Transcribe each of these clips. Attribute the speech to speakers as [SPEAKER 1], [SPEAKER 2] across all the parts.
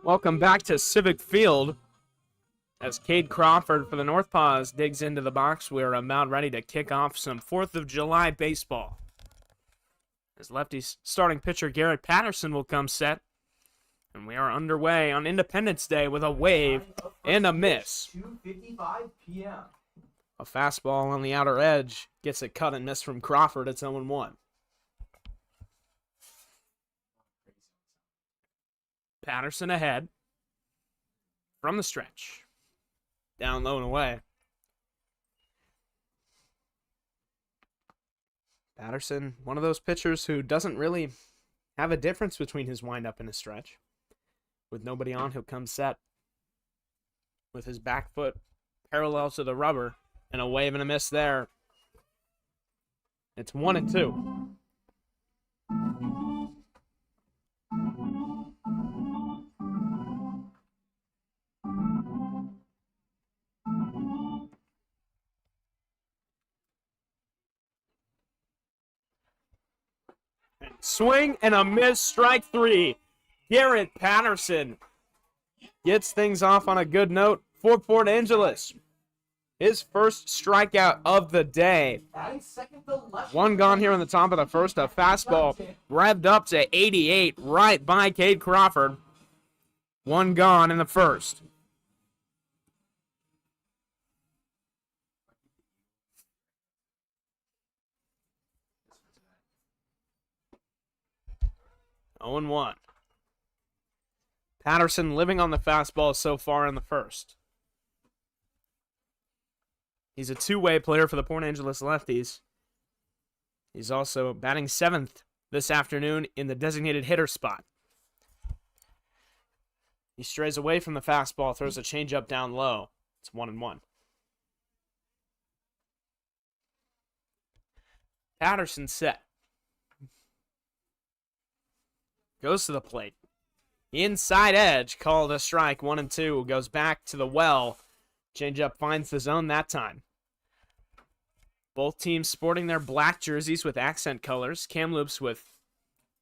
[SPEAKER 1] Welcome back to Civic Field. As Cade Crawford for the Northpaws digs into the box, we're about ready to kick off some 4th of July baseball. As Lefties starting pitcher Garrett Patterson will come set. And we are underway on Independence Day with a wave and a miss.
[SPEAKER 2] 2:55 p.m.
[SPEAKER 1] A fastball on the outer edge gets a cut and miss from Crawford. It's 0-1. Patterson ahead from the stretch. Down low and away. Patterson, one of those pitchers who doesn't really have a difference between his windup and his stretch. With nobody on, he'll come set with his back foot parallel to the rubber, and a wave and a miss there. It's 1-2. Swing and a miss, strike 3. Garrett Patterson gets things off on a good note for Port Angeles. His first strikeout of the day. One gone here in the top of the first. A fastball revved up to 88 right by Cade Crawford. One gone in the first. Oh and 1. Patterson living on the fastball so far in the first. He's a two-way player for the Port Angeles Lefties. He's also batting 7th this afternoon in the designated hitter spot. He strays away from the fastball, throws a changeup down low. It's 1-1. Patterson set. Goes to the plate. Inside edge, called a strike, 1-2. Goes back to the well. Changeup finds the zone that time. Both teams sporting their black jerseys with accent colors. Kamloops with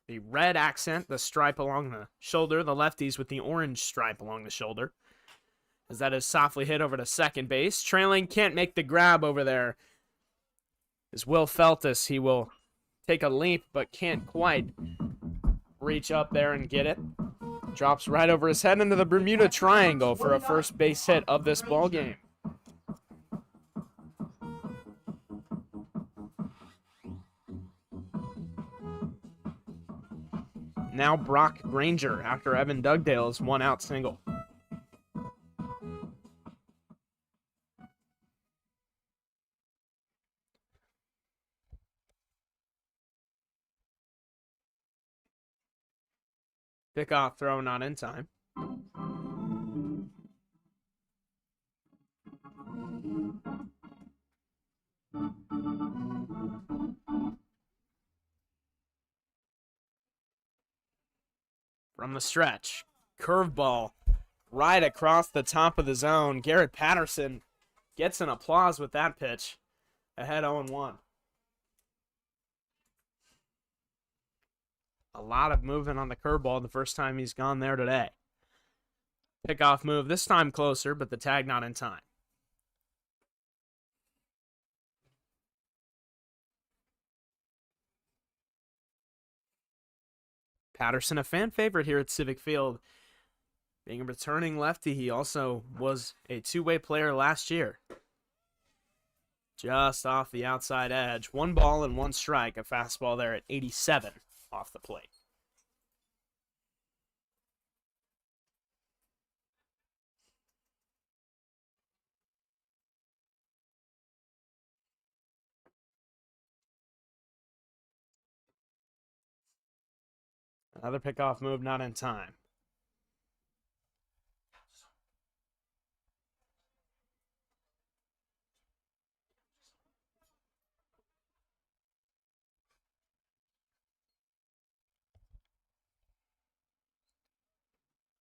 [SPEAKER 1] the red accent, the stripe along the shoulder. The Lefties with the orange stripe along the shoulder. As that is softly hit over to second base. Trailing, can't make the grab over there. As Will Feltus, he will take a leap, but can't quite reach up there and get it. Drops right over his head into the Bermuda Triangle for a first base hit of this ball game. Now Brock Granger after Evan Dugdale's one-out single. Pickoff throw not in time. From the stretch, curveball right across the top of the zone. Garrett Patterson gets an applause with that pitch. Ahead 0-1. A lot of movement on the curveball the first time he's gone there today. Pickoff move, this time closer, but the tag not in time. Patterson, a fan favorite here at Civic Field. Being a returning lefty, he also was a two-way player last year. Just off the outside edge. 1 ball and 1 strike. A fastball there at 87 off the plate. Another pickoff move not in time.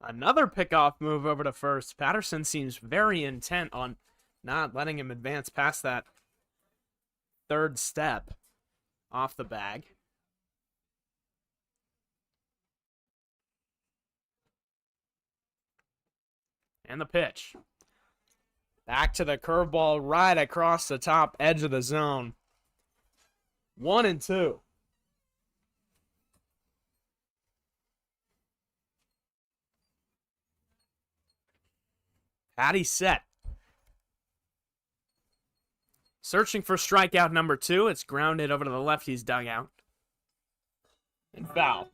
[SPEAKER 1] Another pickoff move over to first. Patterson seems very intent on not letting him advance past that third step off the bag. And the pitch. Back to the curveball right across the top edge of the zone. 1-2. Patty set. Searching for strikeout number 2. It's grounded over to the lefties dugout. And foul.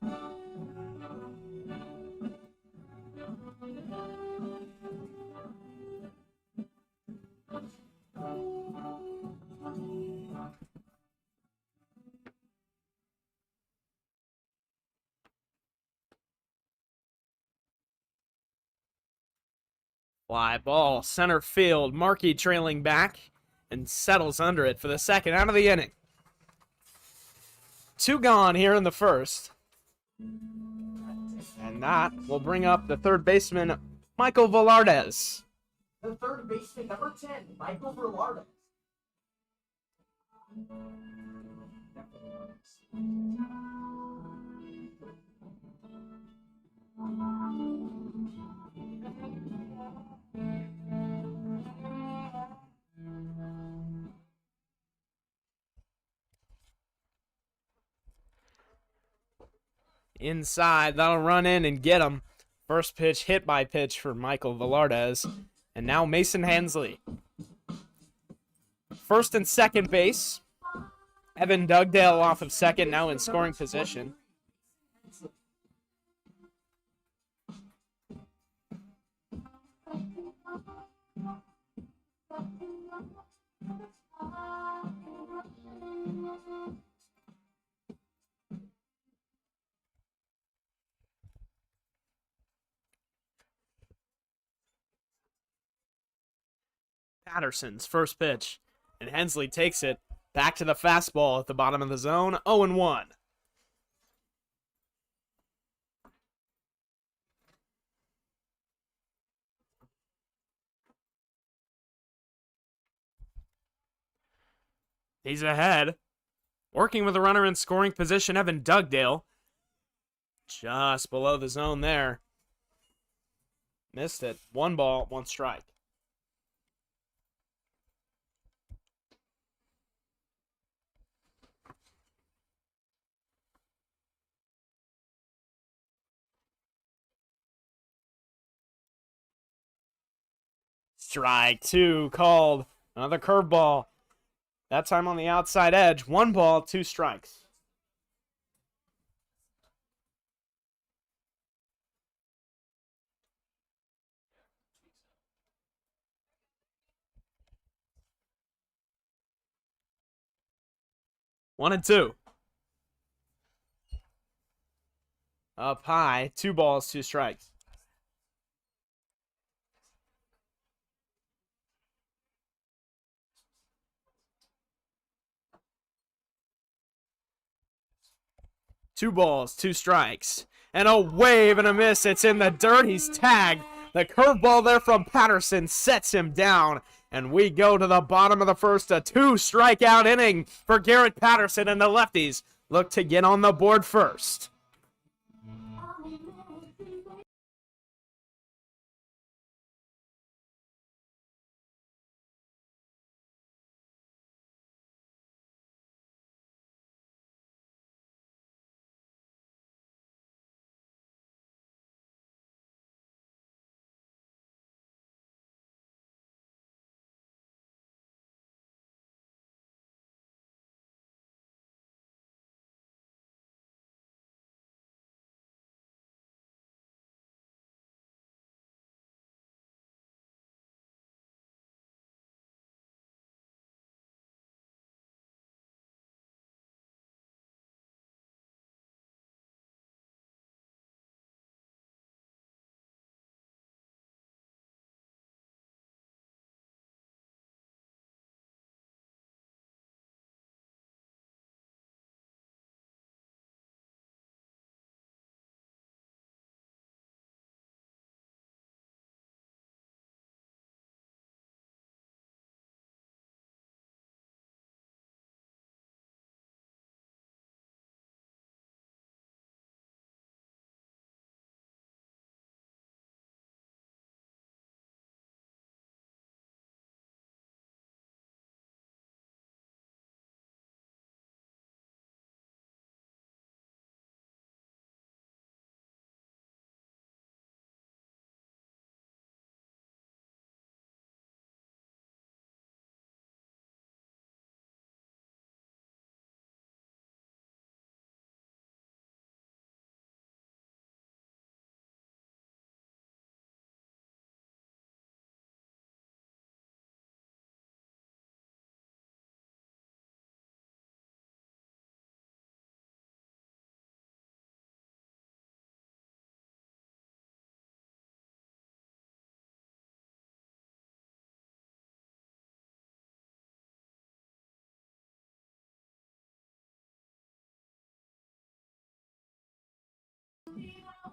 [SPEAKER 1] Fly ball, center field. Markey trailing back and settles under it for the second out of the inning. 2 gone here in the first. And that will bring up the third baseman, Michael Velarde.
[SPEAKER 2] The third baseman, number 10, Michael Velarde.
[SPEAKER 1] Inside, that'll run in and get him. First pitch hit by pitch for Michael Velarde. And now Mason Hensley. First and second base. Evan Dugdale off of second, now in scoring position. Patterson's first pitch. And Hensley takes it back to the fastball at the bottom of the zone. 0-1. He's ahead. Working with a runner in scoring position, Evan Dugdale. Just below the zone there. Missed it. 1 ball, 1 strike. Strike 2 called. Another curveball. That time on the outside edge. 1 ball, 2 strikes. One and 2. Up high. 2 balls, 2 strikes. Two balls, 2 strikes. And a wave and a miss. It's in the dirt. He's tagged. The curveball there from Patterson sets him down. And we go to the bottom of the first. A 2 strikeout inning for Garrett Patterson, and the Lefties look to get on the board first.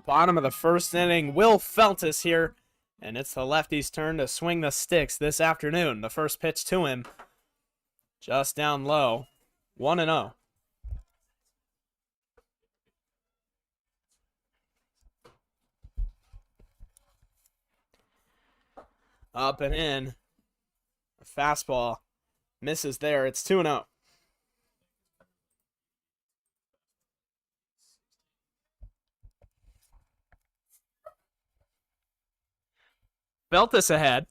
[SPEAKER 1] Bottom of the first inning, Will Feltis here. And it's the lefty's turn to swing the sticks this afternoon. The first pitch to him, just down low, 1-0. Up and in. A fastball misses there. It's 2-0. Feltis ahead.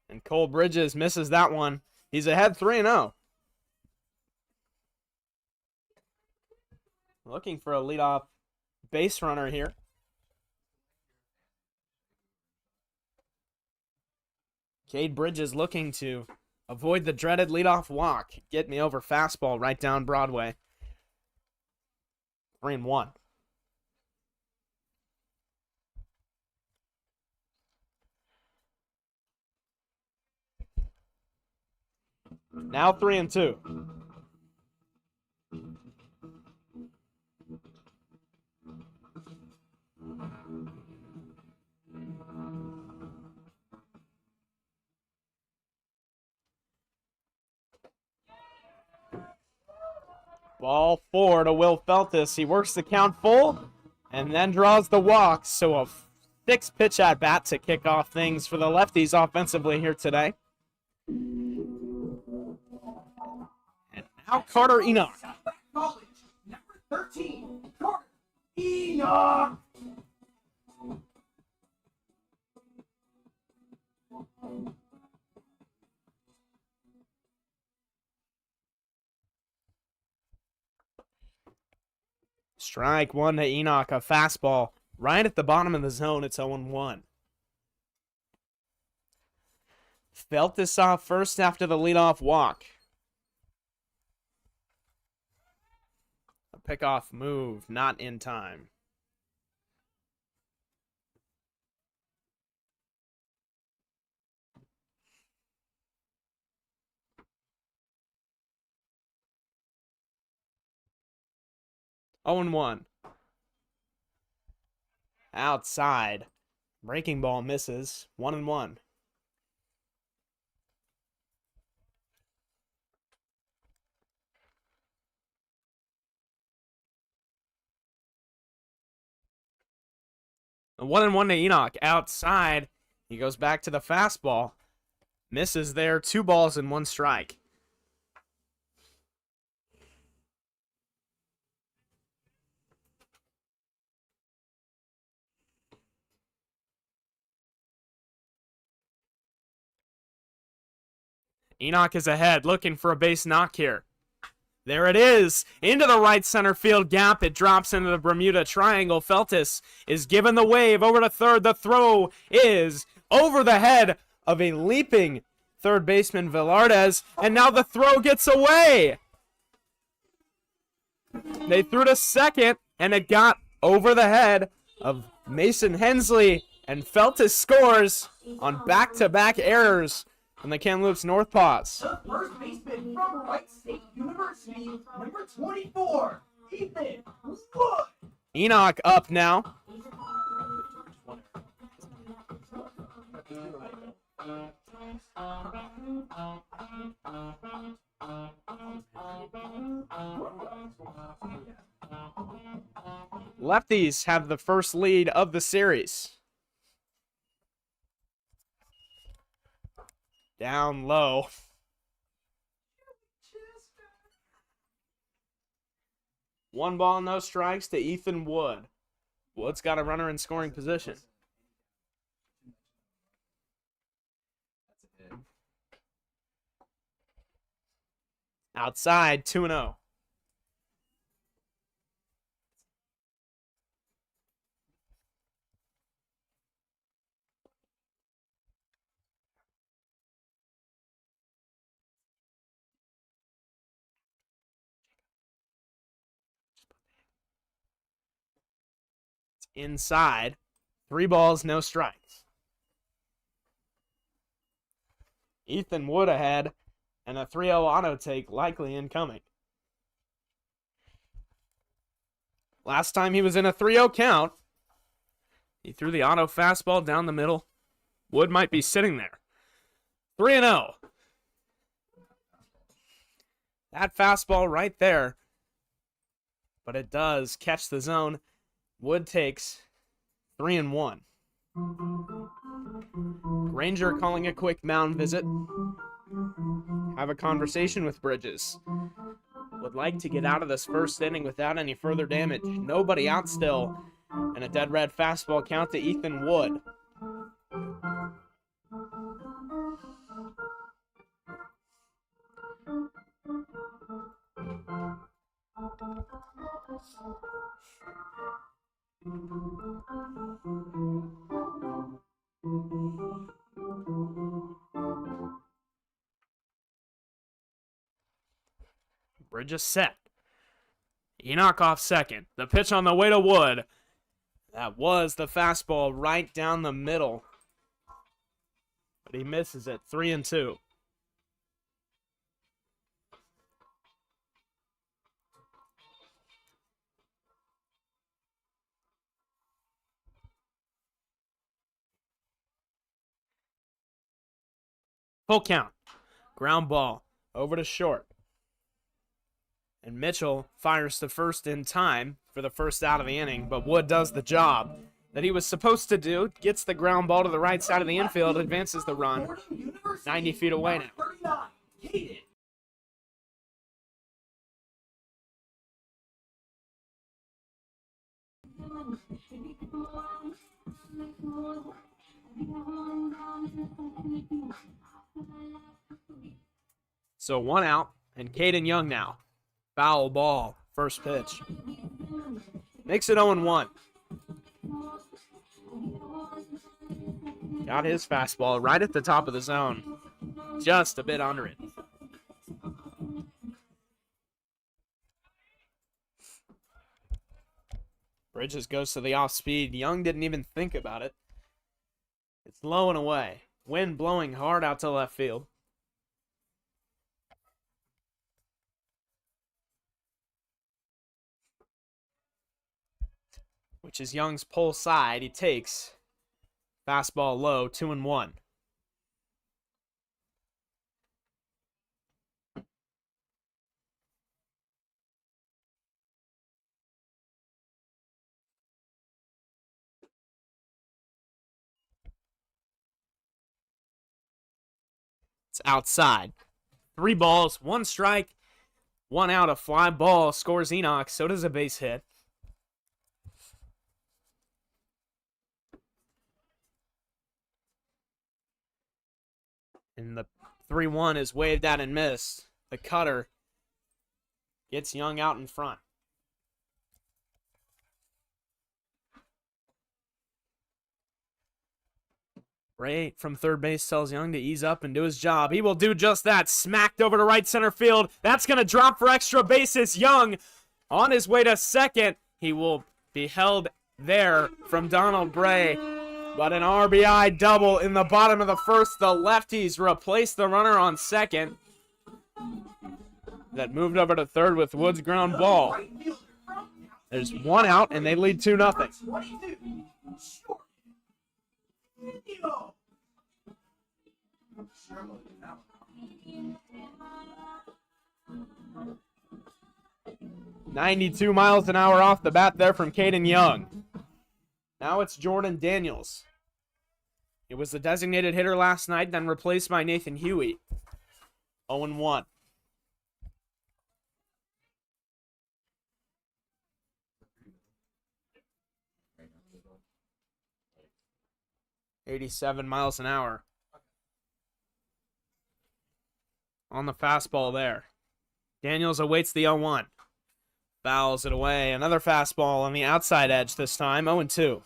[SPEAKER 1] And Cole Bridges misses that one. He's ahead 3-0. Looking for a leadoff base runner here. Cade Bridges looking to avoid the dreaded leadoff walk. Get me over fastball right down Broadway. 3-1. Now 3-2. Ball 4 to Will Feltis. He works the count full and then draws the walk. So a 6-pitch at bat to kick off things for the lefties offensively here today. And now Carter Enoch.
[SPEAKER 2] College, number 13, Carter Enoch.
[SPEAKER 1] Strike 1 to Enoch, a fastball right at the bottom of the zone. It's 0-1. Feltis off first after the leadoff walk. A pickoff move, not in time. Oh and 1. Outside. Breaking ball misses. 1-1. A 1-1 to Enoch. Outside. He goes back to the fastball. Misses there. 2 balls and 1 strike. Enoch is ahead, looking for a base knock here. There it is, into the right center field gap. It drops into the Bermuda Triangle. Feltis is given the wave over to third. The throw is over the head of a leaping third baseman Velardes, and now the throw gets away. They threw to second, and it got over the head of Mason Hensley, and Feltis scores on back-to-back errors from the Kamloops Northpaws.
[SPEAKER 2] The first baseman from Wright State University, number 24, Ethan Wood.
[SPEAKER 1] Enoch up now. Lefties have the first lead of the series. Down low. One ball, no strikes to Ethan Wood. Wood's got a runner in scoring position. Outside, 2-0. Inside. 3 balls, no strikes. Ethan Wood ahead, and a 3-0 auto take likely incoming. Last time he was in a 3-0 count, he threw the auto fastball down the middle. Wood might be sitting there. 3-0. That fastball right there. But it does catch the zone. Wood takes 3-1. Granger calling a quick mound visit. Have a conversation with Bridges. Would like to get out of this first inning without any further damage. Nobody out still. And a dead red fastball count to Ethan Wood. Bridges set. Enoch off second. The pitch on the way to Wood. That was the fastball right down the middle. But he misses it. 3-2. Full count. Ground ball. Over to short. And Mitchell fires to first in time for the first out of the inning, but Wood does the job that he was supposed to do, gets the ground ball to the right side of the infield, advances the run 90 feet away now. So 1 out, and Caden Young now. Foul ball, first pitch. Makes it 0-1. Got his fastball right at the top of the zone. Just a bit under it. Bridges goes to the off speed. Young didn't even think about it. It's low and away. Wind blowing hard out to left field. Which is Young's pull side. He takes fastball low, 2-1. It's outside. 3 balls, 1 strike, 1 out. A fly ball scores Enoch. So does a base hit. And the 3-1 is waved at and missed. The cutter gets Young out in front. Ray from third base tells Young to ease up and do his job. He will do just that. Smacked over to right center field. That's going to drop for extra bases. Young on his way to second. He will be held there from Donald Bray. But an RBI double in the bottom of the first. The Lefties replace the runner on second. That moved over to third with Wood's ground ball. There's 1 out, and they lead 2-0. 92 miles an hour off the bat there from Caden Young. Now it's Jordan Daniels. He was the designated hitter last night, then replaced by Nathan Huey. 0-1. .87 miles an hour. On the fastball there. Daniels awaits the 0-1. Fouls it away. Another fastball on the outside edge this time. 0-2.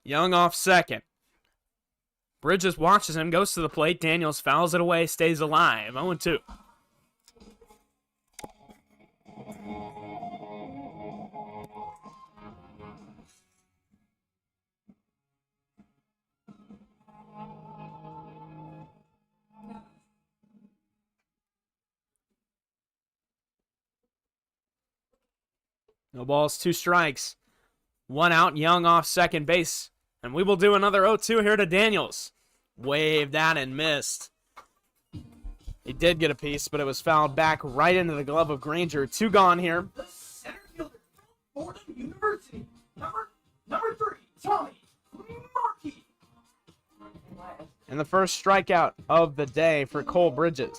[SPEAKER 1] Young off second. Bridges watches him, goes to the plate. Daniels fouls it away, stays alive. 0-2. No balls, 2 strikes. 1 out, Young off second base. And we will do another 0-2 here to Daniels. Waved at and missed. He did get a piece, but it was fouled back right into the glove of Granger. 2 gone here.
[SPEAKER 2] The center fielder from Fordham University, number 3, Tommy Markey.
[SPEAKER 1] And the first strikeout of the day for Cole Bridges.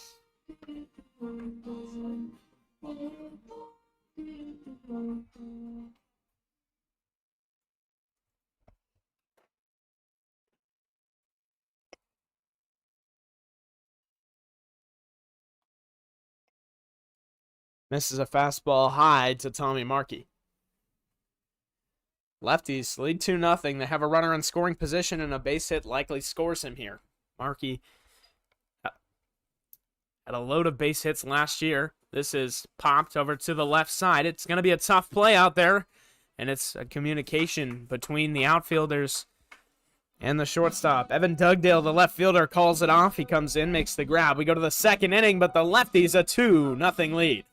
[SPEAKER 1] Misses a fastball high to Tommy Markey. Lefties lead 2-0. They have a runner in scoring position, and a base hit likely scores him here. Markey had a load of base hits last year. This is popped over to the left side. It's going to be a tough play out there, and it's a communication between the outfielders and the shortstop. Evan Dugdale, the left fielder, calls it off. He comes in, makes the grab. We go to the second inning, but the Lefties a 2-0 lead.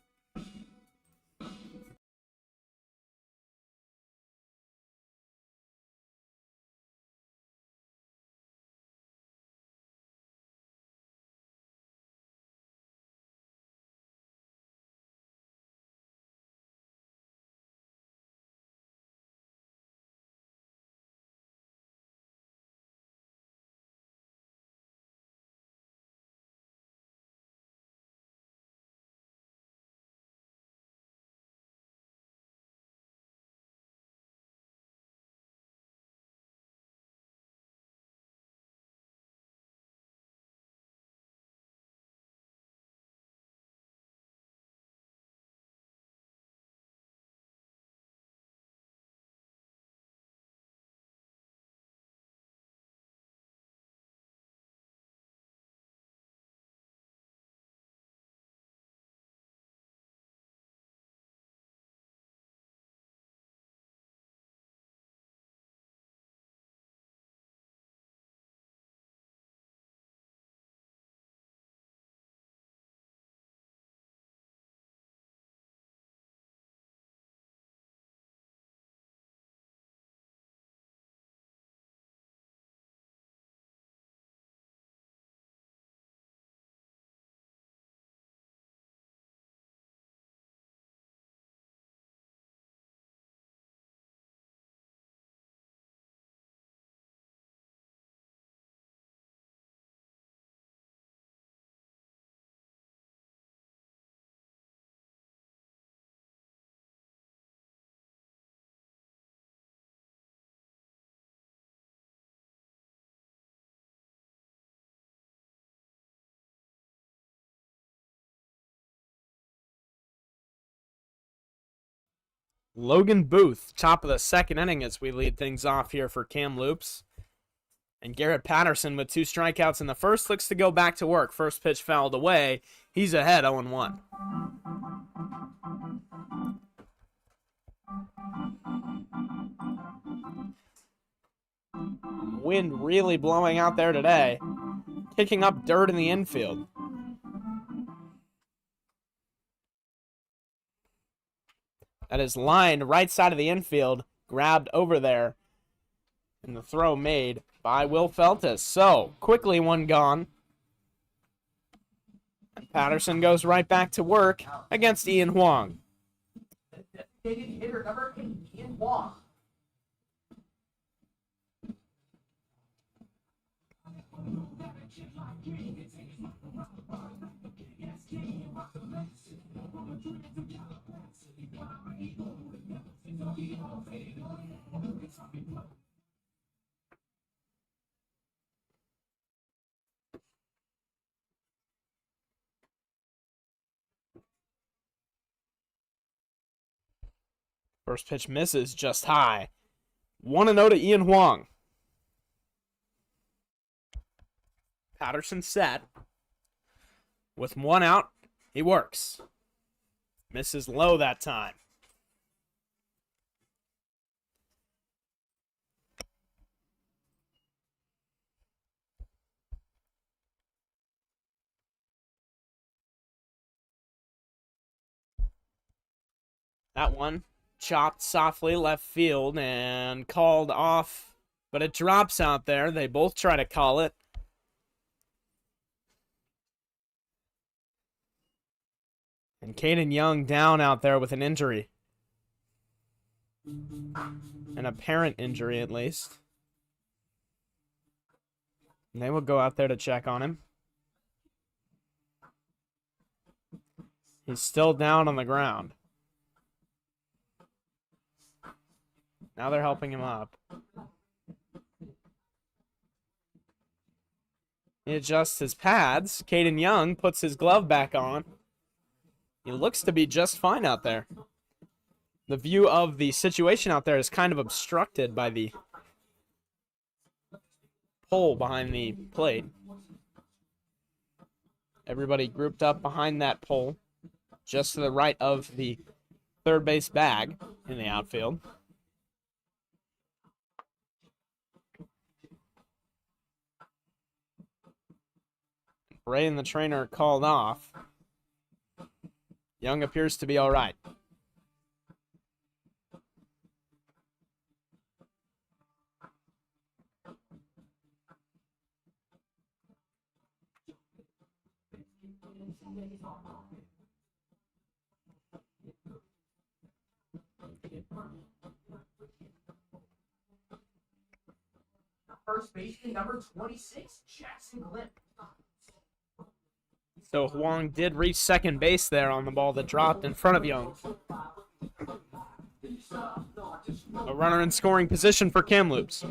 [SPEAKER 1] Logan Booth, top of the second inning as we lead things off here for Kamloops. And Garrett Patterson with 2 strikeouts in the first looks to go back to work. First pitch fouled away. He's ahead 0-1. Wind really blowing out there today. Kicking up dirt in the infield. That is lined right side of the infield, grabbed over there, and the throw made by Will Feltus. So, quickly 1 gone. And Patterson goes right back to work against Ian Huang.
[SPEAKER 2] The designated hitter, number 8, Ian Wong.
[SPEAKER 1] First pitch misses just high. 1-0 to Ian Huang. Patterson set. With 1 out, he works. Misses low that time. That one chopped softly left field and called off, but it drops out there. They both try to call it. And Caden Young down out there with an injury. An apparent injury, at least. And they will go out there to check on him. He's still down on the ground. Now they're helping him up. He adjusts his pads. Caden Young puts his glove back on. He looks to be just fine out there. The view of the situation out there is kind of obstructed by the pole behind the plate. Everybody grouped up behind that pole, just to the right of the third base bag in the outfield. Ray and the trainer called off. Young appears to be all right.
[SPEAKER 2] First baseman number 26, Jackson Glenn.
[SPEAKER 1] So Huang did reach second base there on the ball that dropped in front of Young. A runner in scoring position for Kamloops.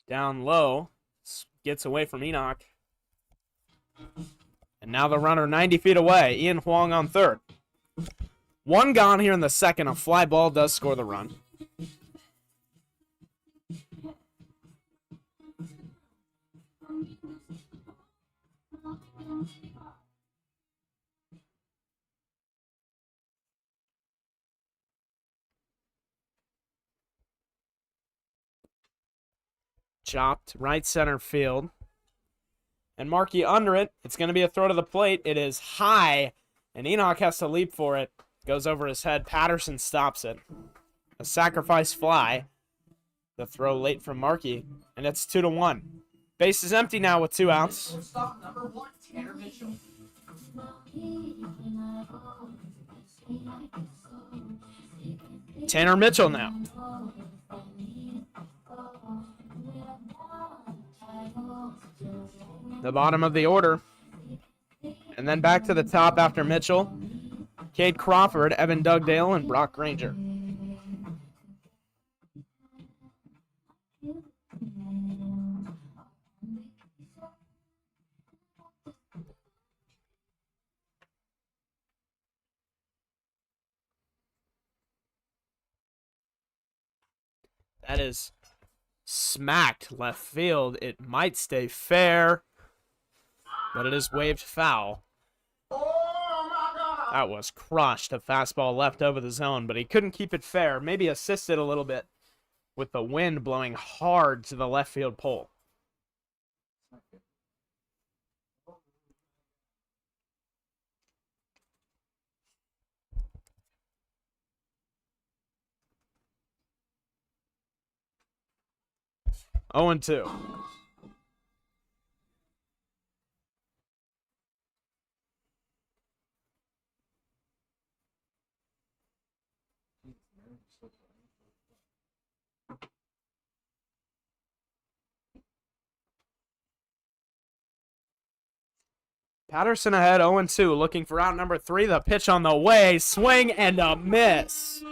[SPEAKER 1] Down low, gets away from Enoch. And now the runner 90 feet away. Ian Huang on third. One gone here in the second. A fly ball does score the run. Chopped right center field. And Markey under it. It's going to be a throw to the plate. It is high, and Enoch has to leap for it. Goes over his head. Patterson stops it. A sacrifice fly. The throw late from Markey, and it's 2-1. Base is empty now with 2 outs.
[SPEAKER 2] Shortstop number 1, Tanner Mitchell.
[SPEAKER 1] Tanner Mitchell now. The bottom of the order. And then back to the top after Mitchell. Cade Crawford, Evan Dugdale, and Brock Granger. That is smacked left field. It might stay fair, but it is waved foul. That was crushed. A fastball left over the zone, but he couldn't keep it fair. Maybe assisted a little bit with the wind blowing hard to the left field pole. Oh, and 2. Patterson ahead, 0-2, looking for out number 3. The pitch on the way, swing and a miss.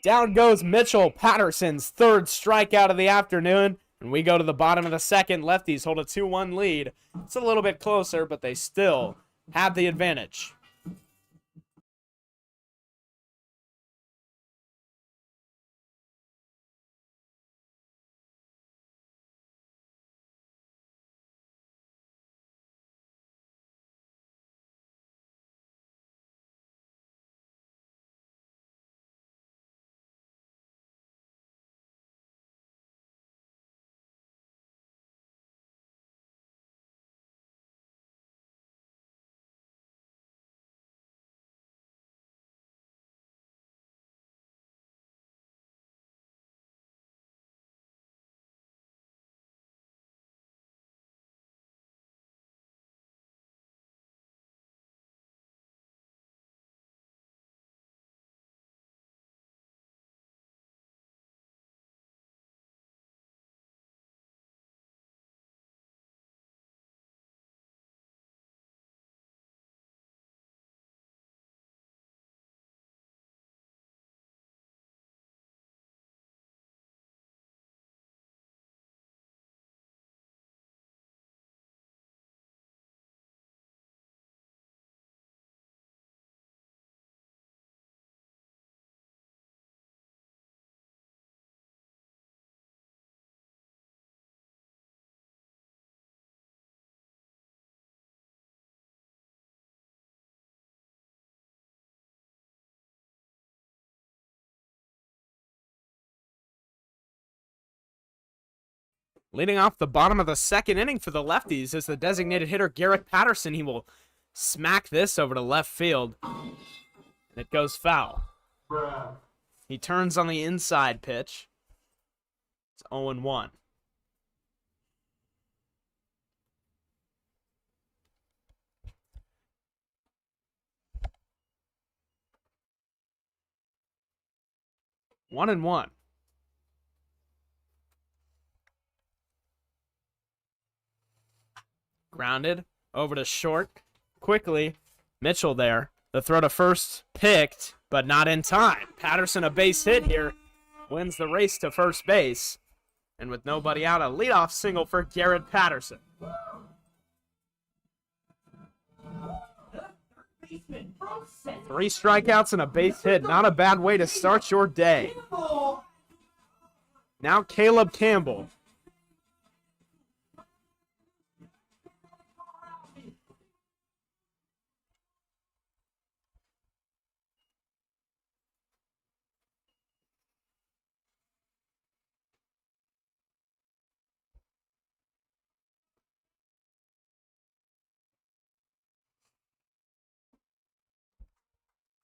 [SPEAKER 1] Down goes Mitchell, Patterson's third strikeout of the afternoon. And we go to the bottom of the second. Lefties hold a 2-1 lead. It's a little bit closer, but they still have the advantage. Leading off the bottom of the second inning for the Lefties is the designated hitter Garrett Patterson. He will smack this over to left field. And it goes foul. He turns on the inside pitch. It's 0-1. One and one. Grounded over to short. Quickly, Mitchell there. The throw to first picked, but not in time. Patterson, a base hit here, wins the race to first base. And with nobody out, a leadoff single for Garrett Patterson. Three strikeouts and a base hit. Not a bad way to start your day. Now Caleb Campbell.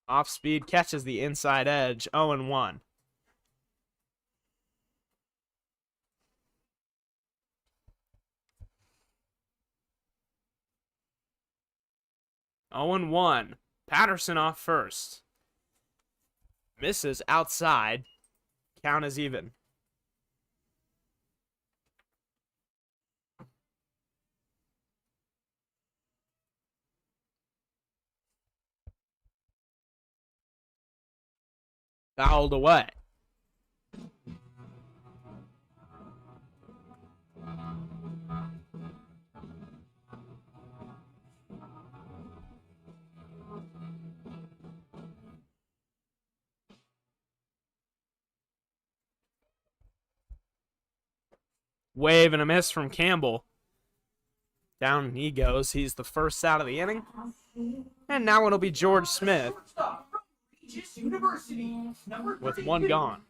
[SPEAKER 1] Off speed, catches the inside edge, 0-1. Patterson off first. Misses outside. Count is even. Fouled away. Wave and a miss from Campbell. Down he goes. He's the first out of the inning. And now it'll be George Smith with one gone.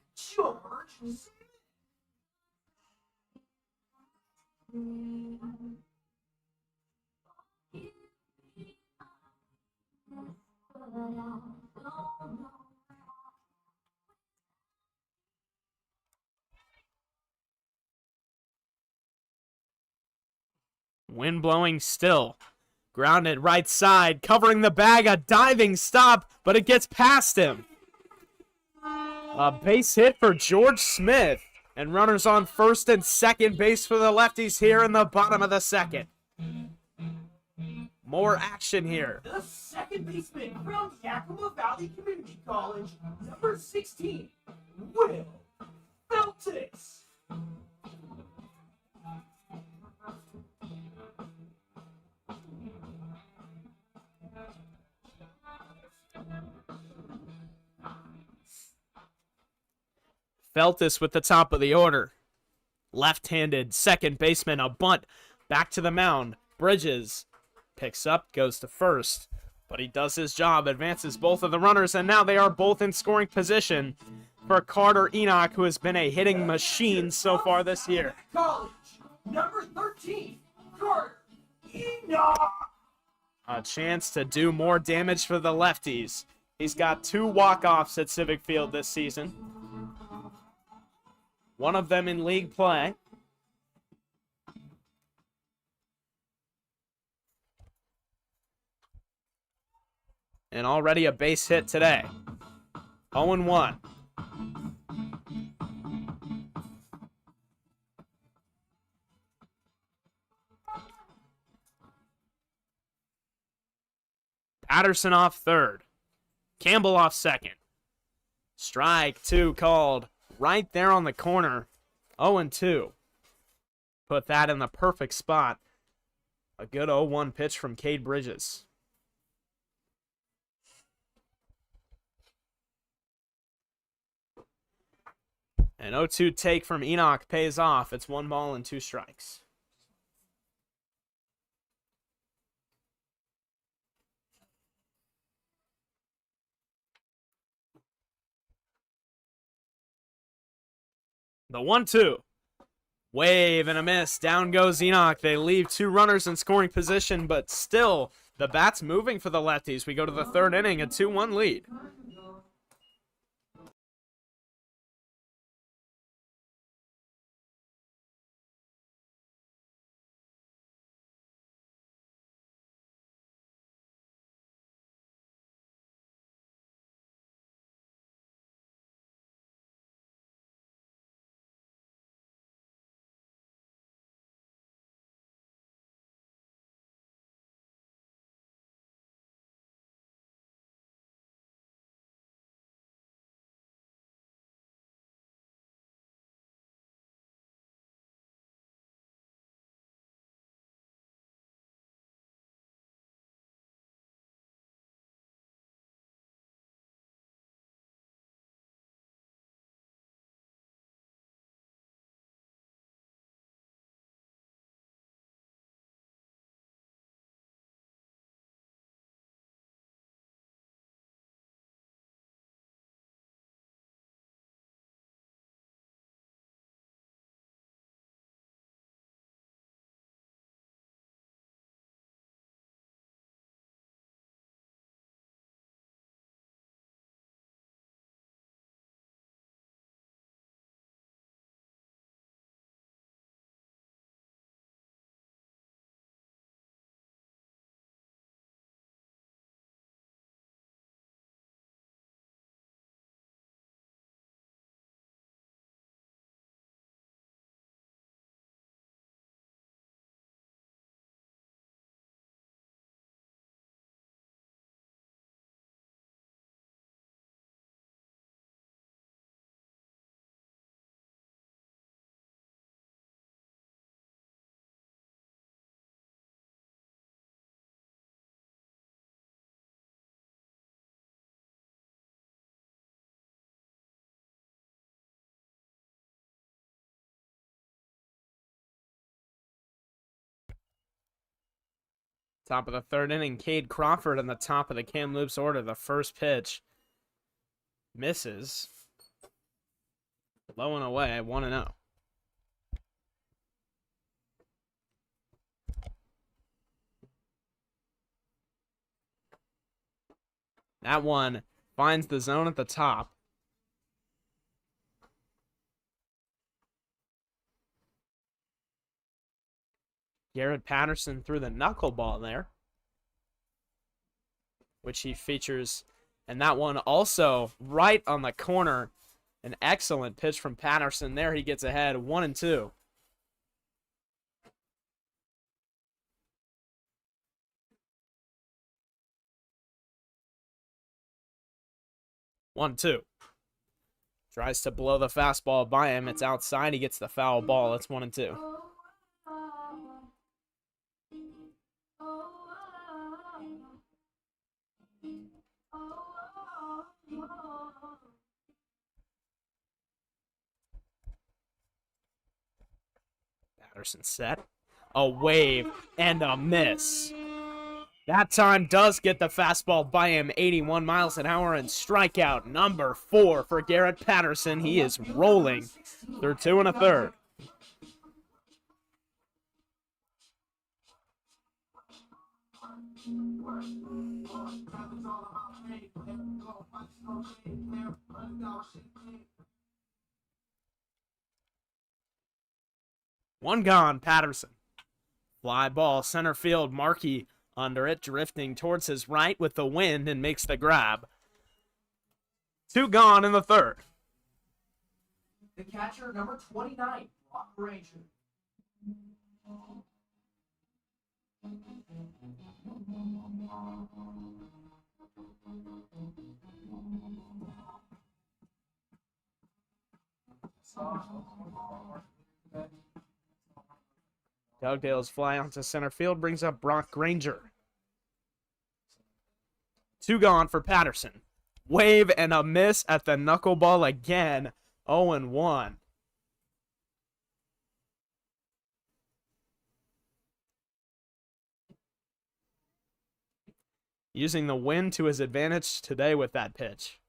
[SPEAKER 1] Wind blowing still. Grounded right side, covering the bag, a diving stop, but it gets past him. A base hit for George Smith, and runners on first and second base for the Lefties here in the bottom of the second. More action here.
[SPEAKER 2] The second baseman from Yakima Valley Community College, number 16, Will Feltis.
[SPEAKER 1] Feltis with the top of the order. Left-handed second baseman, a bunt back to the mound. Bridges picks up, goes to first, but he does his job, advances both of the runners, and now they are both in scoring position for Carter Enoch, who has been a hitting machine so far this year.
[SPEAKER 2] College, number 13, Carter Enoch.
[SPEAKER 1] A chance to do more damage for the Lefties. He's got 2 walk-offs at Civic Field this season. One of them in league play. And already a base hit today. 0-1. Patterson off third. Campbell off second. Strike 2 called. Right there on the corner, 0-2. Put that in the perfect spot. A good 0-1 pitch from Cade Bridges. An 0-2 take from Enoch pays off. It's 1 ball and 2 strikes. The 1-2. Wave and a miss. Down goes Enoch. They leave 2 runners in scoring position, but still the bat's moving for the Lefties. We go to the 3rd inning, a 2-1 lead. Top of the 3rd inning, Cade Crawford on the top of the Kamloops order. The first pitch misses. Low and away, 1-0. That one finds the zone at the top. Garrett Patterson threw the knuckleball there, which he features. And that one also right on the corner. An excellent pitch from Patterson there. He gets ahead, 1-2. One, two. Tries to blow the fastball by him. It's outside. He gets the foul ball. It's 1-2. Patterson set. A wave and a miss. That time does get the fastball by him, 81 miles an hour, and strikeout number 4 for Garrett Patterson. He is rolling through 2 1/3. One gone, Patterson. Fly ball, center field, Markey under it, drifting towards his right with the wind and makes the grab. 2 gone in the 3rd.
[SPEAKER 2] The catcher, number 29, Brock Granger.
[SPEAKER 1] Dugdale's fly onto center field brings up Brock Granger. 2 gone for Patterson. Wave and a miss at the knuckleball again. 0-1. Using the wind to his advantage today with that pitch.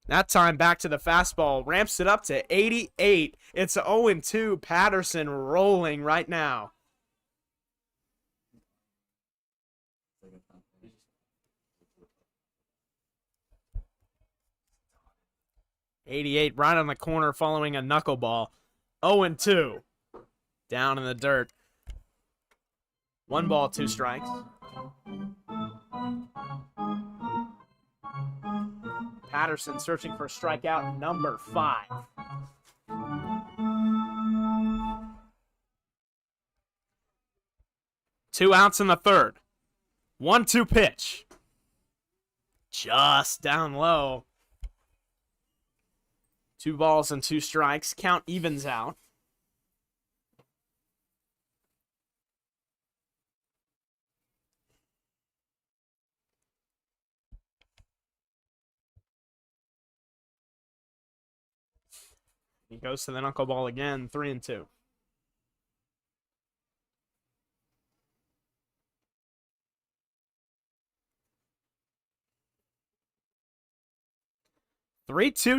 [SPEAKER 1] That time back to the fastball. Ramps it up to 88. It's 0-2. Patterson rolling right now. '88 right on the corner following a knuckleball. 0-2. Down in the dirt. 1 ball, 2 strikes. Patterson searching for strikeout number 5. Two outs in the third. 1-2 pitch. Just down low. 2 balls and 2 strikes. Count evens out. He goes to the knuckleball again, 3-2.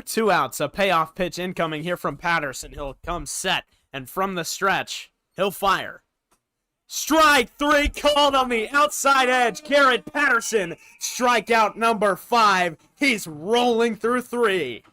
[SPEAKER 1] Two outs. A payoff pitch incoming here from Patterson. He'll come set, and from the stretch, he'll fire. Strike 3 called on the outside edge. Garrett Patterson, strikeout number 5. He's rolling through 3.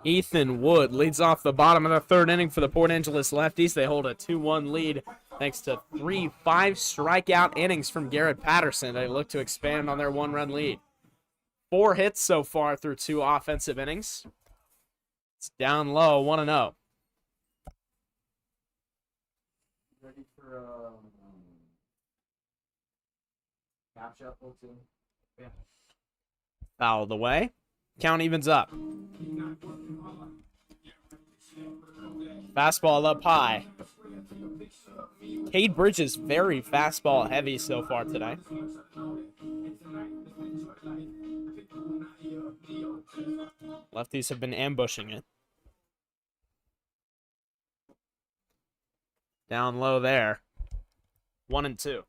[SPEAKER 1] Ethan Wood leads off the bottom of the third inning for the Port Angeles Lefties. They hold a 2-1 lead thanks to 3 5-strikeout innings from Garrett Patterson. They look to expand on their 1-run lead. 4 hits so far through 2 offensive innings. It's down low, 1-0.
[SPEAKER 3] Ready for cap shuffle too? Yeah.
[SPEAKER 1] Foul the way. Count evens up. Fastball up high. Cade Bridges very fastball heavy so far today. Lefties have been ambushing it. Down low there. 1-2.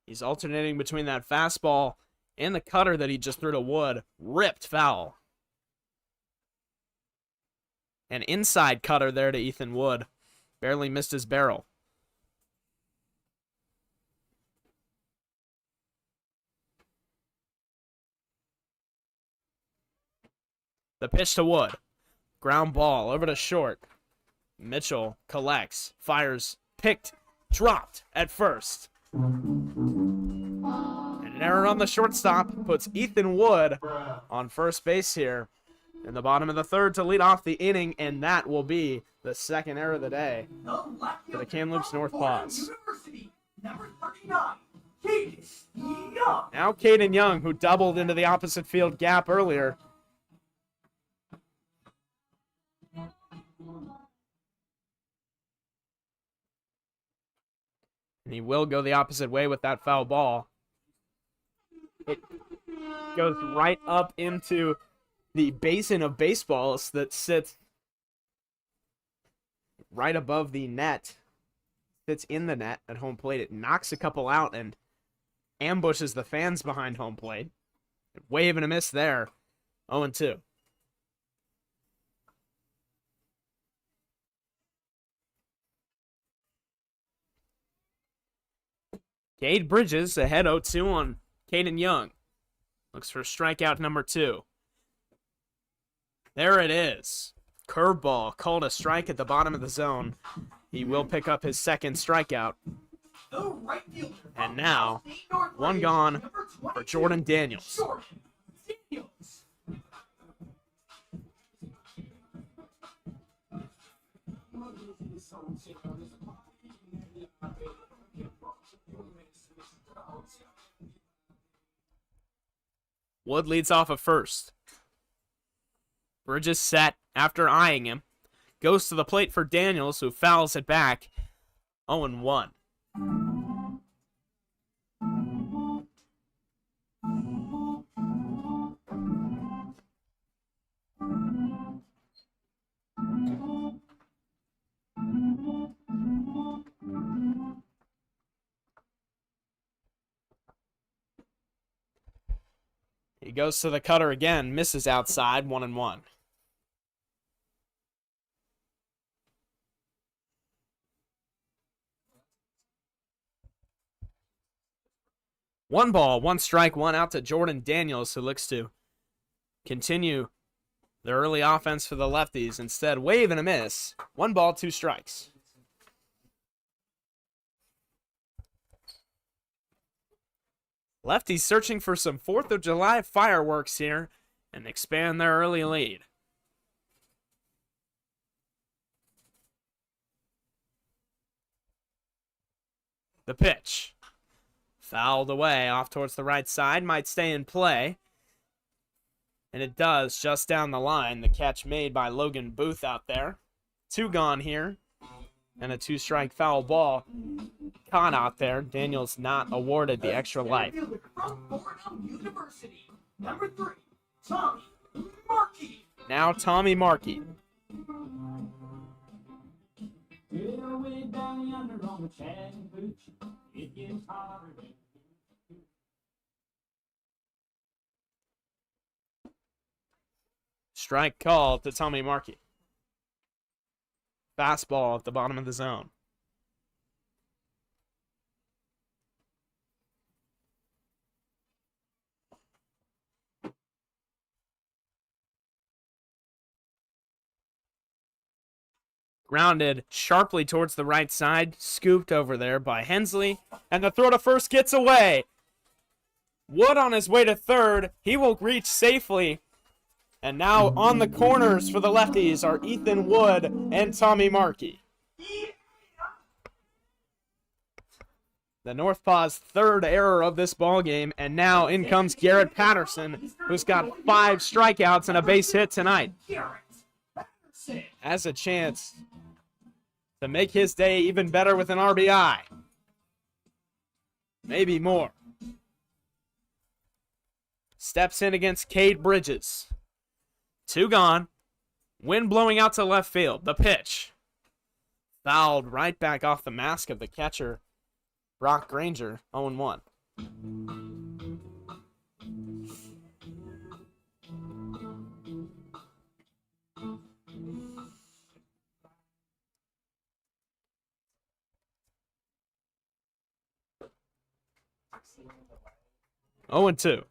[SPEAKER 1] He's alternating between that fastball and the cutter that he just threw to Wood. Ripped foul. An inside cutter there to Ethan Wood. Barely missed his barrel. The pitch to Wood. Ground ball over to short. Mitchell collects, fires, picked, dropped at first. And An error on the shortstop puts Ethan Wood on first base here in the bottom of the third to lead off the inning, and that will be the second error of the day for the Kamloops Northpaws.
[SPEAKER 2] University, number 39, Caden Young.
[SPEAKER 1] Now Caden Young, who doubled into the opposite field gap earlier. And he will go the opposite way with that foul ball. It goes right up into the basin of baseballs that sits right above the net. Sits in the net at home plate. It knocks a couple out and ambushes the fans behind home plate. Wave and a miss there. 0-2. Cade Bridges ahead 0-2 on Caden Young. Looks for strikeout number 2. There it is. Curveball called a strike at the bottom of the zone. He will pick up his second strikeout.
[SPEAKER 2] The right fielder
[SPEAKER 1] And
[SPEAKER 2] from
[SPEAKER 1] now,
[SPEAKER 2] Cal State Northridge,
[SPEAKER 1] one gone
[SPEAKER 2] number
[SPEAKER 1] for
[SPEAKER 2] 22,
[SPEAKER 1] Jordan Daniels.
[SPEAKER 2] Jordan Daniels.
[SPEAKER 1] Wood leads off at first. Bridges set after eyeing him. Goes to the plate for Daniels, who fouls it back. 0-1. He goes to the cutter again, misses outside, 1-1. One ball, one strike, one out to Jordan Daniels, who looks to continue the early offense for the Lefties. Instead, wave and a miss. 1 ball, 2 strikes. Lefties searching for some 4th of July fireworks here and expand their early lead. The pitch. Fouled away off towards the right side. Might stay in play. And it does just down the line. The catch made by Logan Booth out there. 2 gone here. And a 2-strike foul ball caught out there. Daniels not awarded the extra life.
[SPEAKER 2] Fielder from Fordham University, number 3, Tommy Markey.
[SPEAKER 1] Now Tommy Markey. Strike call to Tommy Markey. Fastball at the bottom of the zone. Grounded sharply towards the right side, scooped over there by Hensley, and the throw to first gets away. Wood on his way to third. He will reach safely. And now on the corners for the Lefties are Ethan Wood and Tommy Markey. The Northpaws' 3rd error of this ballgame, and now in comes Garrett Patterson, who's got 5 strikeouts and a base hit tonight.
[SPEAKER 2] Garrett Patterson.
[SPEAKER 1] Has a chance to make his day even better with an RBI. Maybe more. Steps in against Cade Bridges. 2 gone. Wind blowing out to left field. The pitch. Fouled right back off the mask of the catcher, Brock Granger. 0-1. Oh and 2.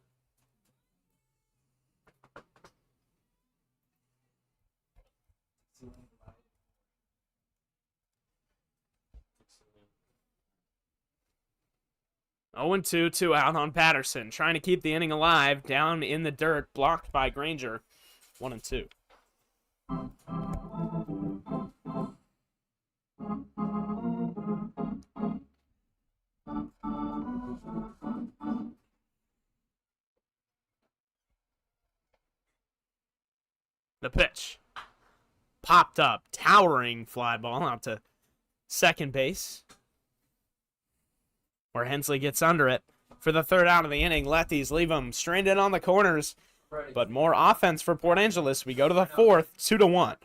[SPEAKER 1] 0-2, 2 out on Patterson. Trying to keep the inning alive. Down in the dirt. Blocked by Granger. 1-2. The pitch. Popped up. Towering fly ball out to second base, where Hensley gets under it. For the third out of the inning, Lefties leave them stranded on the corners. But more offense for Port Angeles. We go to the fourth, 2-1.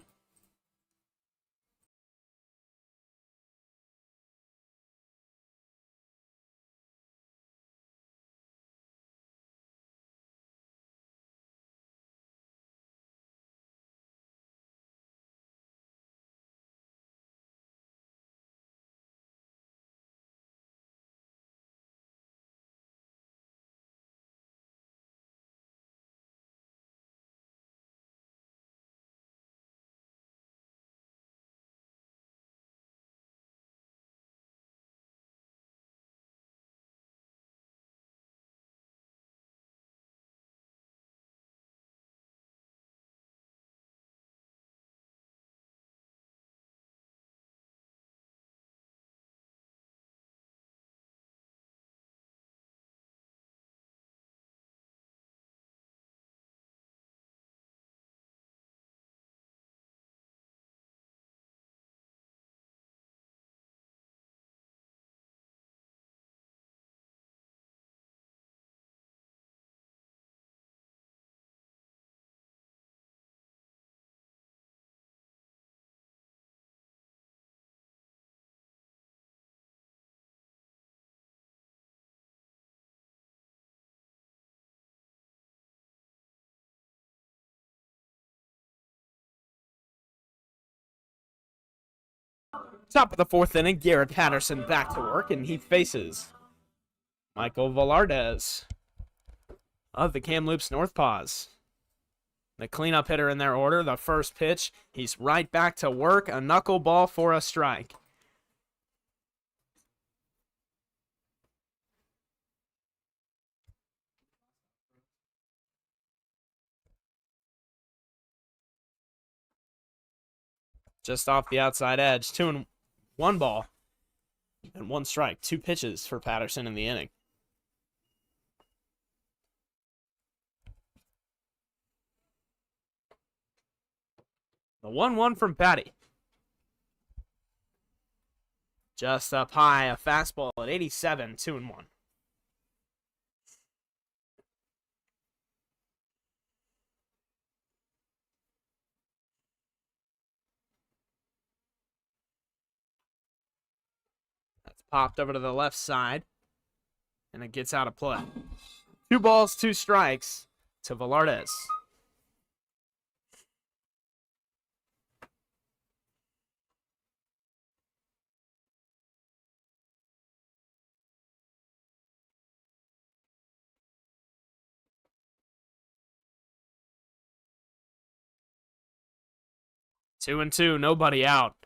[SPEAKER 1] Top of the fourth inning, Garrett Patterson back to work, and he faces Michael Velarde of the Kamloops Northpaws. The cleanup hitter in their order. The first pitch, he's right back to work. A knuckleball for a strike. Just off the outside edge. 2-1 ball and 1 strike. 2 pitches for Patterson in the inning. The 1-1 from Patty. Just up high, a fastball at 87, 2-1. That's popped over to the left side, and it gets out of play. 2 balls, 2 strikes to Velarde. Two and two, nobody out.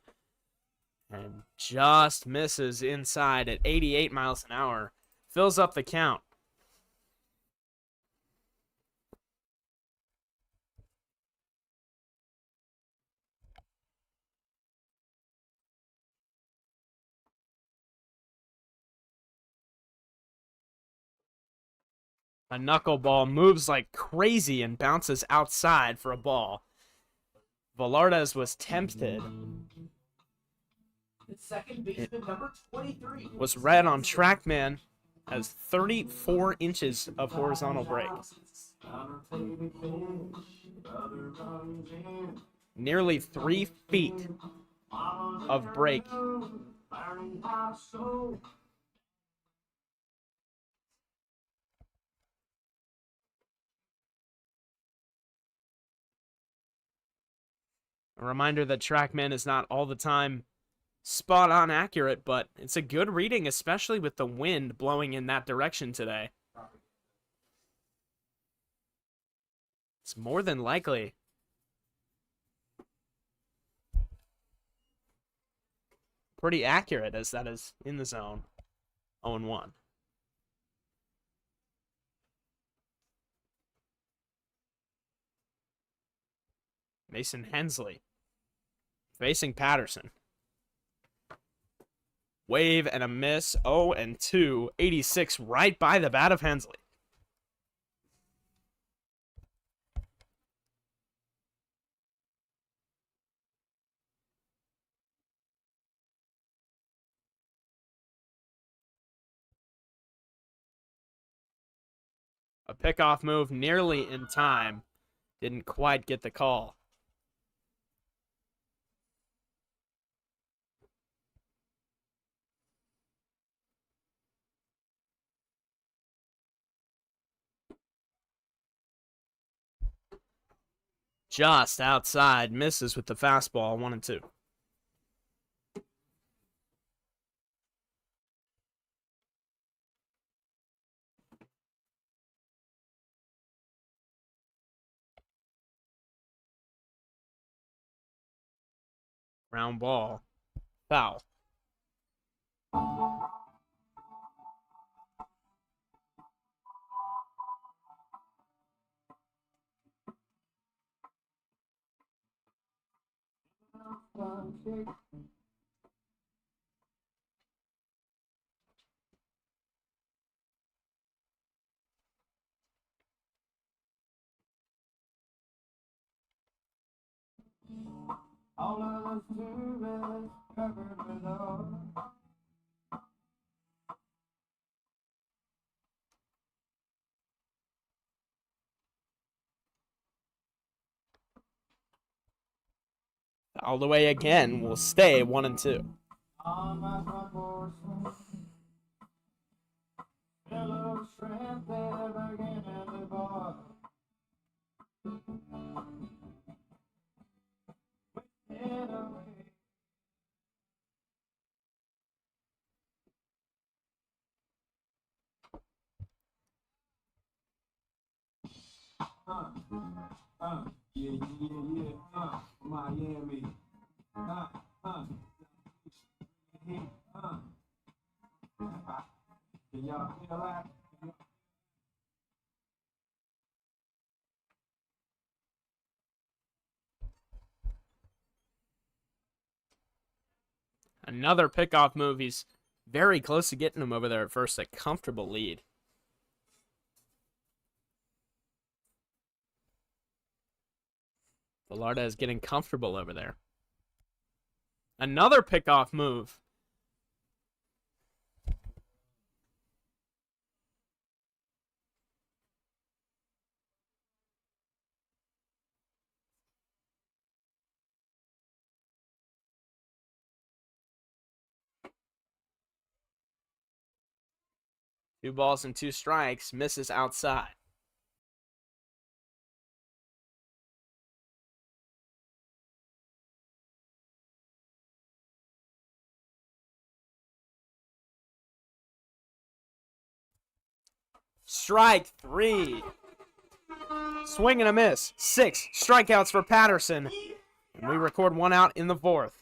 [SPEAKER 1] And just misses inside at 88 miles an hour. Fills up the count. A knuckleball moves like crazy and bounces outside for a ball. Velarde was tempted.
[SPEAKER 2] The second baseman, number 23,
[SPEAKER 1] Was read on TrackMan as 34 inches of horizontal break. Nearly 3 feet of break. A reminder that TrackMan is not all the time spot on accurate, but it's a good reading, especially with the wind blowing in that direction today. It's more than likely. Pretty accurate as that is in the zone. 0-1. Mason Hensley facing Patterson. Wave and a miss. 0-2. 86 right by the bat of Hensley. A pickoff move nearly in time. Didn't quite get the call. Just outside. Misses with the fastball. 1-2. Ground ball. Foul.
[SPEAKER 2] All of us two covered with all.
[SPEAKER 1] All the way again. Will stay 1-2.
[SPEAKER 2] On my front porch, fellow strength that began at the bar. Went away. Yeah, Miami. Can y'all feel that?
[SPEAKER 1] Another pickoff move. He's very close to getting him over there at first. A comfortable lead. Velarda is getting comfortable over there. Another pickoff move. Two balls and two strikes. Misses outside. Strike 3. Swing and a miss. 6 strikeouts for Patterson. And we record 1 out in the 4th.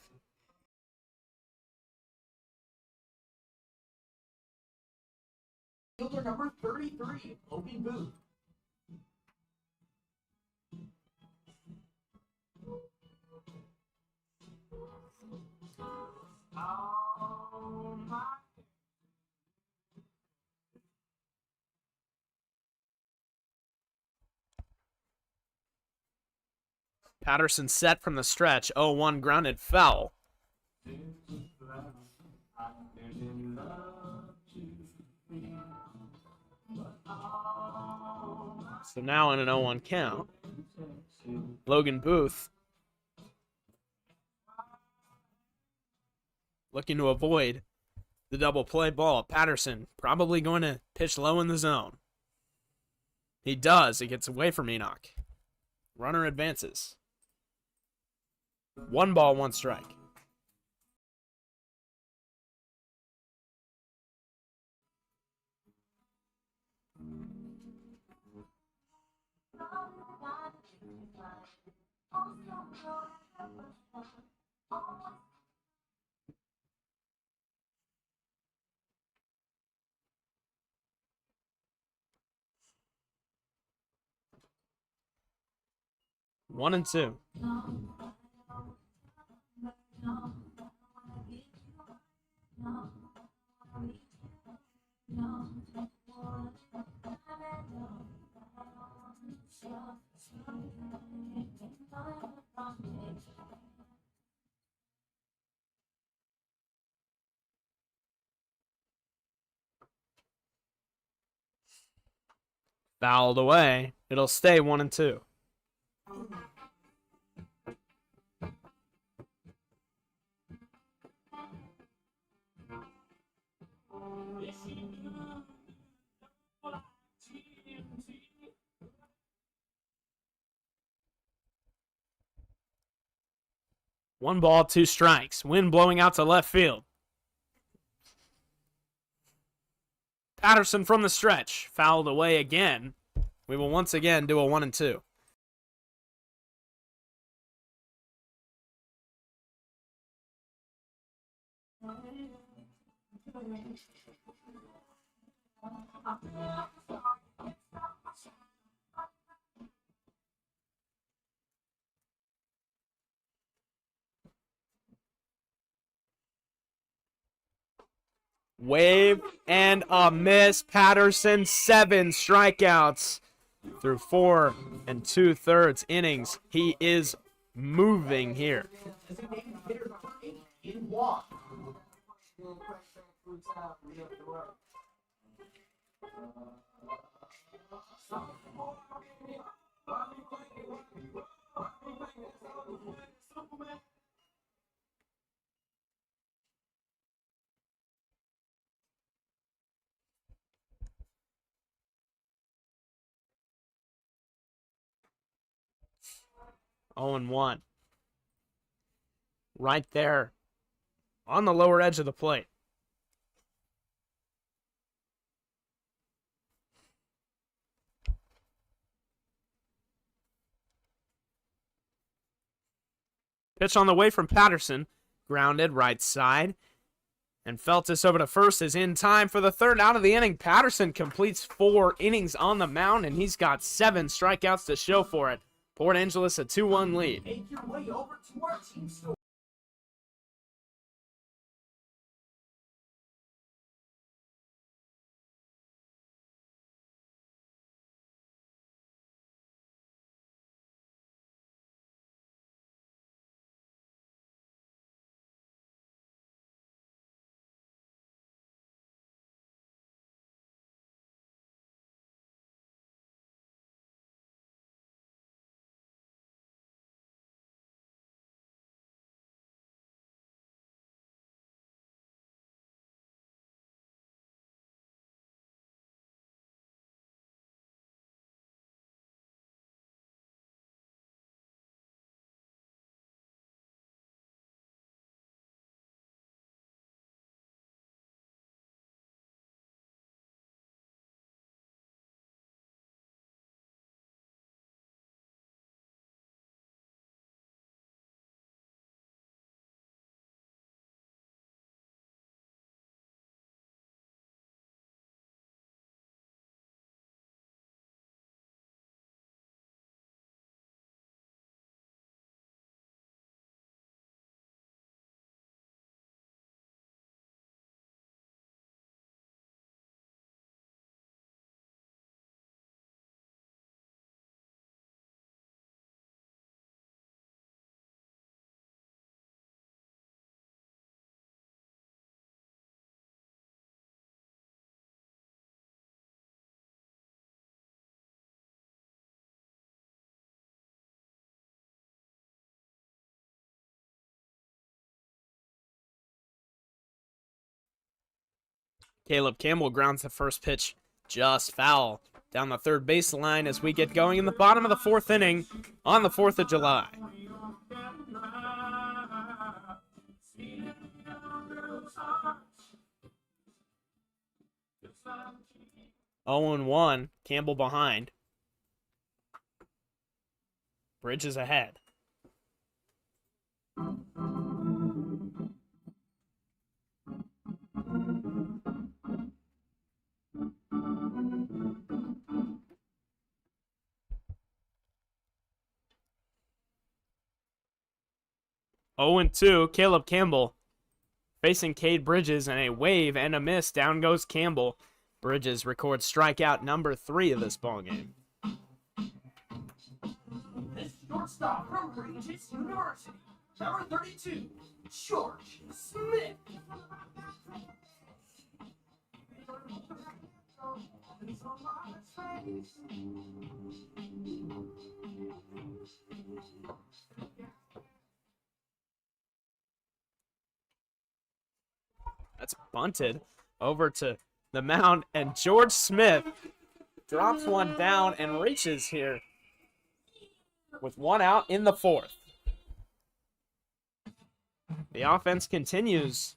[SPEAKER 2] Fielder number 33, Logan Booth. Oh my.
[SPEAKER 1] Patterson set from the stretch. 0-1 grounded foul. So now in an 0-1 count, Logan Booth looking to avoid the double play ball. Patterson probably going to pitch low in the zone. He does. It gets away from Enoch. Runner advances. 1 ball, 1 strike. 1-2. Fouled away. It'll stay 1-2. One ball, 2 strikes. Wind blowing out to left field. Patterson from the stretch. Fouled away again. We will once again do a 1-2. Wave and a miss. Patterson, 7 strikeouts through 4 2/3 innings. He is moving here.
[SPEAKER 2] Designated hitter number 8 in walk.
[SPEAKER 1] Oh, 1. Right there on the lower edge of the plate. Pitch on the way from Patterson. Grounded right side. And Feltus over to first is in time for the 3rd out of the inning. Patterson completes 4 innings on the mound, and he's got 7 strikeouts to show for it. Port Angeles a 2-1 lead.
[SPEAKER 2] Make your way over to our team store.
[SPEAKER 1] Caleb Campbell grounds the first pitch just foul down the third baseline as we get going in the bottom of the 4th inning on the 4th of July. 0-1. Campbell behind. Bridges ahead. 0-2, Caleb Campbell facing Cade Bridges, and a wave and a miss. Down goes Campbell. Bridges records strikeout number 3 of this ballgame.
[SPEAKER 2] This shortstop from Regis University, number 32, George Smith.
[SPEAKER 1] That's bunted over to the mound, and George Smith drops one down and reaches here with 1 out in the 4th. The offense continues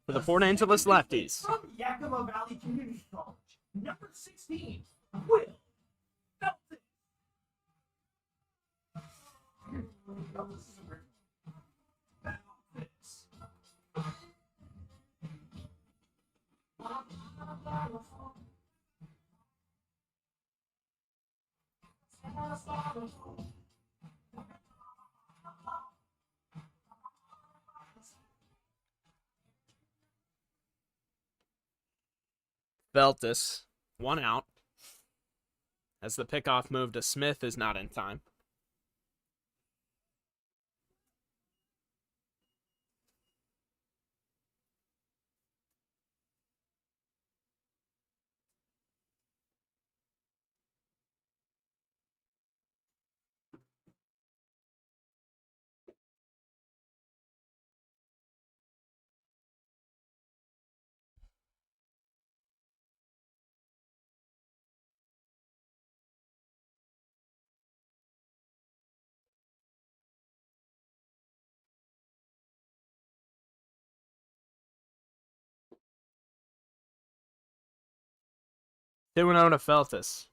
[SPEAKER 1] for the Port Angeles Lefties.
[SPEAKER 2] From Yakima Valley Community College, number 16, Will Felton.
[SPEAKER 1] Feltis, 1 out. As the pickoff move to Smith is not in time. They went out to Feltis.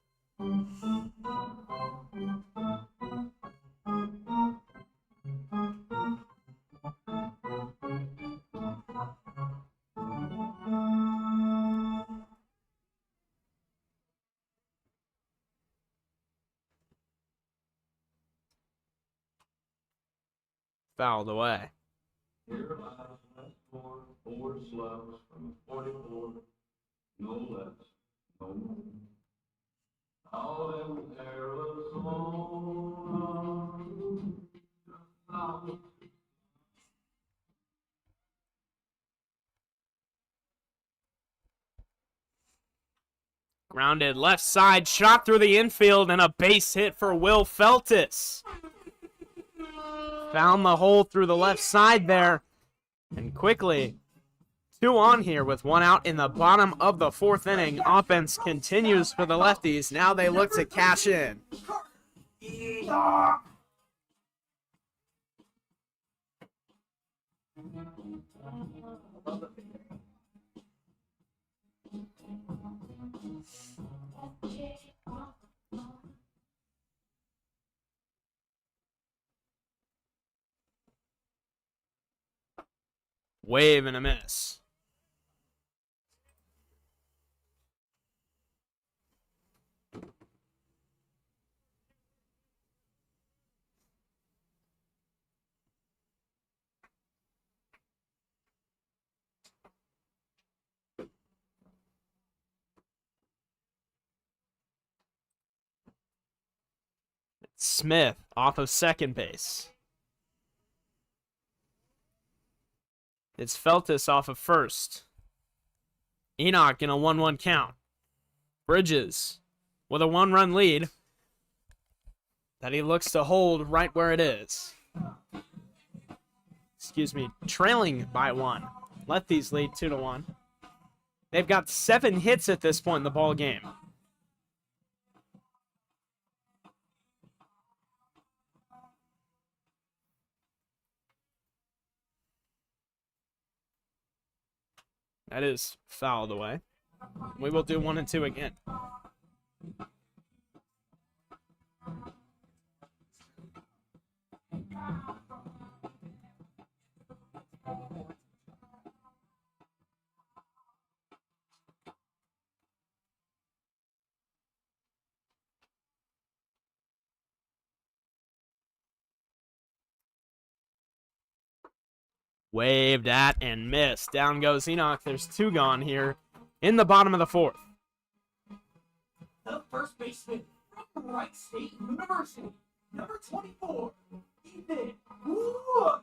[SPEAKER 1] Fouled away.
[SPEAKER 4] Here lies four slugs from 44, no less, no more. All them careless on.
[SPEAKER 1] Grounded left side, shot through the infield, and a base hit for Will Feltis. Found the hole through the left side there. And quickly, 2 on here with 1 out in the bottom of the 4th inning. Offense continues for the Lefties. Now they look to cash in. Wave and a miss. Smith off of second base. It's Feltis off of first. Enoch in a 1-1 count. Bridges with a 1-run lead that he looks to hold right where it is. Excuse me, trailing by 1. Lefties lead 2-1. They've got 7 hits at this point in the ball game. That is fouled away. We will do 1 and 2 again. Waved at and missed. Down goes Enoch. There's 2 gone here in the bottom of the 4th.
[SPEAKER 2] The first baseman from Wright State University, number 24, Ethan Wood.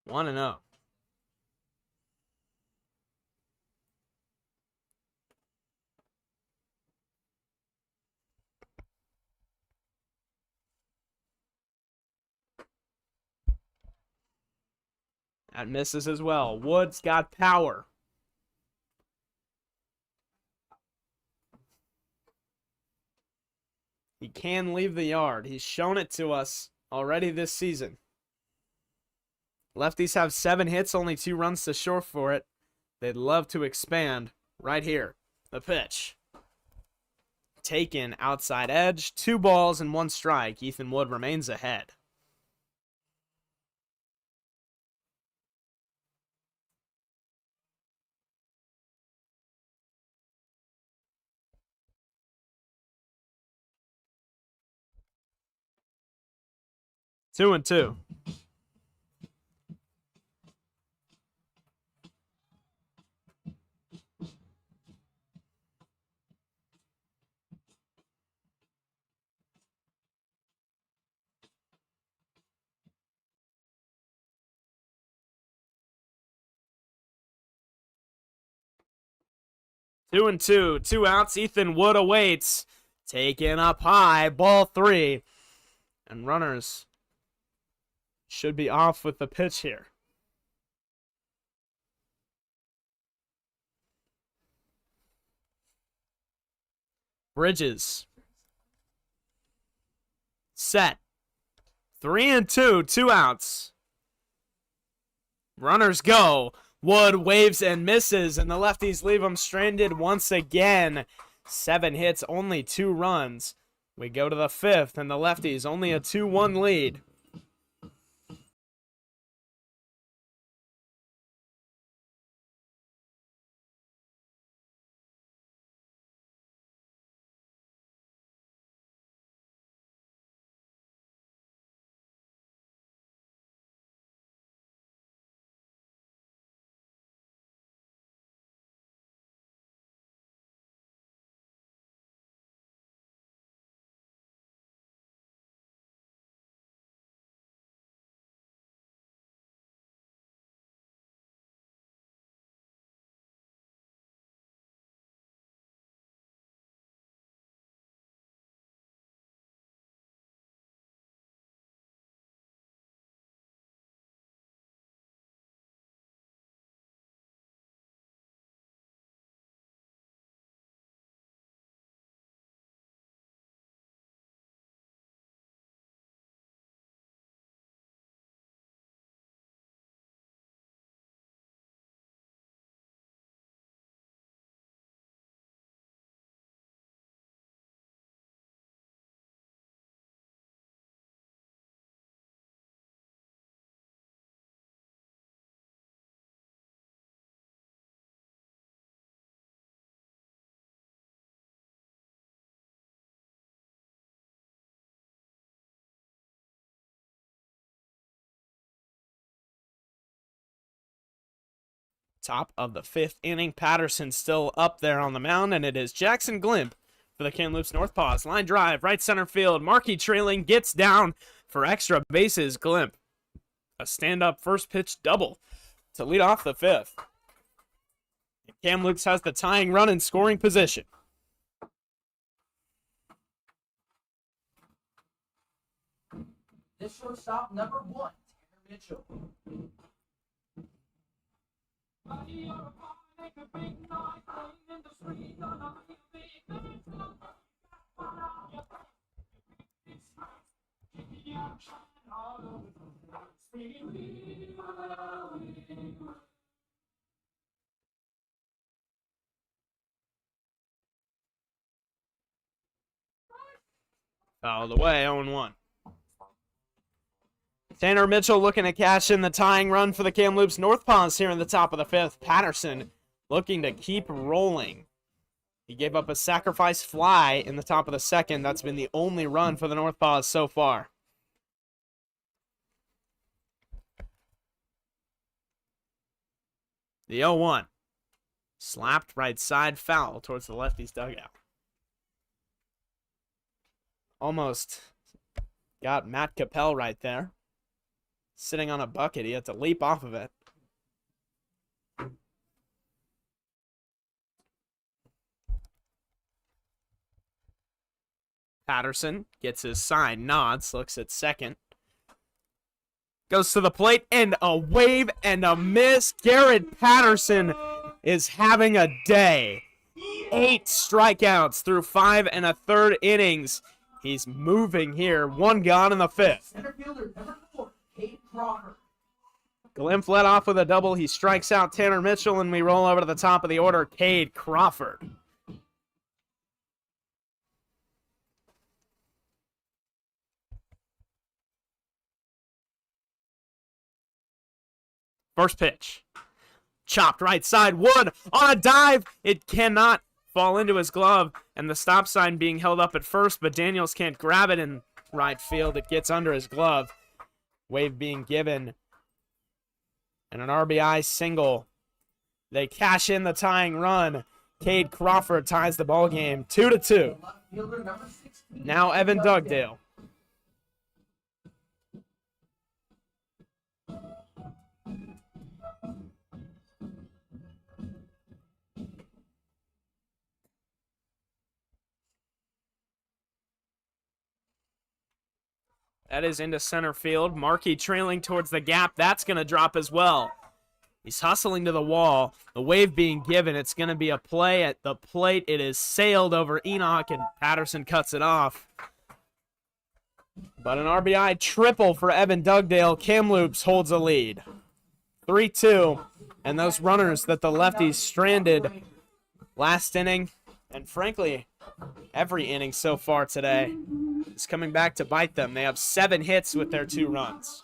[SPEAKER 1] One and 0. That misses as well. Wood's got power. He can leave the yard. He's shown it to us already this season. Lefties have 7 hits, only 2 runs to show for it. They'd love to expand right here. The pitch. Taken outside edge. 2 balls and 1 strike. Ethan Wood remains ahead. Two and two. Two and two. 2 outs. Ethan Wood awaits. Taken up high. Ball 3. And runners should be off with the pitch here. Bridges. Set. 3 and 2. 2 outs. Runners go. Wood waves and misses, and the lefties leave him stranded once again. 7 hits, only 2 runs. We go to the 5th, and the lefties only a 2-1 lead. Top of the 5th inning. Patterson still up there on the mound, and it is Jackson Glimp for the Kamloops Northpaws. Line drive, right center field. Markey trailing, gets down for extra bases. Glimp, a stand-up first pitch double to lead off the 5th. And Kamloops has the tying run in scoring position.
[SPEAKER 2] This shortstop, number 1, Tanner Mitchell.
[SPEAKER 1] Fouled away, 0-1. Tanner Mitchell looking to cash in the tying run for the Kamloops Northpaws here in the top of the 5th. Patterson looking to keep rolling. He gave up a sacrifice fly in the top of the 2nd. That's been the only run for the Northpaws so far. The 0-1. Slapped right side, foul towards the Lefties dugout. Almost got Matt Capel right there. Sitting on a bucket. He had to leap off of it. Patterson gets his sign, nods, looks at second. Goes to the plate, and a wave and a miss. Garrett Patterson is having a day. 8 strikeouts through 5 1/3 innings. He's moving here. 1 gone in the 5th.
[SPEAKER 2] Center fielder number 4, Cade Crawford.
[SPEAKER 1] Glimpse led off with a double. He strikes out Tanner Mitchell, and we roll over to the top of the order, Cade Crawford. First pitch. Chopped right side. Wood on a dive. It cannot fall into his glove, and the stop sign being held up at first, but Daniels can't grab it in right field. It gets under his glove. Wave being given. And an RBI single. They cash in the tying run. Cade Crawford ties the ball game 2-2.
[SPEAKER 2] Left fielder number 16.
[SPEAKER 1] Now Evan Dugdale. That is into center field. Markey trailing towards the gap. That's going to drop as well. He's hustling to the wall. The wave being given. It's going to be a play at the plate. It is sailed over Enoch, and Patterson cuts it off. But an RBI triple for Evan Dugdale. Kamloops holds a lead. 3-2. And those runners that the Lefties stranded last inning, and frankly, every inning so far today, is coming back to bite them. They have 7 hits with their 2 runs.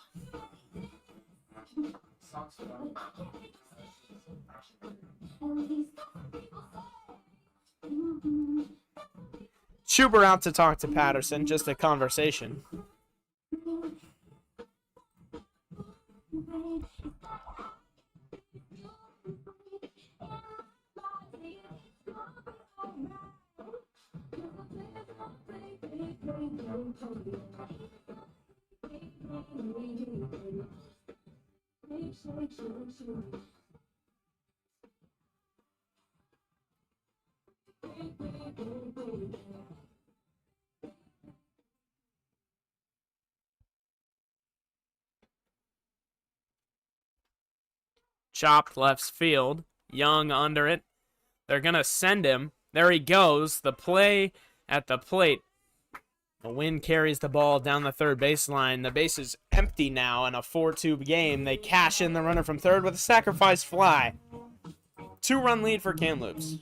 [SPEAKER 1] Schubert out to talk to Patterson, just a conversation. Chopped left field. Young under it. They're going to send him. There he goes. The play at the plate. The wind carries the ball down the third baseline. The base is empty now in a 4-2 game. They cash in the runner from third with a sacrifice fly. 2-run lead for Kamloops.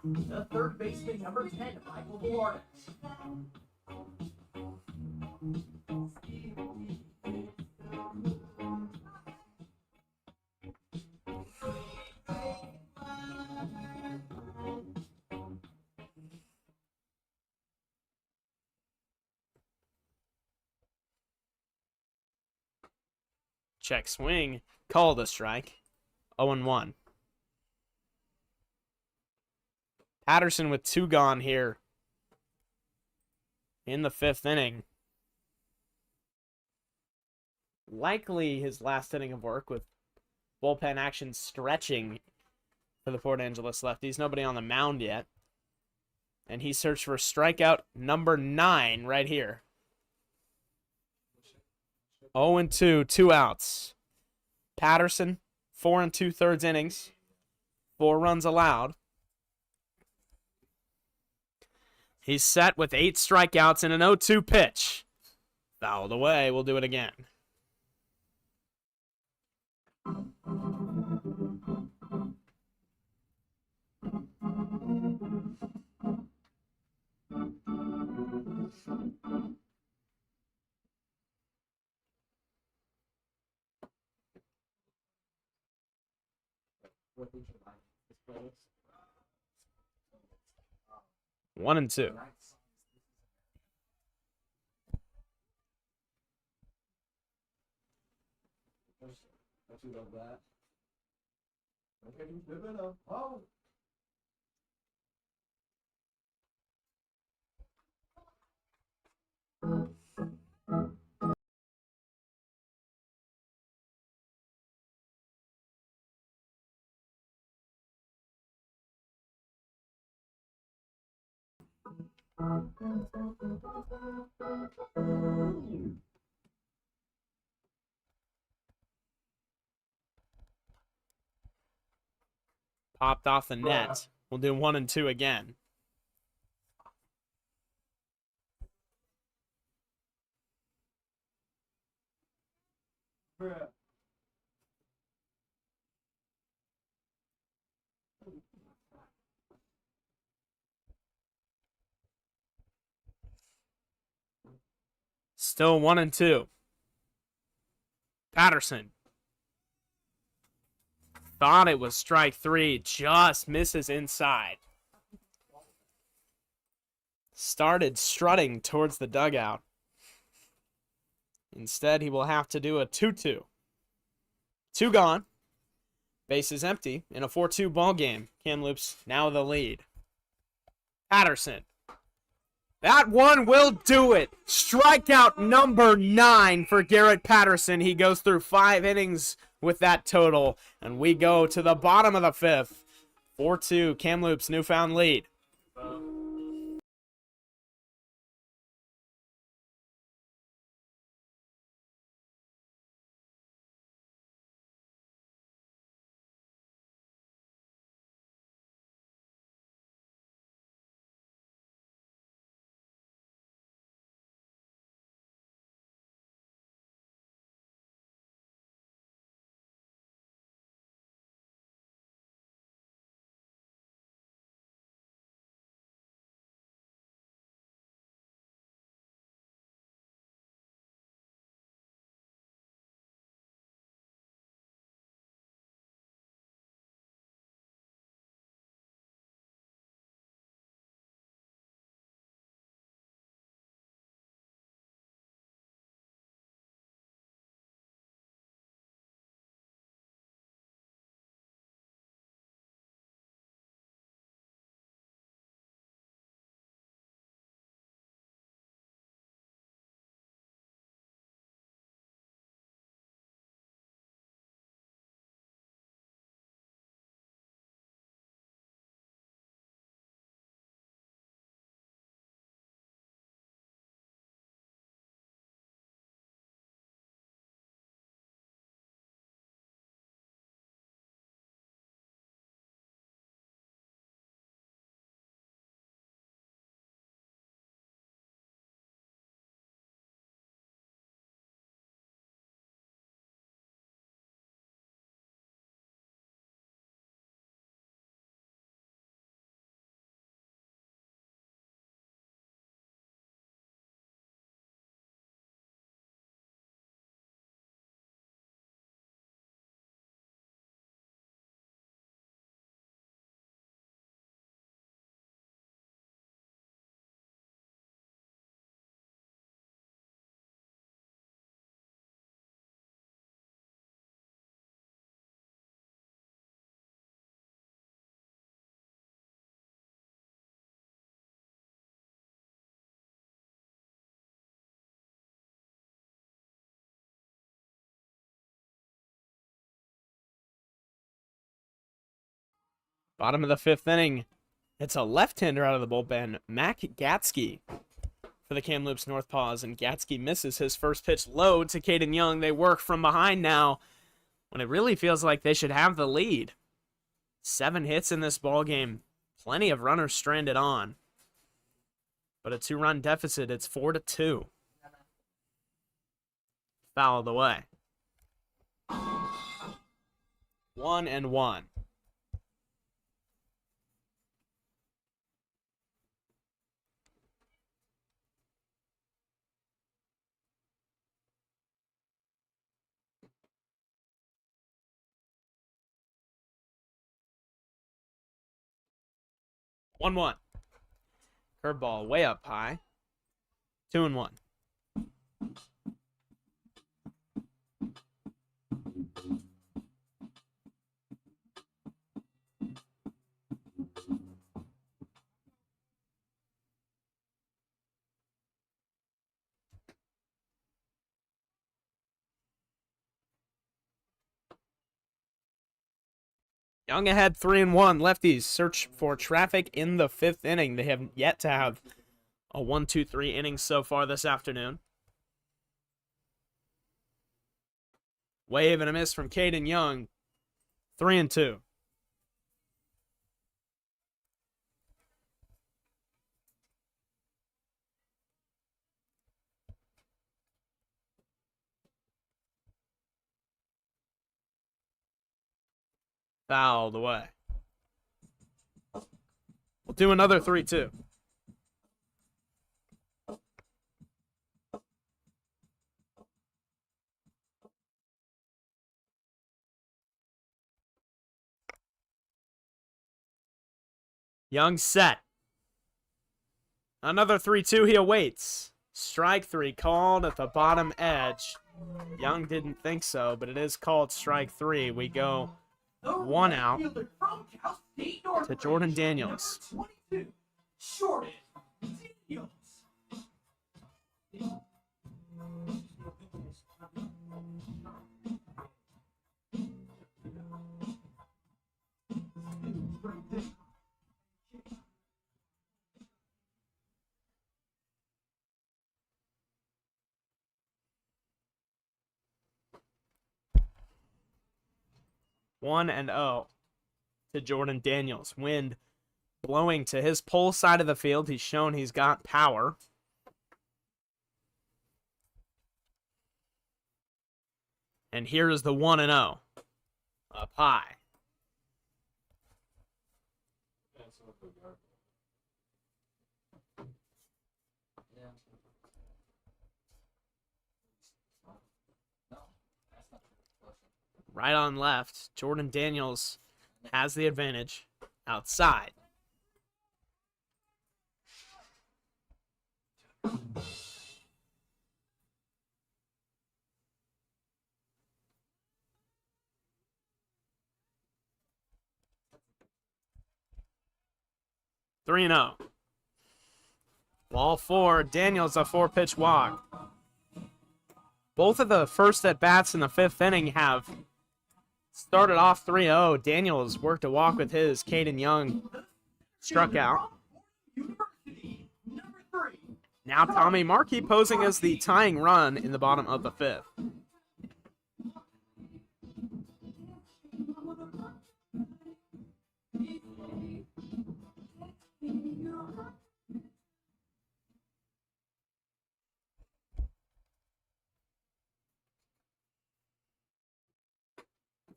[SPEAKER 2] The third baseman number 10, Michael Velarde.
[SPEAKER 1] Check swing. Called a strike. 0-1. Patterson with 2 gone here in the 5th inning. Likely his last inning of work with bullpen action stretching for the Port Angeles Lefties. Nobody on the mound yet. And he searched for strikeout number 9 right here. 0-2, 2 outs. Patterson, 4 2/3 innings. 4 runs allowed. He's set with 8 strikeouts and an 0-2 pitch. Fouled away. We'll do it again.
[SPEAKER 3] What did you like? This place?
[SPEAKER 1] 1 and 2.
[SPEAKER 3] Don't you love that? Okay, you flip it up. Oh!
[SPEAKER 1] Popped off the net. We'll do 1 and 2 again.
[SPEAKER 3] Bruh.
[SPEAKER 1] Still 1 and 2. Patterson. Thought it was strike 3. Just misses inside. Started strutting towards the dugout. Instead, he will have to do a 2-2. 2 gone. Base is empty in a 4-2 ball game. Kamloops now the lead. Patterson. That one will do it. Strikeout number 9 for Garrett Patterson. He goes through 5 innings with that total. And we go to the bottom of the 5th. 4-2, Kamloops' newfound lead. Bottom of the 5th inning. It's a left-hander out of the bullpen, Mac Gatsky, for the Kamloops Northpaws, and Gatsky misses his first pitch low to Caden Young. They work from behind now when it really feels like they should have the lead. 7 hits in this ball game, plenty of runners stranded on, but a 2-run deficit. It's 4-2. Foul of the way. 1-1. 1-1. Curveball way up high. 2-1. Young ahead 3-1. Lefties search for traffic in the 5th inning. They have yet to have a 1-2-3 inning so far this afternoon. Wave and a miss from Caden Young. 3-2. Fouled away. We'll do another 3-2. Young set. Another 3-2 he awaits. Strike 3 called at the bottom edge. Young didn't think so, but it is called strike 3. We go
[SPEAKER 2] The
[SPEAKER 1] 1
[SPEAKER 2] right
[SPEAKER 1] out
[SPEAKER 2] fielder from Cal State Northridge,
[SPEAKER 1] to Jordan Daniels.
[SPEAKER 2] number 22, Jordan Daniels.
[SPEAKER 1] One and 0 to Jordan Daniels. Wind blowing to his pole side of the field. He's shown he's got power. And here is the 1-0. Up high. Right on left. Jordan Daniels has the advantage. Outside. Three and 0. Ball 4. Daniels a 4-pitch walk. Both of the first at bats in the 5th inning have started off 3-0. Daniels worked a walk with his. Caden Young struck out.
[SPEAKER 2] University, number 3.
[SPEAKER 1] Now Tommy Markey posing as the tying run in the bottom of the 5th.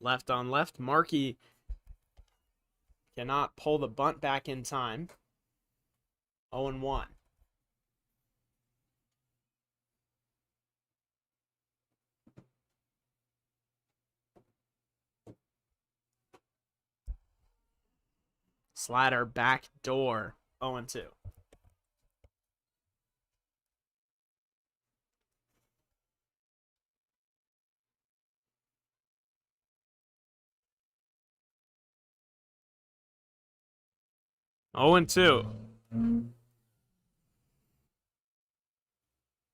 [SPEAKER 1] Left on left. Markey cannot pull the bunt back in time. 0-1. Slider back door. 0-2. Oh and 2.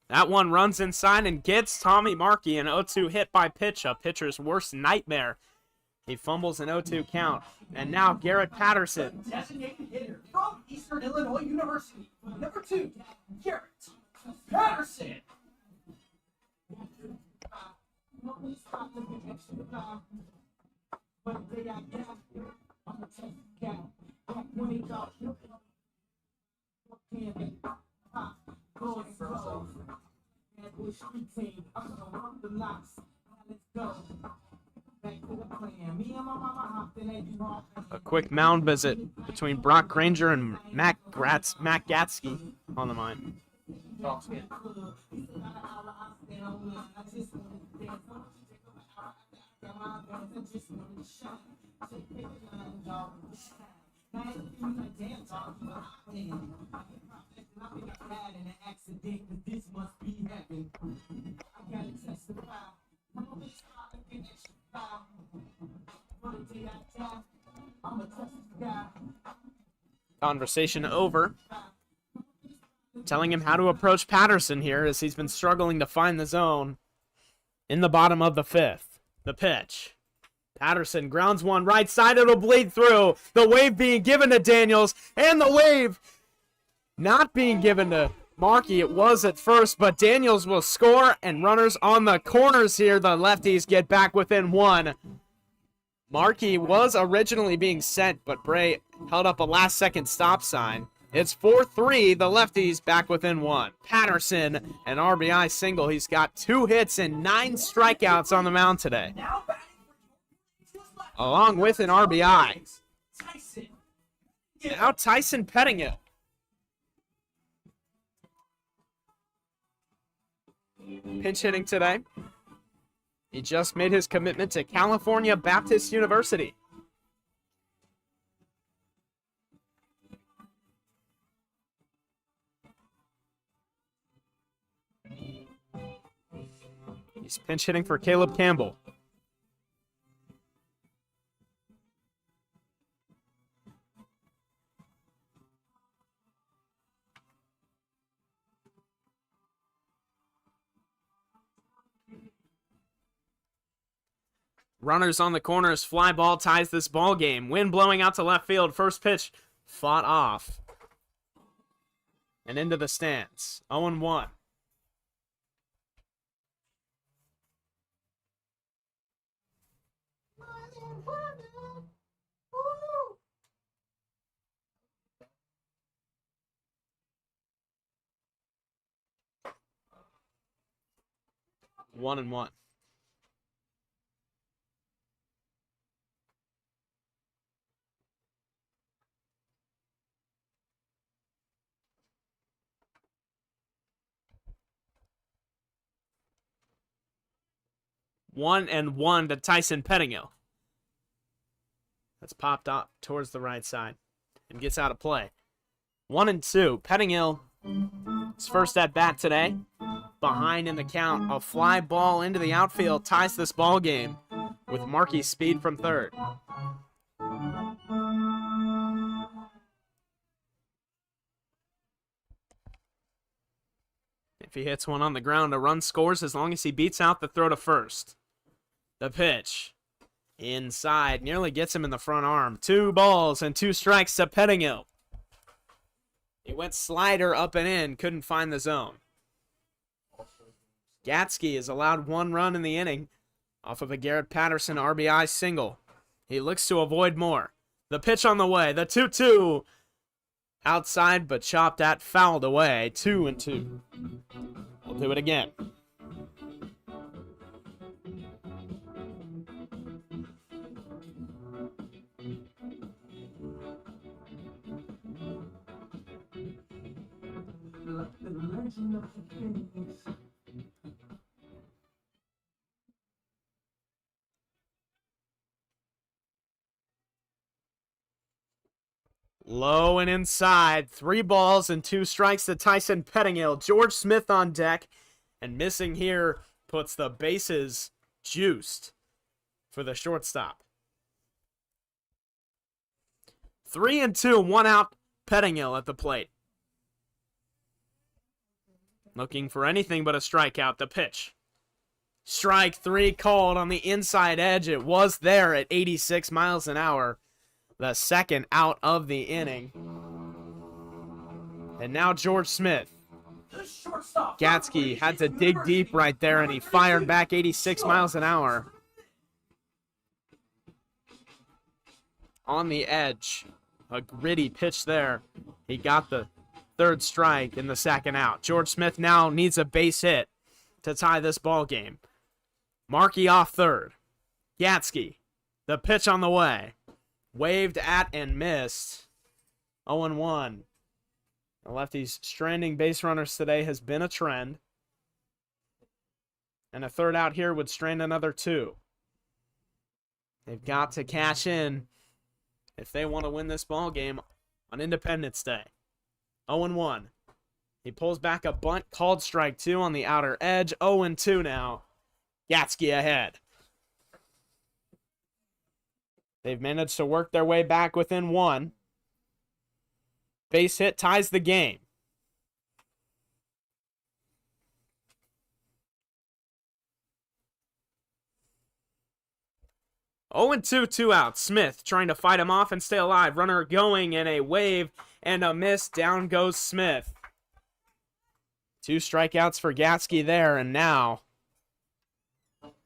[SPEAKER 1] That one runs inside and gets Tommy Markey. An 0-2 hit by pitch. A pitcher's worst nightmare. He fumbles an 0-2 count. And now Garrett Patterson.
[SPEAKER 2] Designated hitter from Eastern Illinois University, number 2, Garrett Patterson.
[SPEAKER 1] A quick mound visit between Brock Granger and Matt Gatsky on the mind. Conversation over. Telling him how to approach Patterson here as he's been struggling to find the zone in the bottom of the fifth. The pitch. Patterson grounds one right side. It'll bleed through. The wave being given to Daniels, and the wave not being given to Markey. It was at first, but Daniels will score, and runners on the corners here. The Lefties get back within one. Markey was originally being sent, but Bray held up a last-second stop sign. It's 4-3, the Lefties back within one. Patterson, an RBI single. He's got 2 hits and 9 strikeouts on the mound today, along with an RBI. Now Tyson Pettingill. Pinch hitting today. He just made his commitment to California Baptist University. He's pinch hitting for Caleb Campbell. Runners on the corners. Fly ball ties this ball game. Wind blowing out to left field. First pitch fought off. And into the stands. 0-1. One and one. One and one to Tyson Pettingill. That's popped up towards the right side and gets out of play. 1-2. Pettingill, his first at bat today. Behind in the count. A fly ball into the outfield ties this ball game with Markey's speed from third. If he hits one on the ground, a run scores as long as he beats out the throw to first. The pitch. Inside. Nearly gets him in the front arm. 2 balls and 2 strikes to Pettingill. He went slider up and in. Couldn't find the zone. Gatsky has allowed 1 run in the inning off of a Garrett Patterson RBI single. He looks to avoid more. The pitch on the way. The 2-2. Outside but chopped at, fouled away. 2-2. We'll do it again. Low and inside. 3 balls and 2 strikes to Tyson Pettingill. George Smith on deck. And missing here puts the bases juiced for the shortstop. 3-2, 1 out. Pettingill at the plate. Looking for anything but a strikeout. The pitch. Strike 3 called on the inside edge. It was there at 86 miles an hour. The second out of the inning. And now George Smith. Gatsky had to dig deep right there, and he fired back 86 miles an hour. On the edge. A gritty pitch there. He got the 3rd strike in the second out. George Smith now needs a base hit to tie this ball game. Markey off 3rd. Gatsky. The pitch on the way. Waved at and missed. 0-1. The Lefties stranding base runners today has been a trend. And a 3rd out here would strand another 2. They've got to cash in if they want to win this ball game on Independence Day. 0-1. He pulls back a bunt, called strike 2 on the outer edge. 0-2 now. Gatsky ahead. They've managed to work their way back within 1. Base hit ties the game. Oh, and 2 outs. Smith trying to fight him off and stay alive. Runner going in a wave and a miss. Down goes Smith. 2 strikeouts for Gatsky there, and now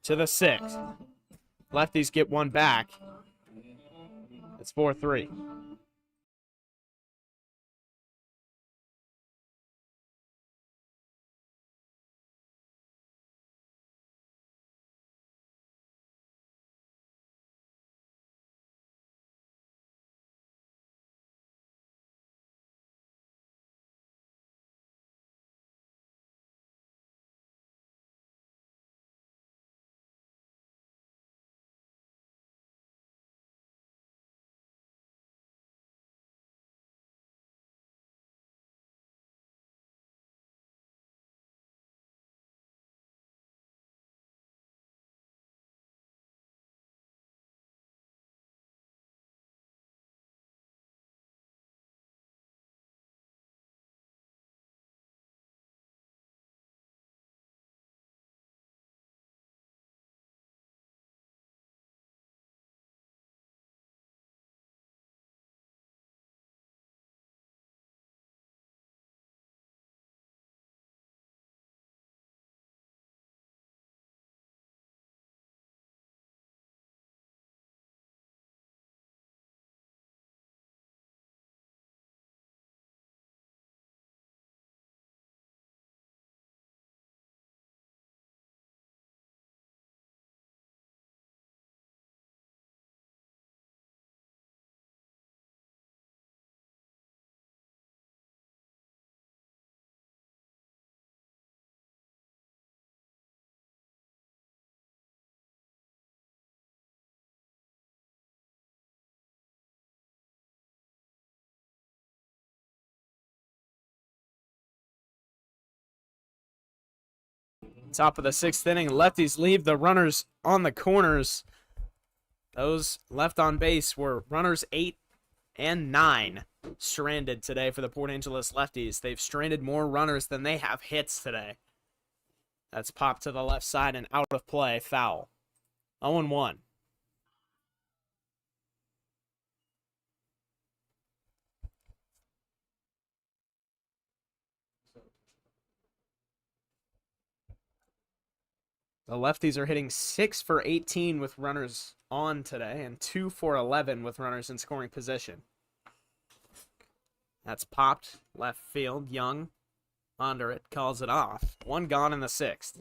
[SPEAKER 1] to the 6th. Lefties get 1 back. It's 4-3. Top of the 6th inning, lefties leave the runners on the corners. Those left on base were runners 8 and 9 stranded today for the Port Angeles Lefties. They've stranded more runners than they have hits today. That's popped to the left side and out of play, foul. 0-1. The lefties are hitting 6 for 18 with runners on today and 2 for 11 with runners in scoring position. That's popped left field. Young under it, calls it off. 1 gone in the 6th.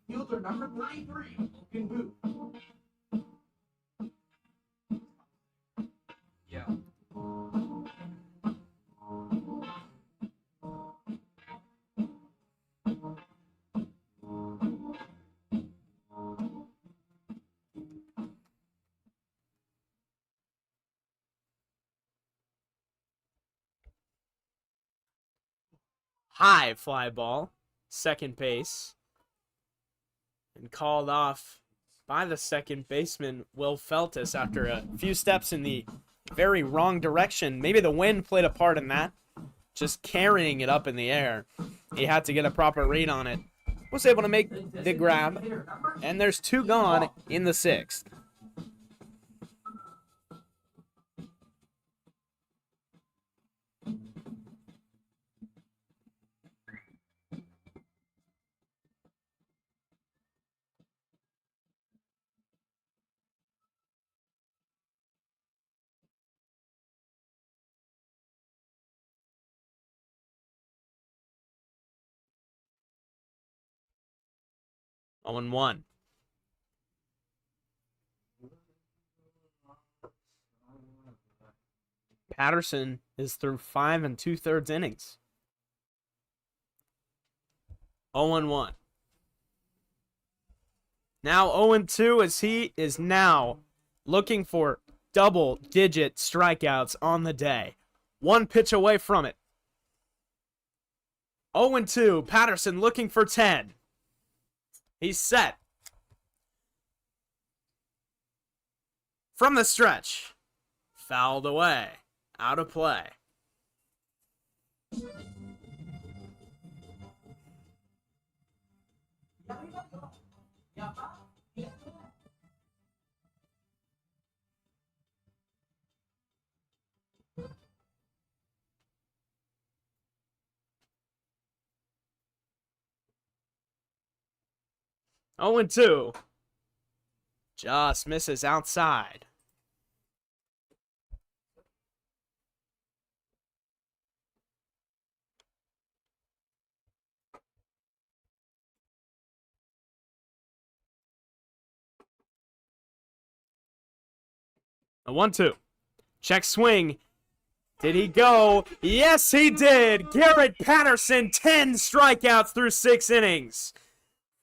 [SPEAKER 2] Fielder number 33, Logan Booth. Yeah.
[SPEAKER 1] High fly ball, second base, and called off by the second baseman, Will Feltus, after a few steps in the very wrong direction. Maybe the wind played a part in that, just carrying it up in the air. He had to get a proper read on it. Was able to make the grab, and there's 2 gone in the 6th. Oh, 1. Patterson is through 5 2/3 innings. 0-1. Now 0-2 as he is now looking for double-digit strikeouts on the day. One pitch away from it. 0-2. Patterson looking for 10. He's set. From the stretch. Fouled away. Out of play. Oh, and 2. Just misses outside. A 1-2. Check swing. Did he go? Yes, he did. Garrett Patterson, 10 strikeouts through 6 innings.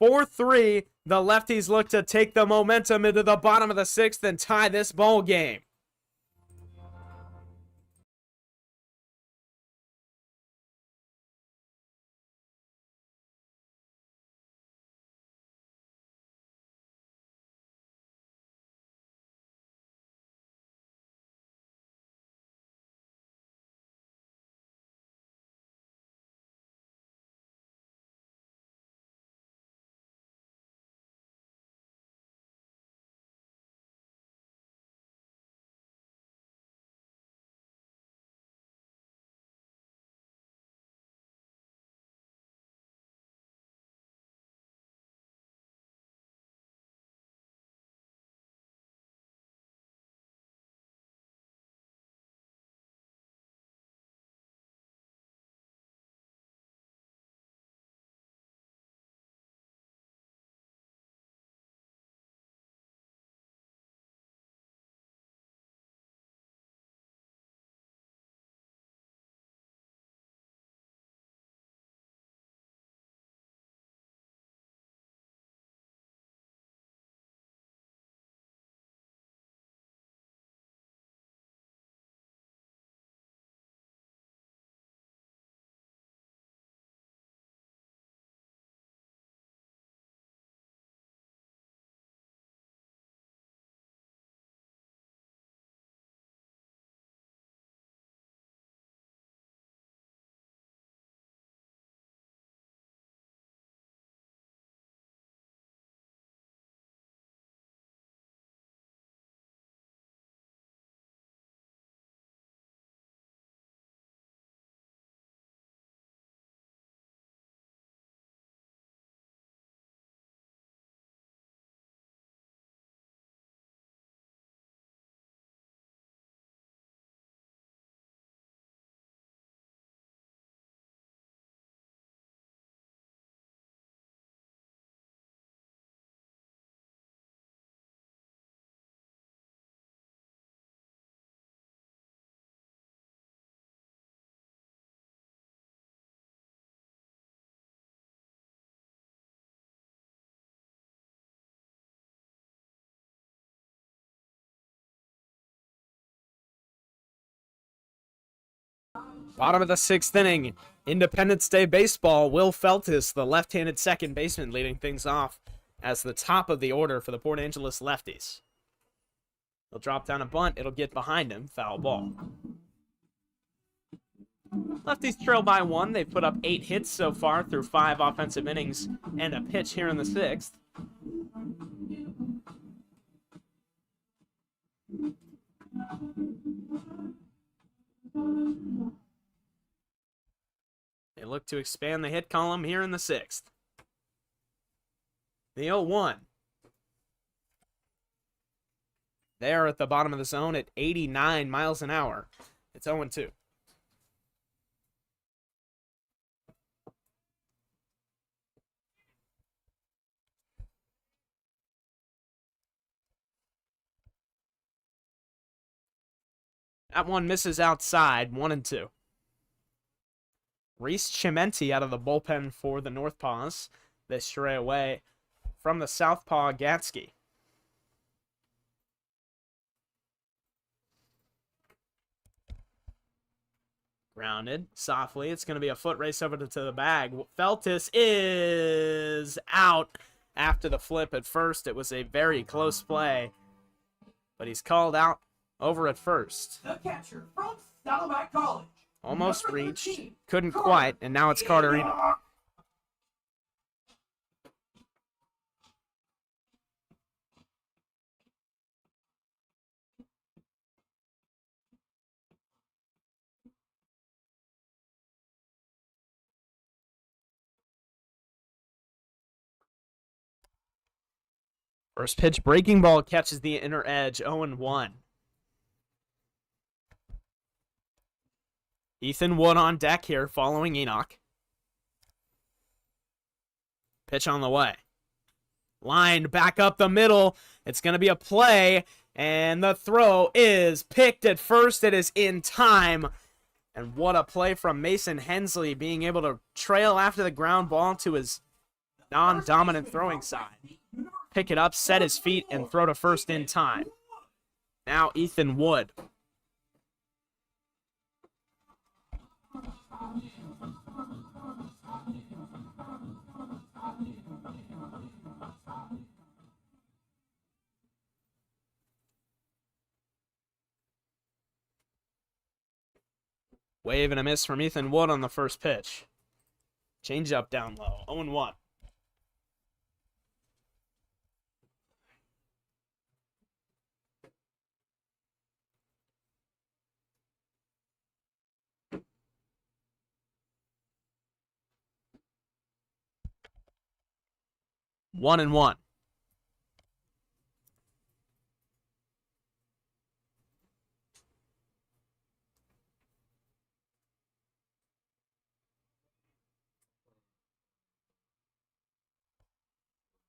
[SPEAKER 1] 4-3. The Lefties look to take the momentum into the bottom of the 6th and tie this ball game. Bottom of the 6th inning. Independence Day baseball. Will Feltis, the left-handed second baseman, leading things off as the top of the order for the Port Angeles Lefties. He'll drop down a bunt. It'll get behind him. Foul ball. Lefties trail by 1. They've put up 8 hits so far through 5 offensive innings and a pitch here in the 6th. They look to expand the hit column here in the 6th. The 0-1. There at the bottom of the zone at 89 miles an hour. It's 0-2. That one misses outside, 1-2. Reese Chimenti out of the bullpen for the Northpaws. They stray away from the Southpaw Gatsky. Grounded softly. It's going to be a foot race over to the bag. Feltis is out after the flip at first. It was a very close play, but he's called out over at first.
[SPEAKER 2] The catcher from Saddleback College.
[SPEAKER 1] Almost
[SPEAKER 2] Number
[SPEAKER 1] reached.
[SPEAKER 2] 13,
[SPEAKER 1] Couldn't quite, and now it's Carter Enoch. First pitch, breaking ball catches the inner edge, 0-1. Ethan Wood on deck here following Enoch. Pitch on the way. Lined back up the middle. It's going to be a play, and the throw is picked at first. It is in time. And what a play from Mason Hensley, being able to trail after the ground ball to his non-dominant throwing side. Pick it up, set his feet, and throw to first in time. Now Ethan Wood. Wave and a miss from Ethan Wood on the first pitch. Change up down low, 0-1. One and one.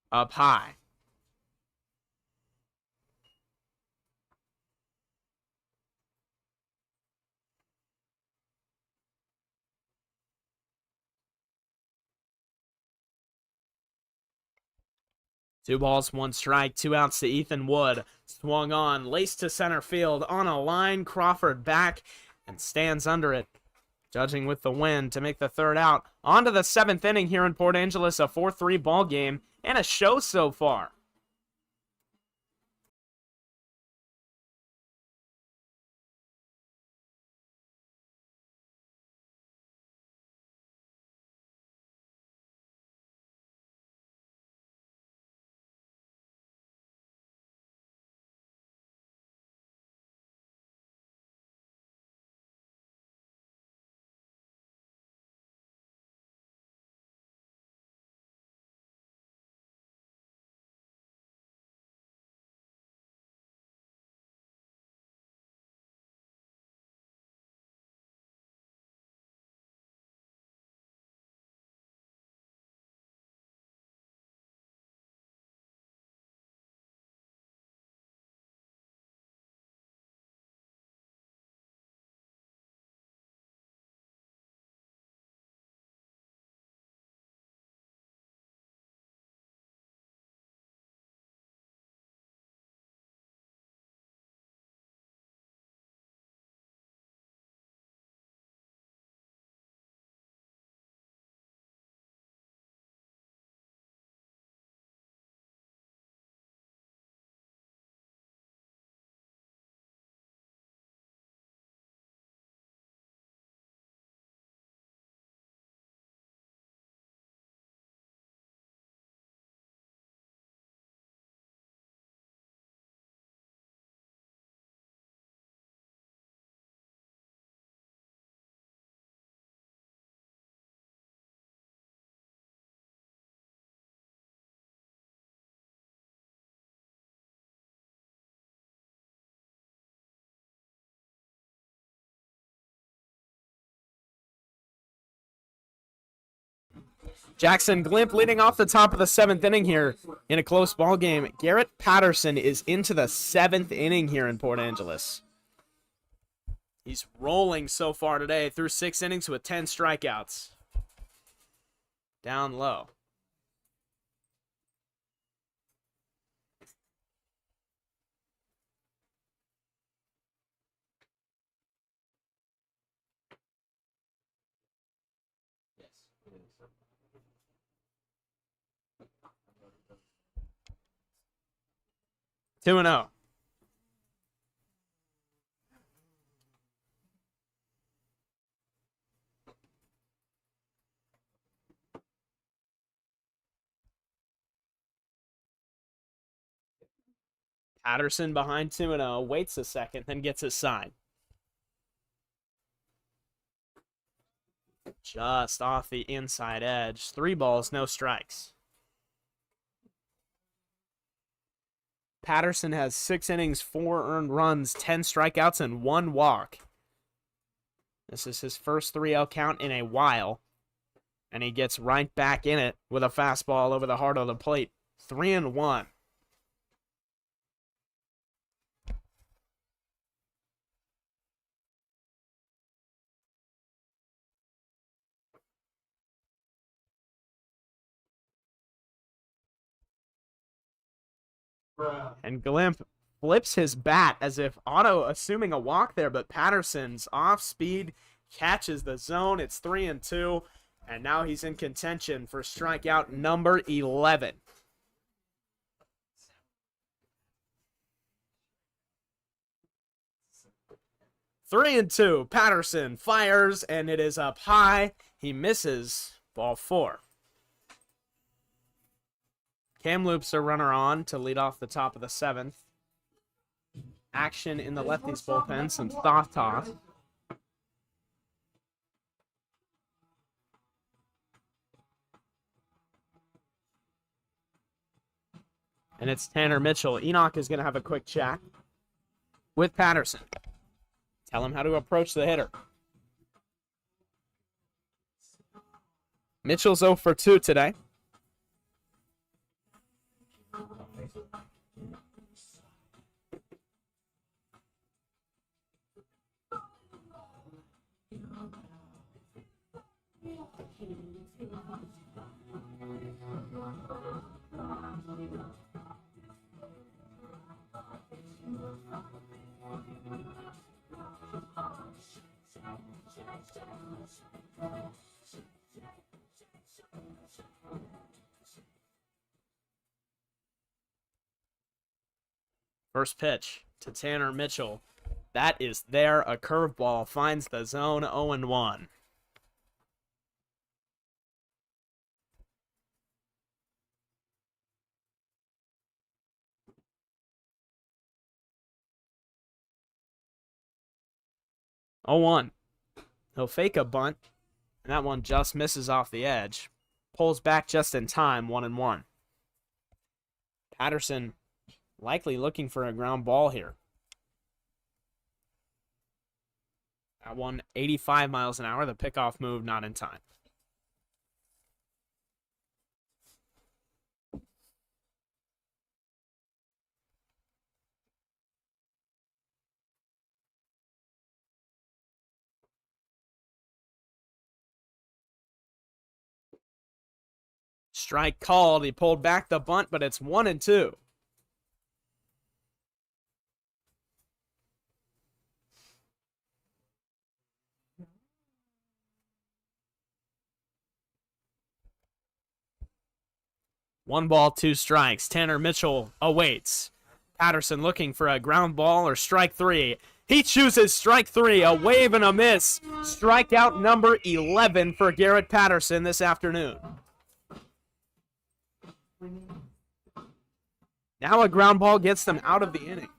[SPEAKER 1] Up high. Two balls, one strike, 2 outs to Ethan Wood. Swung on, laced to center field, on a line. Crawford back and stands under it. Judging with the wind to make the third out. On to the 7th inning here in Port Angeles, a 4-3 ball game and a show so far. Jackson Glimp leading off the top of the 7th inning here in a close ball game. Garrett Patterson is into the 7th inning here in Port Angeles. He's rolling so far today through 6 innings with 10 strikeouts. Down low. Two and 0. Patterson behind 2-0, waits a second, then gets his sign. Just off the inside edge. 3 balls, no strikes. Patterson has 6 innings, 4 earned runs, 10 strikeouts, and 1 walk. This is his first 3-0 count in a while. And he gets right back in it with a fastball over the heart of the plate. 3-1. And Glimp flips his bat as if Otto assuming a walk there, but Patterson's off speed catches the zone. It's 3-2, and now he's in contention for strikeout number 11. Three and 2. Patterson fires, and it is up high. He misses. Ball 4. Kamloops a runner on to lead off the top of the 7th. Action in the Lefties bullpen, some Northpaws. And it's Tanner Mitchell. Enoch is going to have a quick chat with Patterson. Tell him how to approach the hitter. Mitchell's 0 for 2 today. First pitch to Tanner Mitchell. That is there. A curveball finds the zone. 0-1. Oh, 1. He'll fake a bunt, and that one just misses off the edge. Pulls back just in time. 1-1. Patterson likely looking for a ground ball here. That one 85 miles an hour. The pickoff move not in time. Strike called. He pulled back the bunt, but it's 1-2. One ball, 2 strikes. Tanner Mitchell awaits. Patterson looking for a ground ball or strike 3. He chooses strike 3, a wave and a miss. Strikeout number 11 for Garrett Patterson this afternoon. Now a ground ball gets them out of the inning.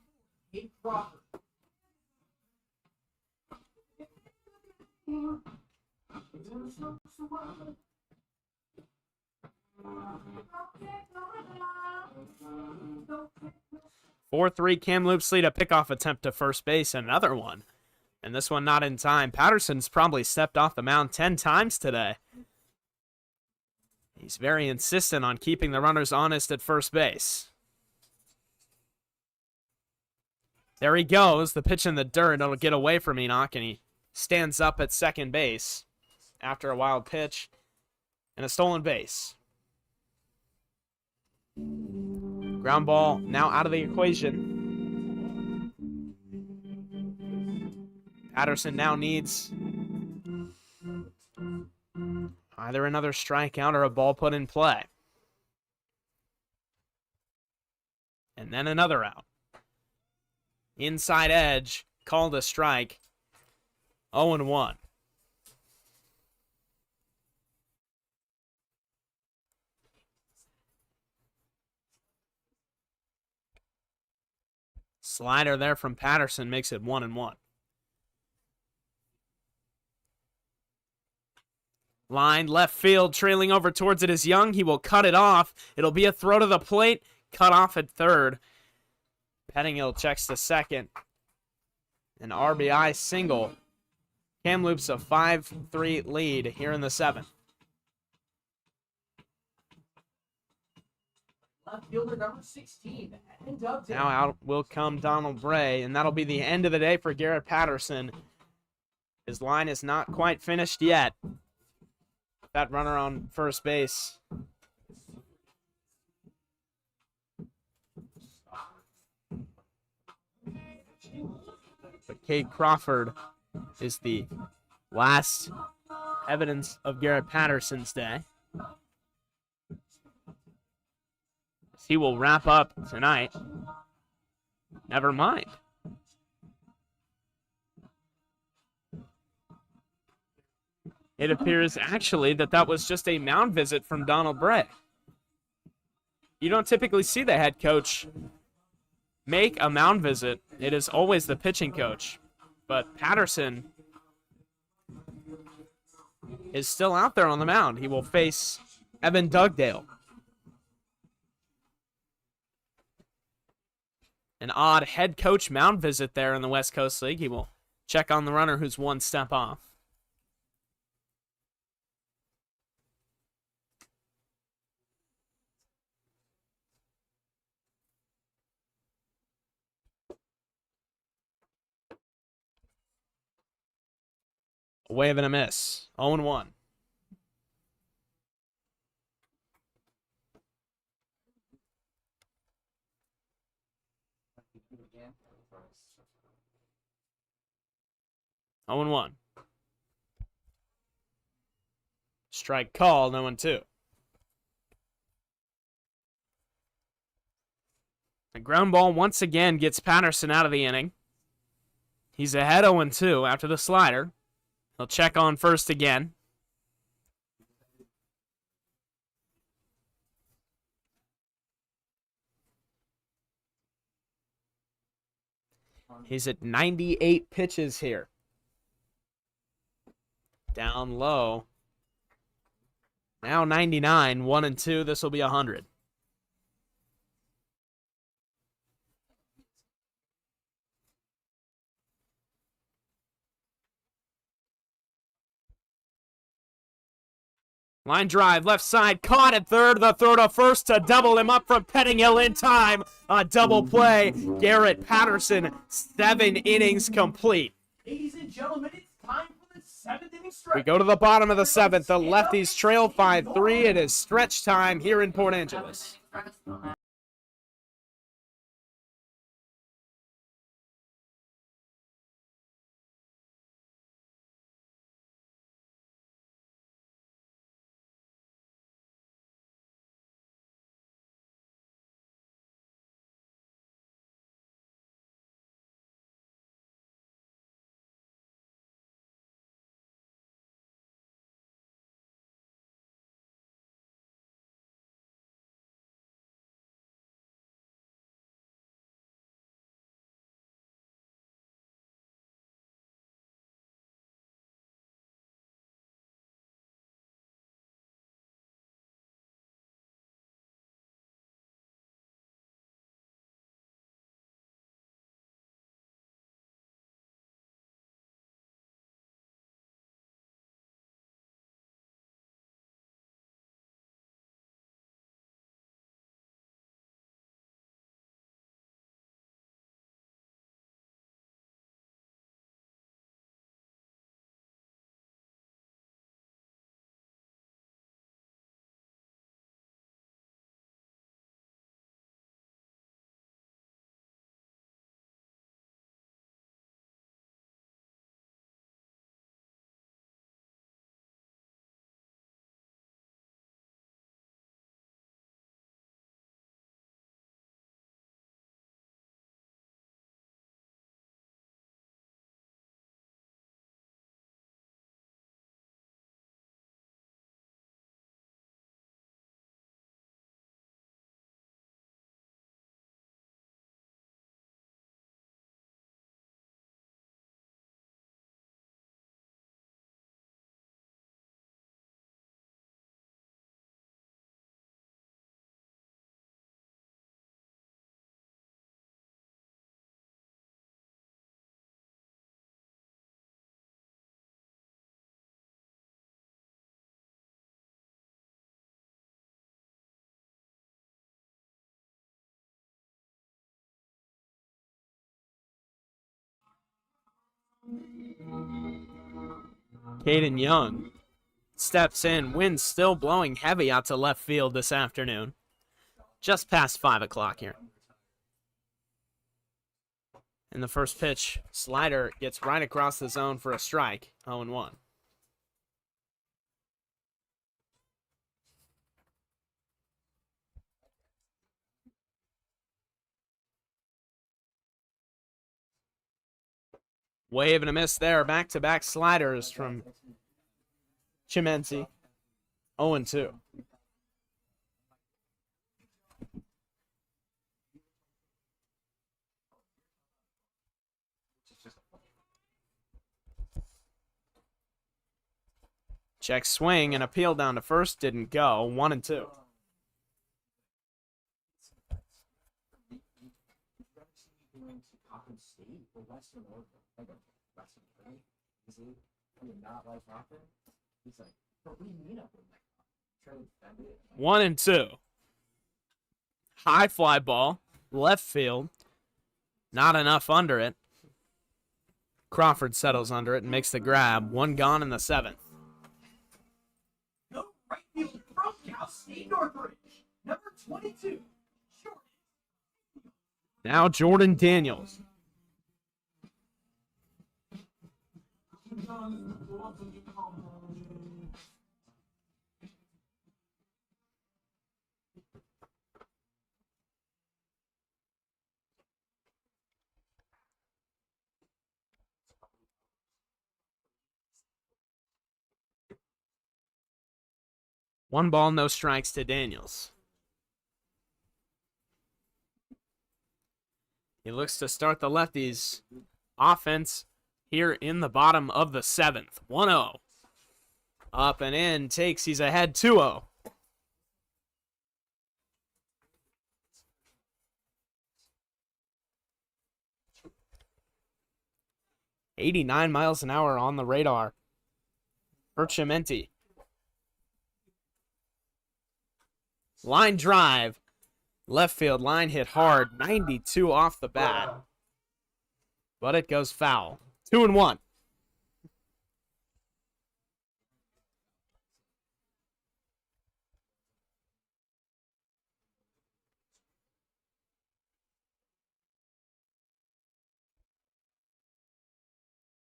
[SPEAKER 1] Four 3 Kamloops lead, a pickoff attempt to first base, another one. And this one not in time. Patterson's probably stepped off the mound 10 times today. He's very insistent on keeping the runners honest at first base. There he goes. The pitch in the dirt. It'll get away from Enoch, and he stands up at second base after a wild pitch and a stolen base. Ground ball now out of the equation. Patterson now needs either another strikeout or a ball put in play. And then another out. Inside edge, called a strike. 0-1. Slider there from Patterson makes it 1-1. Line left field, trailing over towards it is Young. He will cut it off. It'll be a throw to the plate. Cut off at third. Pettingill checks to second. An RBI single. Kamloops a 5-3 lead here in the 7th.
[SPEAKER 2] Left fielder number 16, and Dugdale.
[SPEAKER 1] Now out will come Donald Bray, and that'll be the end of the day for Garrett Patterson. His line is not quite finished yet. That runner on first base. But Cade Crawford is the last evidence of Garrett Patterson's day. He will wrap up tonight. Never mind. It appears actually that was just a mound visit from Donald Bray. You don't typically see the head coach make a mound visit. It is always the pitching coach. But Patterson is still out there on the mound. He will face Evan Dugdale. An odd head coach mound visit there in the West Coast League. He will check on the runner who's one step off. A wave and a miss. 0-1. Oh and 1. Strike call, 0-2. The ground ball once again gets Patterson out of the inning. He's ahead 0-2 after the slider. He'll check on first again. He's at 98 pitches here. Down low. Now 99, 1-2. This will be 100. Line drive, left side, caught at third. The throw to first to double him up from Pettingill in time. A double play. Garrett Patterson, 7 innings complete.
[SPEAKER 2] Ladies and gentlemen, it's time for the 7th inning stretch.
[SPEAKER 1] We go to the bottom of the 7th. The Lefties trail 5-3. It is stretch time here in Port Angeles. Caden Young steps in. Wind still blowing heavy out to left field this afternoon. Just past 5 o'clock here. And the first pitch, slider gets right across the zone for a strike. 0-1. Wave and a miss there. Back-to-back sliders from Chimenzi. 0-2. Check swing and appeal down to first. Didn't go. 1-2. One and two. High fly ball. Left field. Not enough under it. Crawford settles under it and makes the grab. One gone in the 7th.
[SPEAKER 2] The right field from Cal State Northridge, number 22, Jordan.
[SPEAKER 1] Now Jordan Daniels. One ball, no strikes to Daniels. He looks to start the lefties' offense here in the bottom of the 7th. 1-0. Up and in, takes, he's ahead 2-0. .89 miles an hour on the radar for Chimenti. Line drive. Left field line hit hard. 92 off the bat. But it goes foul. 2-1.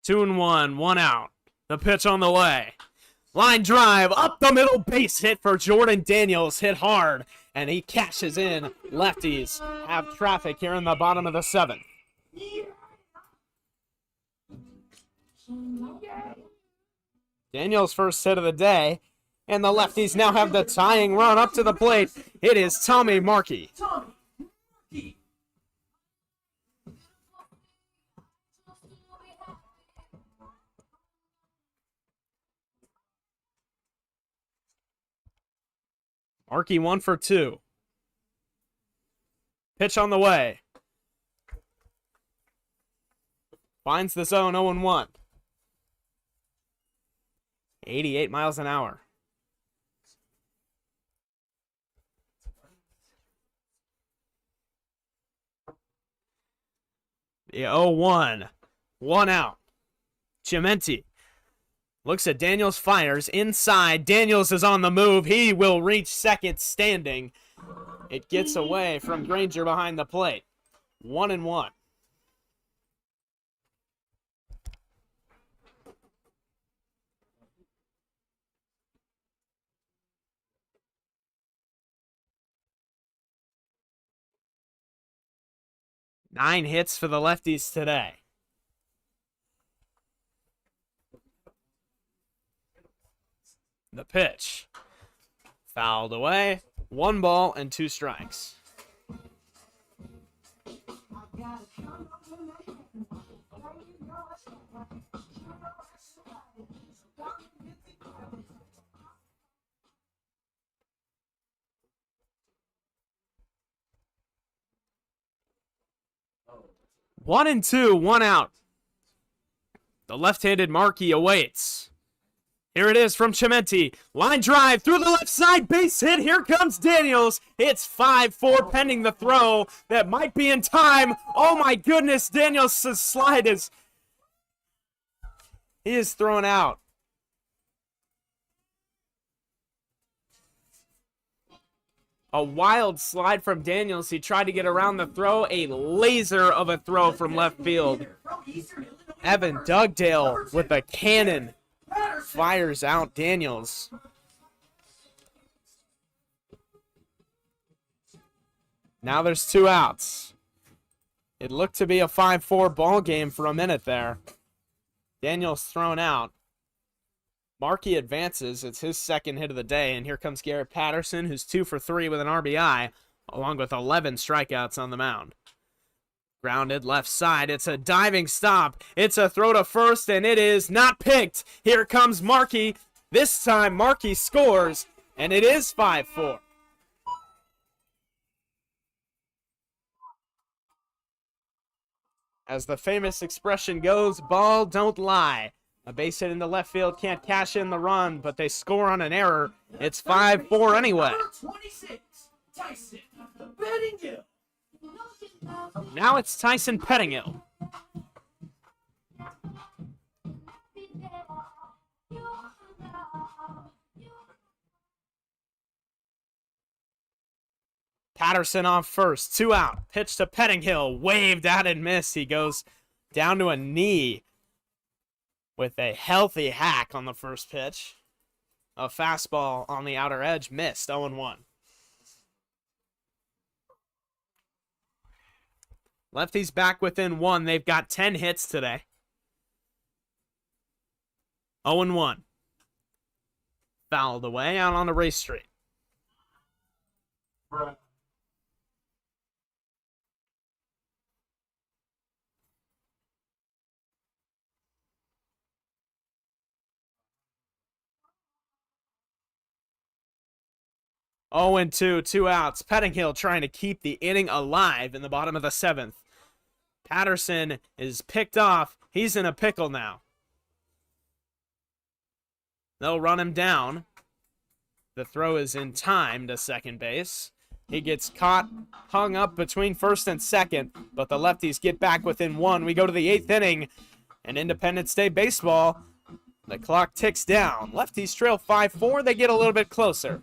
[SPEAKER 1] Two and one out. The pitch on the way. Line drive up the middle, base hit for Jordan Daniels. Hit hard, and he cashes in. Lefties have traffic here in the bottom of the 7th. Daniels' first hit of the day, and the lefties now have the tying run up to the plate. It is Tommy Markey.
[SPEAKER 2] Tommy Markey.
[SPEAKER 1] Markey 1 for 2. Pitch on the way. Finds the zone 0-1. 88 miles an hour. The 0-1. One out. Chimenti looks at Daniels, fires inside. Daniels is on the move. He will reach second standing. It gets away from Granger behind the plate. 1-1. Nine hits for the lefties today. The pitch. Fouled away. 1 ball and 2 strikes. One and 2, 1 out. The left-handed Markey awaits. Here it is from Chimenti. Line drive through the left side. Base hit. Here comes Daniels. It's 5-4 pending the throw. That might be in time. Oh my goodness. Daniels' slide is He is thrown out. A wild slide from Daniels. He tried to get around the throw. A laser of a throw from left field. Evan Dugdale with a cannon fires out Daniels. Now there's 2 outs. It looked to be a 5-4 ball game for a minute there. Daniels thrown out. Markey advances. It's his second hit of the day, and here comes Garrett Patterson, who's 2 for 3 with an RBI, along with 11 strikeouts on the mound. Grounded left side. It's a diving stop. It's a throw to first, and it is not picked. Here comes Markey. This time, Markey scores, and it is 5-4. As the famous expression goes, ball don't lie. A base hit in the left field can't cash in the run, but they score on an error. It's 5-4 anyway.
[SPEAKER 2] 26, Tyson Bettingill.
[SPEAKER 1] Now it's Tyson Pettingill. Patterson on first, 2 out. Pitch to Pettingill, waved out and missed. He goes down to a knee with a healthy hack on the first pitch. A fastball on the outer edge, missed, 0-1. Lefties back within 1. They've got 10 hits today. 0-1. Fouled away out on the race street. Oh, and 2 outs. Pettingill trying to keep the inning alive in the bottom of the 7th. Patterson is picked off. He's in a pickle now. They'll run him down. The throw is in time to second base. He gets caught, hung up between first and second, but the lefties get back within 1. We go to the 8th inning, and Independence Day baseball, the clock ticks down. Lefties trail 5-4. They get a little bit closer.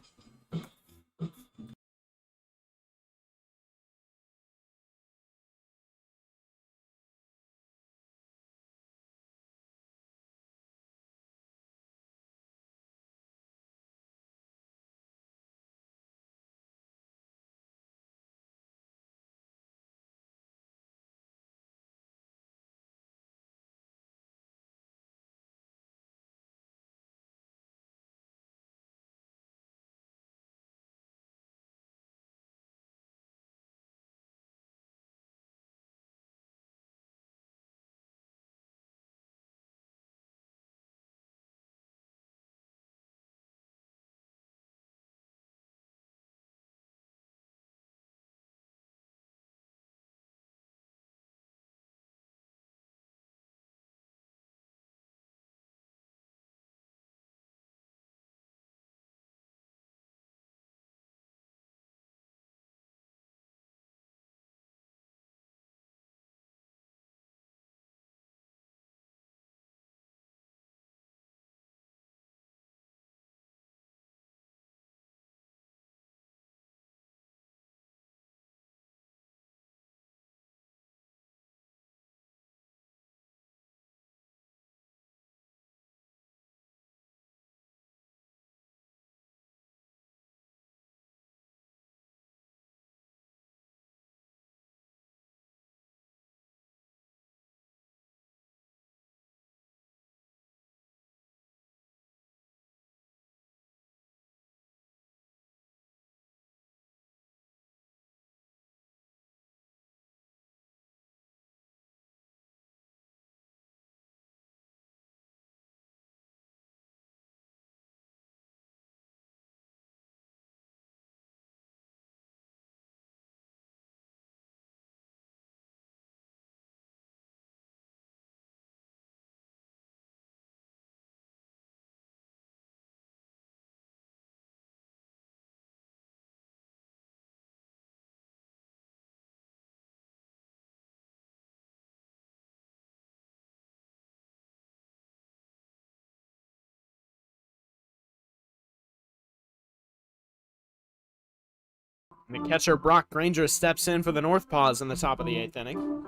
[SPEAKER 1] And the catcher, Brock Granger, steps in for the Northpaws in the top of the 8th inning.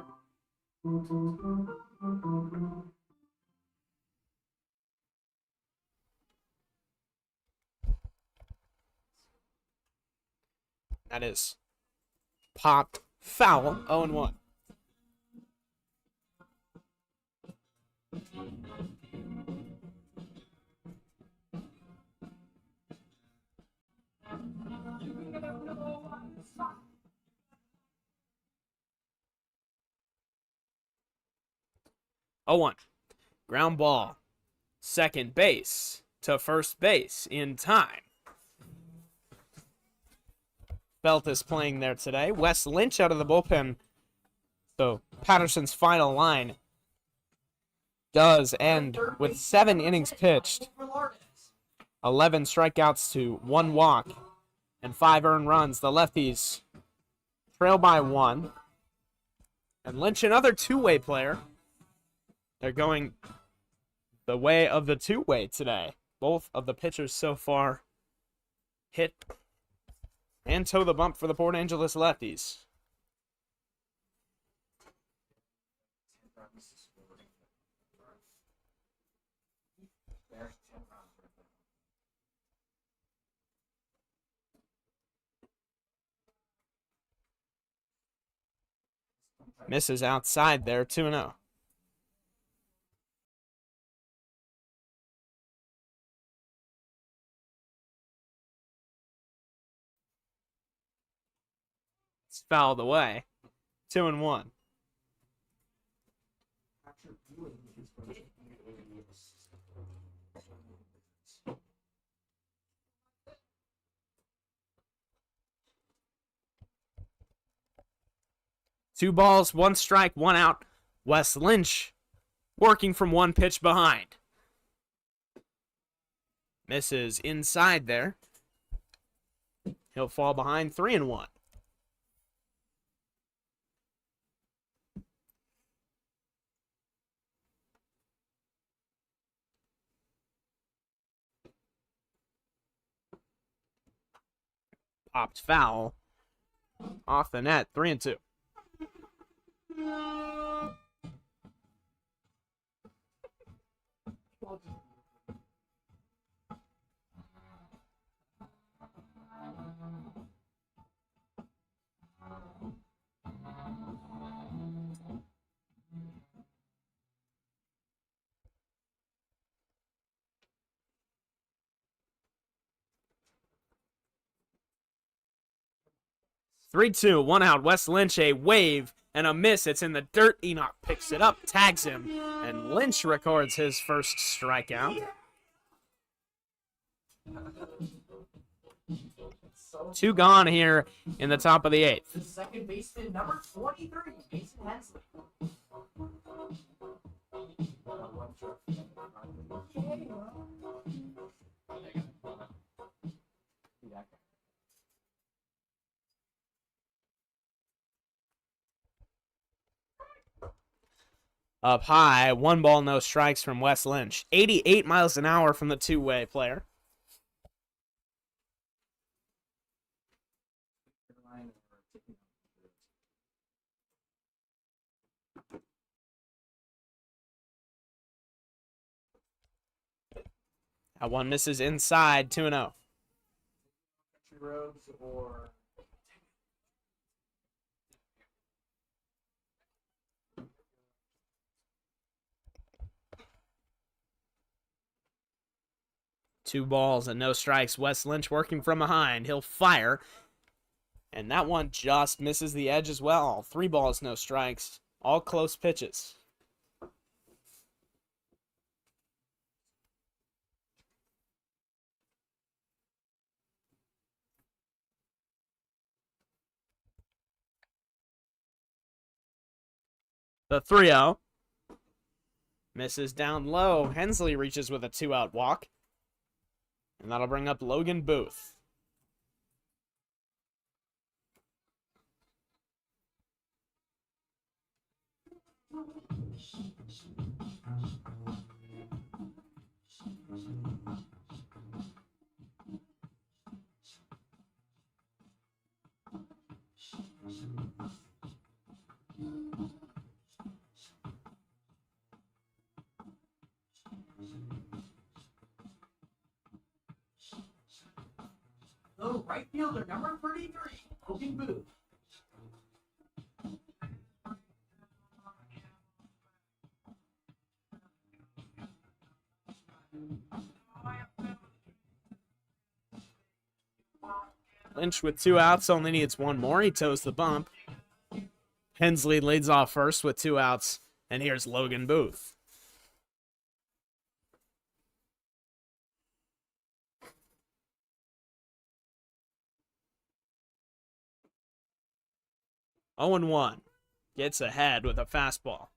[SPEAKER 1] That is popped foul, 0-1. Oh, 1. Ground ball. Second base to first base in time. Belt is playing there today. Wes Lynch out of the bullpen. So Patterson's final line does end with 7 innings pitched, 11 strikeouts to 1 walk, and 5 earned runs. The Lefties trail by 1. And Lynch, another two-way player. They're going the way of the two-way today. Both of the pitchers so far hit and toe the bump for the Port Angeles Lefties. Misses outside there, 2-0. It's fouled away. 2-1. Two balls, 1 strike, 1 out. Wes Lynch working from 1 pitch behind. Misses inside there. He'll fall behind, 3-1. Popped foul off the net, 3-2. Three, 2, 1 out. Wes Lynch, a wave and a miss. It's in the dirt. Enoch picks it up, tags him, and Lynch records his first strikeout. 2 gone here in the top of the 8th.
[SPEAKER 2] The second baseman, number 23, Mason Hensley.
[SPEAKER 1] Up high, 1 ball, no strikes from Wes Lynch. 88 miles an hour from the two-way player. That one misses inside, 2-0.
[SPEAKER 3] Roads or
[SPEAKER 1] Two balls and no strikes. Wes Lynch working from behind. He'll fire. And that one just misses the edge as well. 3 balls, no strikes. All close pitches. The 3-0. Misses down low. Hensley reaches with a 2-out walk. And that'll bring up Logan Booth.
[SPEAKER 2] Little right fielder number 33, Logan Booth.
[SPEAKER 1] Lynch with 2 outs, only needs 1 more. He toes the bump. Hensley leads off first with 2 outs, and here's Logan Booth. Oh and 1. Gets ahead with a fastball.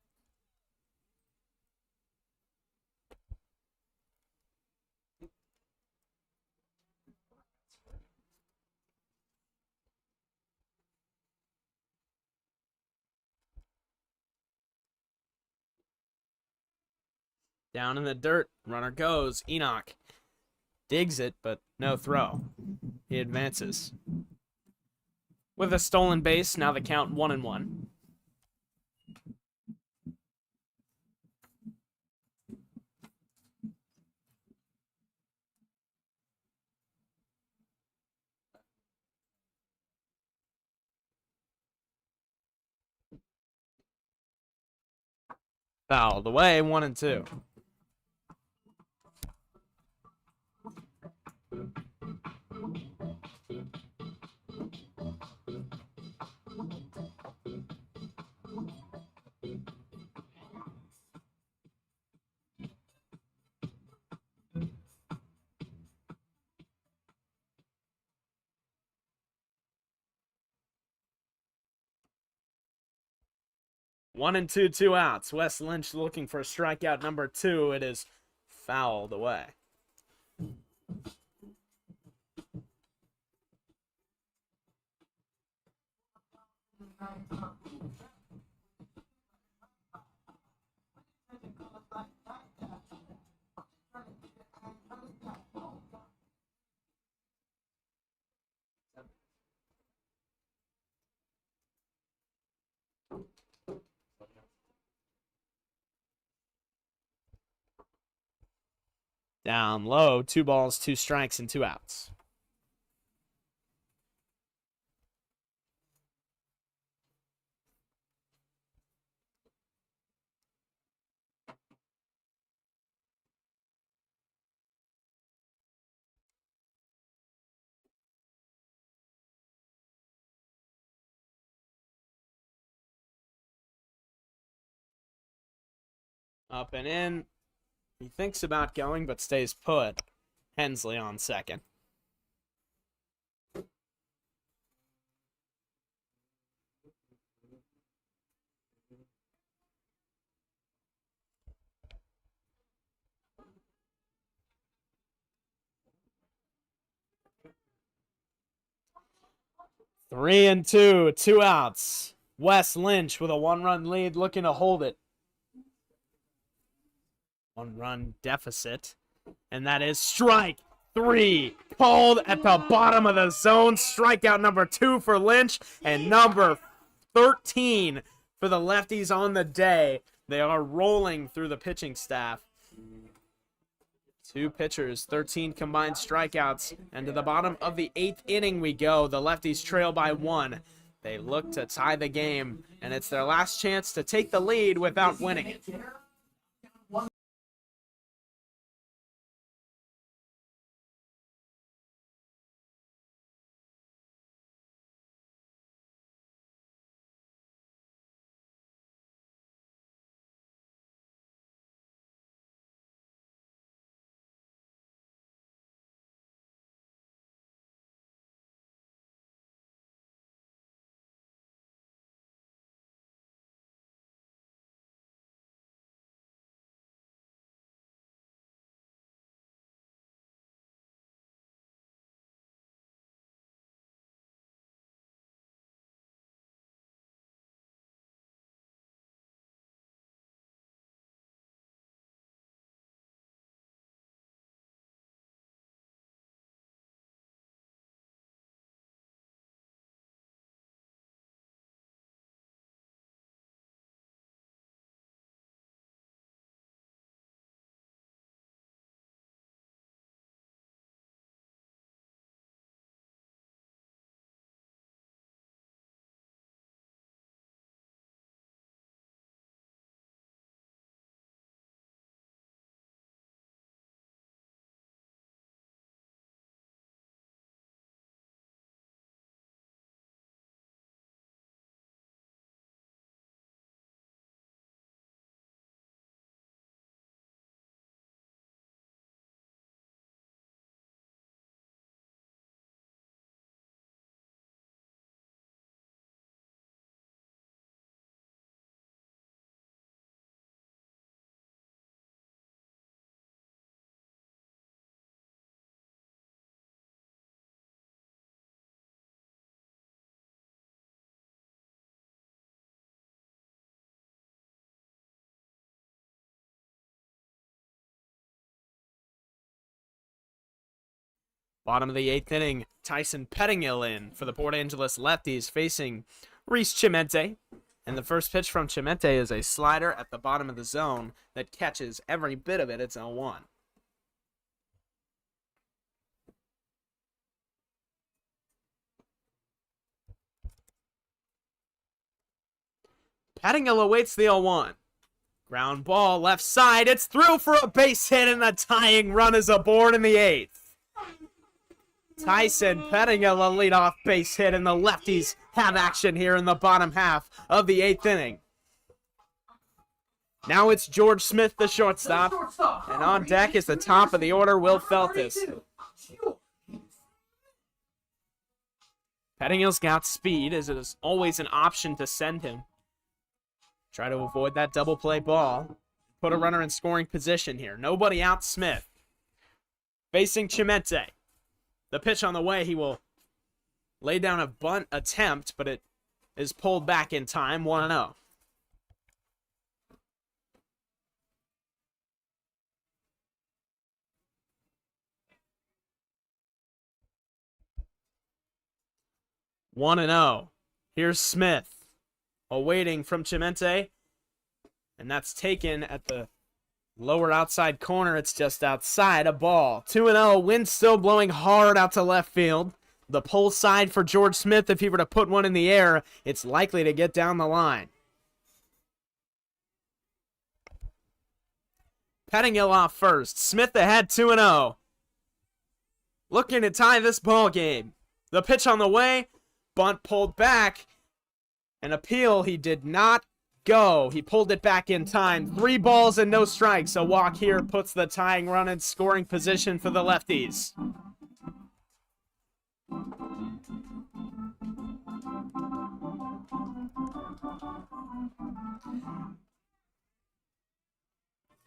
[SPEAKER 1] Down in the dirt, runner goes. Enoch digs it, but no throw. He advances. With a stolen base, now the count 1 and 1. Fouled away, 1 and 2. One and 2, 2 outs. Wes Lynch looking for strikeout number 2. It is fouled away. Down low, 2 balls, 2 strikes, and 2 outs. Up and in. He thinks about going, but stays put. Hensley on second. Three and two, 2 outs. Wes Lynch with a 1-run lead, looking to hold it. 1-run deficit, and that is strike 3. Called at the bottom of the zone. Strikeout number 2 for Lynch, and number 13 for the Lefties on the day. They are rolling through the pitching staff. 2 pitchers, 13 combined strikeouts, and to the bottom of the 8th inning we go. The Lefties trail by 1. They look to tie the game, and it's their last chance to take the lead without winning it. Bottom of the 8th inning, Tyson Pettingill in for the Port Angeles Lefties facing Reese Chimente. And the first pitch from Chimente is a slider at the bottom of the zone that catches every bit of it. It's 0-1. Pettingill awaits the 0-1. Ground ball left side. It's through for a base hit, and the tying run is aboard in the 8th. Tyson Pettingill, a leadoff base hit, and the Lefties have action here in the bottom half of the 8th inning. Now it's George Smith, the shortstop, and on deck is the top of the order, Will Feltis. Pettingill's got speed, as it is always an option to send him. Try to avoid that double play ball. Put a runner in scoring position here. Nobody out, Smith. Facing Chimente. The pitch on the way, he will lay down a bunt attempt, but it is pulled back in time, 1-0. Here's Smith, awaiting from Chimente, and that's taken at the lower outside corner. It's just outside, a ball. 2-0, wind still blowing hard out to left field. The pull side for George Smith, if he were to put one in the air, it's likely to get down the line. Pettingill off first. Smith ahead, 2-0. Looking to tie this ball game. The pitch on the way, bunt pulled back. An appeal, he did not go. He pulled it back in time. 3 balls and no strikes. A walk here puts the tying run in scoring position for the Lefties.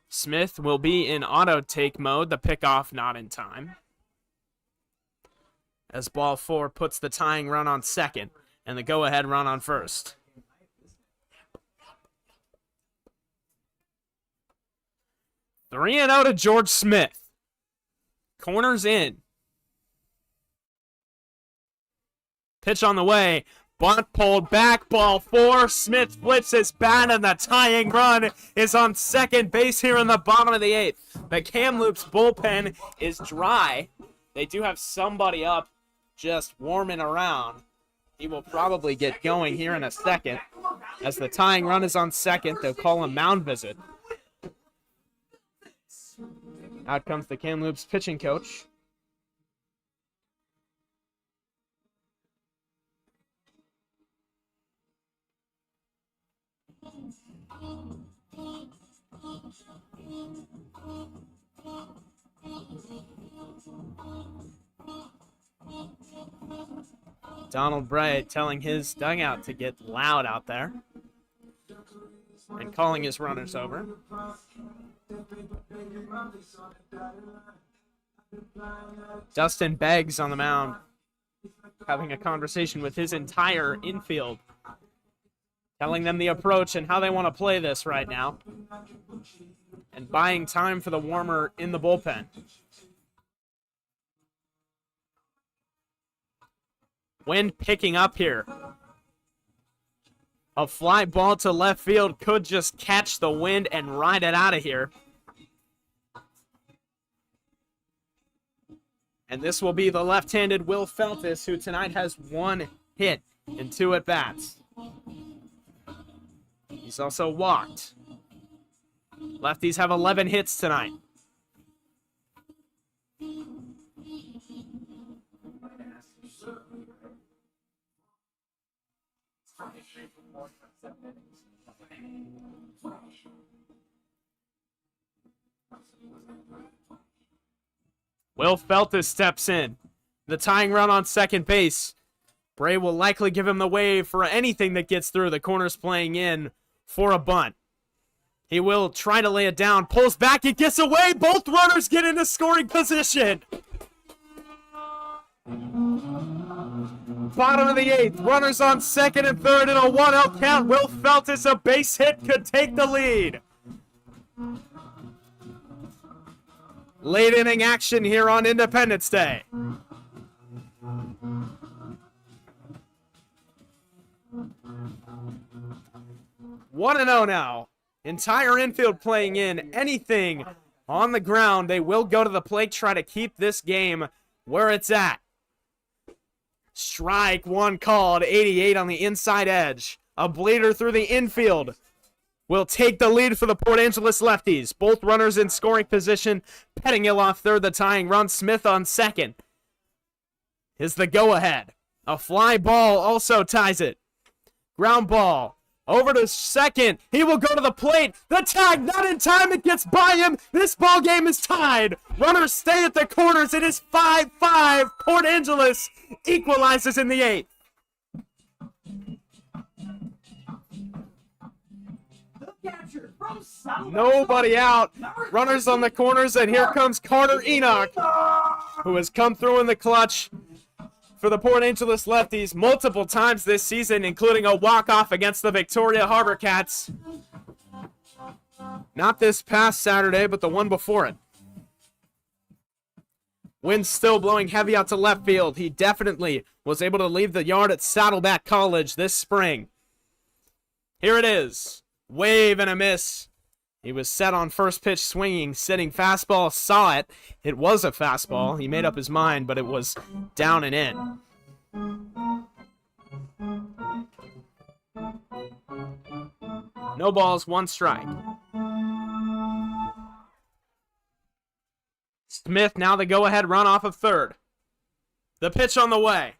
[SPEAKER 1] Smith will be in auto take mode. The pickoff not in time. As ball 4 puts the tying run on second and the go-ahead run on first. Three and out to George Smith. Corners in. Pitch on the way. Bunt pulled back. Ball 4. Smith flips his bat, and the tying run is on second base here in the bottom of the 8th. The Kamloops bullpen is dry. They do have somebody up just warming around. He will probably get going here in a second. As the tying run is on second, they'll call a mound visit. Out comes the Kamloops pitching coach. Donald Bray telling his dugout to get loud out there and calling his runners over. Dustin Beggs on the mound, having a conversation with his entire infield, telling them the approach and how they want to play this right now, and buying time for the warmer in the bullpen. Wind picking up here. A fly ball to left field could just catch the wind and ride it out of here. And this will be the left-handed Will Feltis, who tonight has 1 hit in 2 at-bats. He's also walked. Lefties have 11 hits tonight. Will Feltis steps in. The tying run on second base. Bray will likely give him the wave for anything that gets through. The corner's playing in for a bunt. He will try to lay it down. Pulls back. It gets away. Both runners get into scoring position. Bottom of the 8th. Runners on second and third in a 1-0 count. Will Feltis, a base hit, could take the lead. Late inning action here on Independence Day. 1-0 now. Entire infield playing in. Anything on the ground, they will go to the plate, try to keep this game where it's at. Strike one called, 88 on the inside edge. A bleeder through the infield will take the lead for the Port Angeles Lefties. Both runners in scoring position. Pettingill off third, the tying run. Smith on second is the go-ahead. A fly ball also ties it. Ground ball over to second. He will go to the plate. The tag, not in time. It gets by him. This ball game is tied. Runners stay at the corners. It is 5-5. Port Angeles equalizes in the 8th.
[SPEAKER 2] Capture from Saddleback
[SPEAKER 1] Nobody out.
[SPEAKER 2] Number
[SPEAKER 1] Runners on the corners, and here comes Carter Enoch, who has come through in the clutch for the Port Angeles Lefties multiple times this season, including a walk-off against the Victoria Harbor Cats. Not this past Saturday, but the one before it. Wind still blowing heavy out to left field. He definitely was able to leave the yard at Saddleback College this spring. Here it is. Wave and a miss. He was set on first pitch swinging, sitting fastball, saw it. It was a fastball. He made up his mind, but it was down and in. No balls, one strike. Smith now the go-ahead run off of third. The pitch on the way.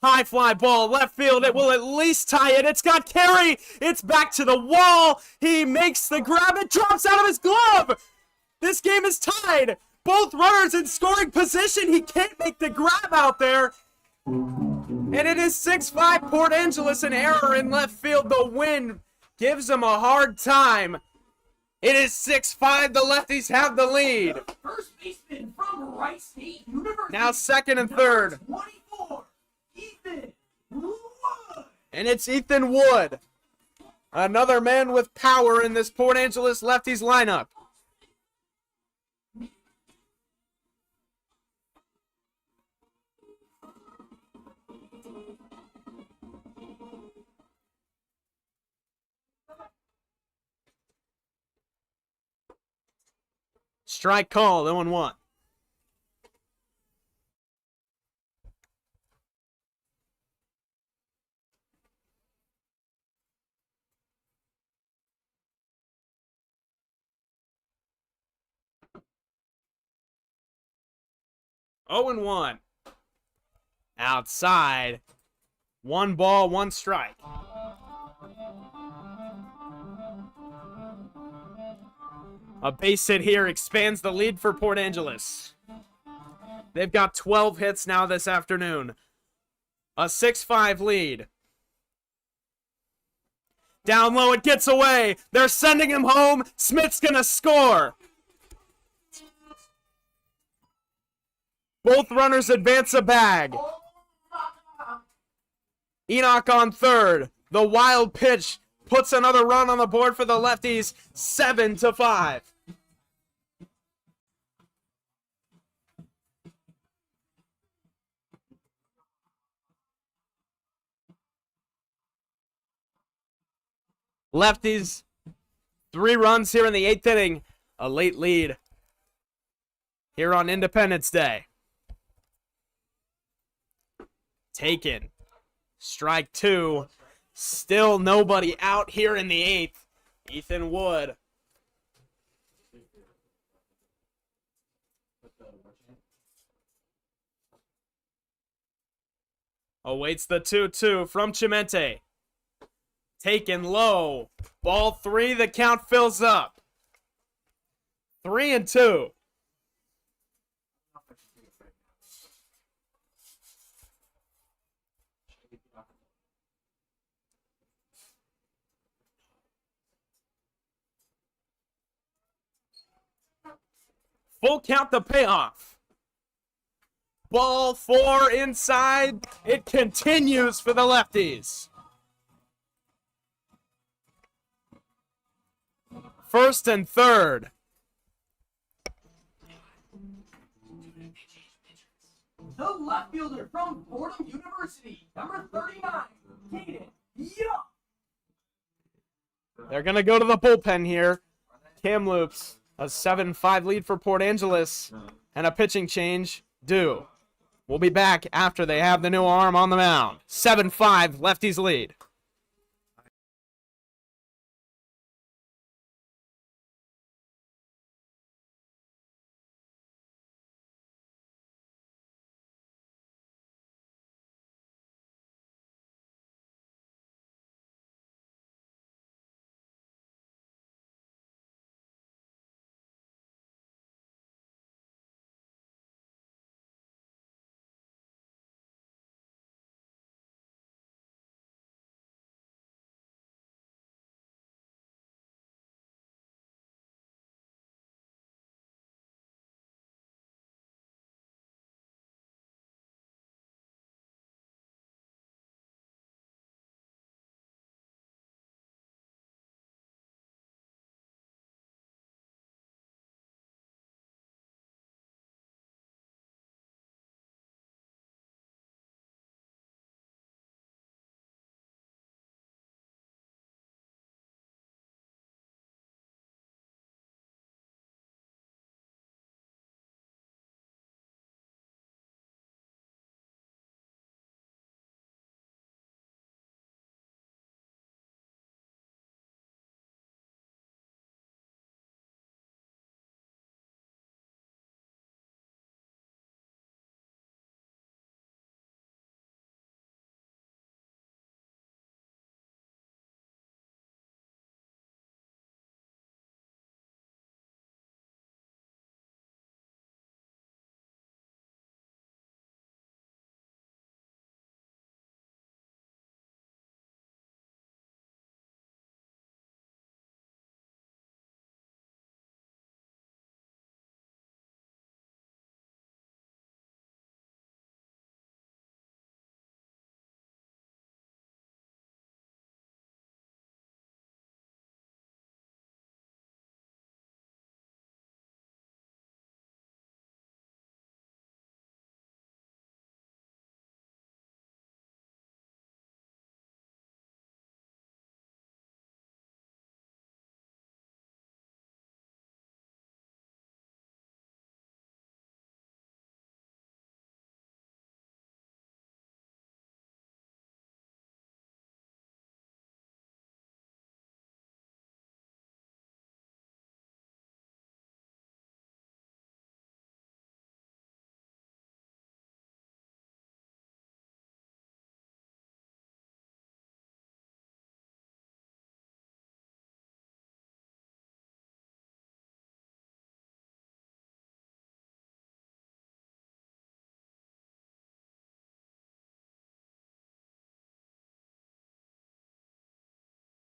[SPEAKER 1] High fly ball, left field, it will at least tie it. It's got carry. It's back to the wall. He makes the grab. It drops out of his glove. This game is tied. Both runners in scoring position. He can't make the grab out there. And it is 6-5 Port Angeles, an error in left field. The wind gives him a hard time. It is 6-5. The Lefties have the lead.
[SPEAKER 2] First baseman from Wright State University.
[SPEAKER 1] Now second and third.
[SPEAKER 2] 24. Ethan Wood.
[SPEAKER 1] And it's Ethan Wood. Another man with power in this Port Angeles Lefties lineup. Strike call, 0-1. Oh and 1. Outside. 1 ball, 1 strike. A base hit here expands the lead for Port Angeles. They've got 12 hits now this afternoon. A 6-5 lead. Down low, it gets away. They're sending him home. Smith's gonna score. Both runners advance a bag. Enoch on third. The wild pitch puts another run on the board for the Lefties. 7-5. Lefties, 3 runs here in the 8th inning. A late lead here on Independence Day. Taken. Strike 2. Still nobody out here in the 8th. Ethan Wood. Awaits the 2-2 from Chimente. Taken low. Ball 3. The count fills up. 3-2. Full count the payoff. Ball 4 inside. It continues for the Lefties. First and third.
[SPEAKER 2] The left fielder from Fordham University, number 39, Caden Young.
[SPEAKER 1] They're going to go to the bullpen here. Kamloops, a 7-5 lead for Port Angeles, and a pitching change due. We'll be back after they have the new arm on the mound. 7-5, Lefties lead.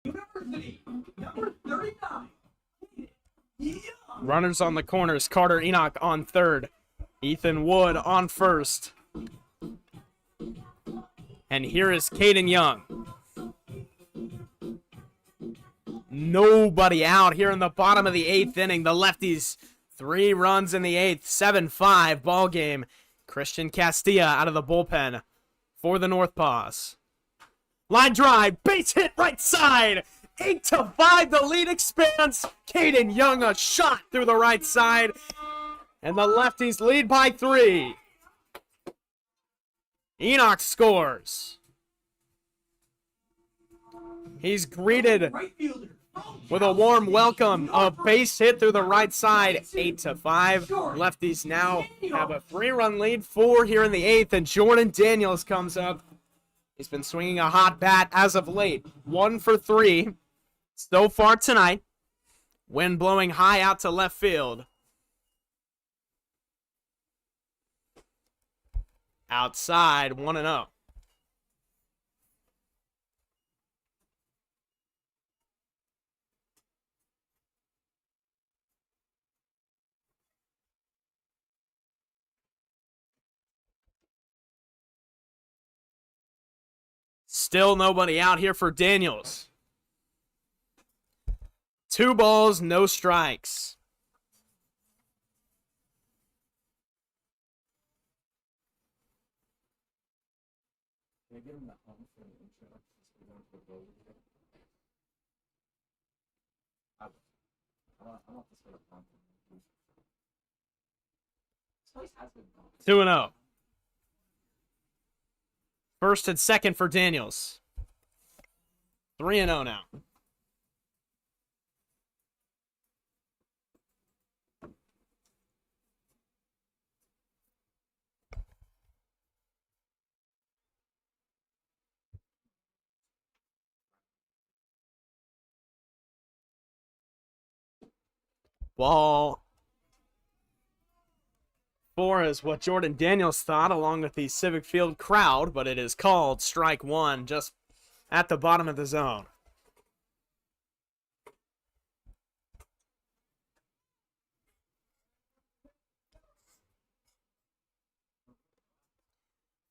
[SPEAKER 2] University, number 39. Yeah.
[SPEAKER 1] Runners on the corners. Carter Enoch on third. Ethan Wood on first. And here is Caden Young. Nobody out here in the bottom of the 8th inning. The Lefties, 3 runs in the 8th. 7-5 ball game. Christian Castilla out of the bullpen for the Northpaws. Line drive, base hit right side. 8-5, the lead expands. Caden Young, a shot through the right side. And the Lefties lead by 3. Enoch scores. He's greeted
[SPEAKER 2] Right fielder.
[SPEAKER 1] with a warm welcome. A base hit through the right side. 8-5. Lefties now have a 3-run lead. 4 here in the 8th. And Jordan Daniels comes up. He's been swinging a hot bat as of late. 1 for 3 so far tonight. Wind blowing high out to left field. Outside, 1-0. Still nobody out here for Daniels. 2 balls, no strikes.
[SPEAKER 3] I want this way. This place has been gone.
[SPEAKER 1] 2-0. First and second for Daniels. 3-0 now. Ball 4 is what Jordan Daniels thought, along with the Civic Field crowd, but it is called strike 1 just at the bottom of the zone.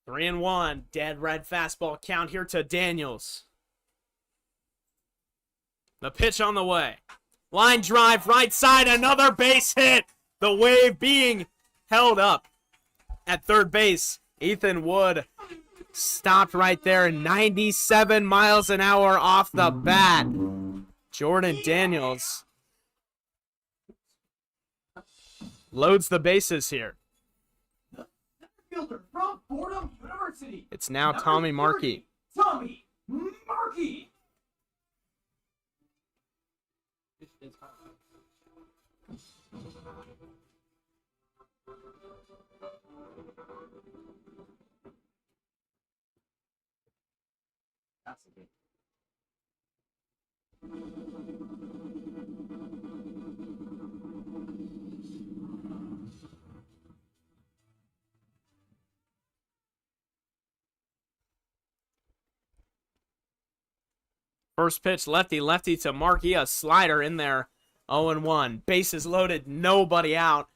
[SPEAKER 1] Three and 1. Dead red fastball count here to Daniels. The pitch on the way. Line drive, right side, another base hit. The wave being held up at third base. Ethan Wood stopped right there, 97 miles an hour off the bat. Jordan Daniels loads the bases here.
[SPEAKER 2] Fielder from Fordham University.
[SPEAKER 1] It's now
[SPEAKER 2] Number
[SPEAKER 1] Tommy
[SPEAKER 2] 30,
[SPEAKER 1] Markey.
[SPEAKER 2] Tommy Markey.
[SPEAKER 3] It's fine. That's a good.
[SPEAKER 1] First pitch, lefty to Markey, a slider in there. 0-1. Bases loaded, nobody out.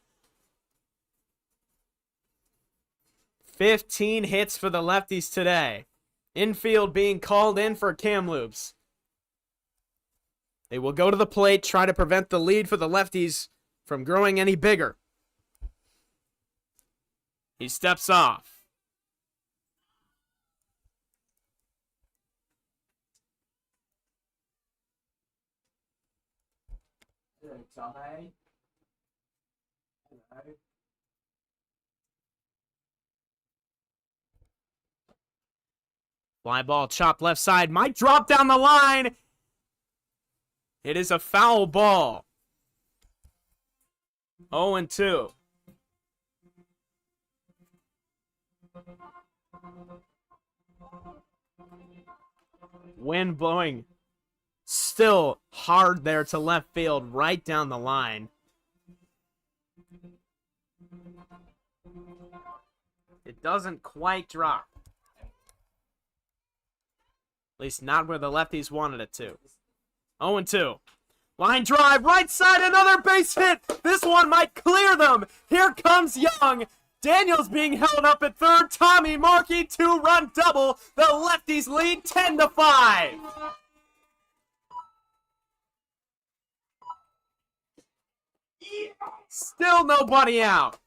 [SPEAKER 1] 15 hits for the lefties today. Infield being called in for Kamloops. They will go to the plate, try to prevent the lead for the lefties from growing any bigger. He steps off.
[SPEAKER 3] Tommy. Hello.
[SPEAKER 1] Fly ball chopped left side. Might drop down the line. It is a foul ball. 0-2. Wind blowing still hard there to left field, right down the line. It doesn't quite drop. At least not where the lefties wanted it to. 0-2. Line drive, right side, another base hit. This one might clear them. Here comes Young. Daniels being held up at third. Tommy Markey, 2-run double. The lefties lead 10-5. Still nobody out.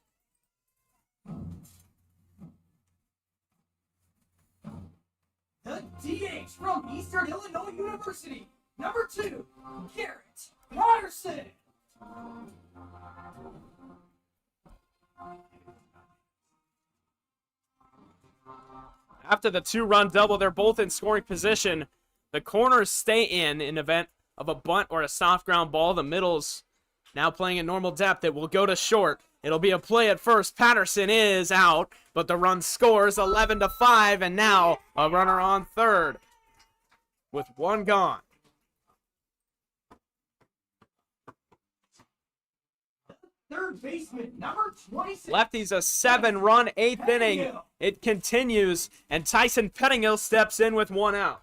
[SPEAKER 2] The DH from Eastern Illinois University. Number 2, Garrett Patterson.
[SPEAKER 1] After the 2-run double, they're both in scoring position. The corners stay in event of a bunt or a soft ground ball. The middles now playing at normal depth. It will go to short. It'll be a play at first. Patterson is out, but the run scores 11-5, and now a runner on third with one gone.
[SPEAKER 2] Third baseman, number 26.
[SPEAKER 1] Lefties a 7-run 8th inning.
[SPEAKER 2] Pettingill.
[SPEAKER 1] It continues, and Tyson Pettingill steps in with one out.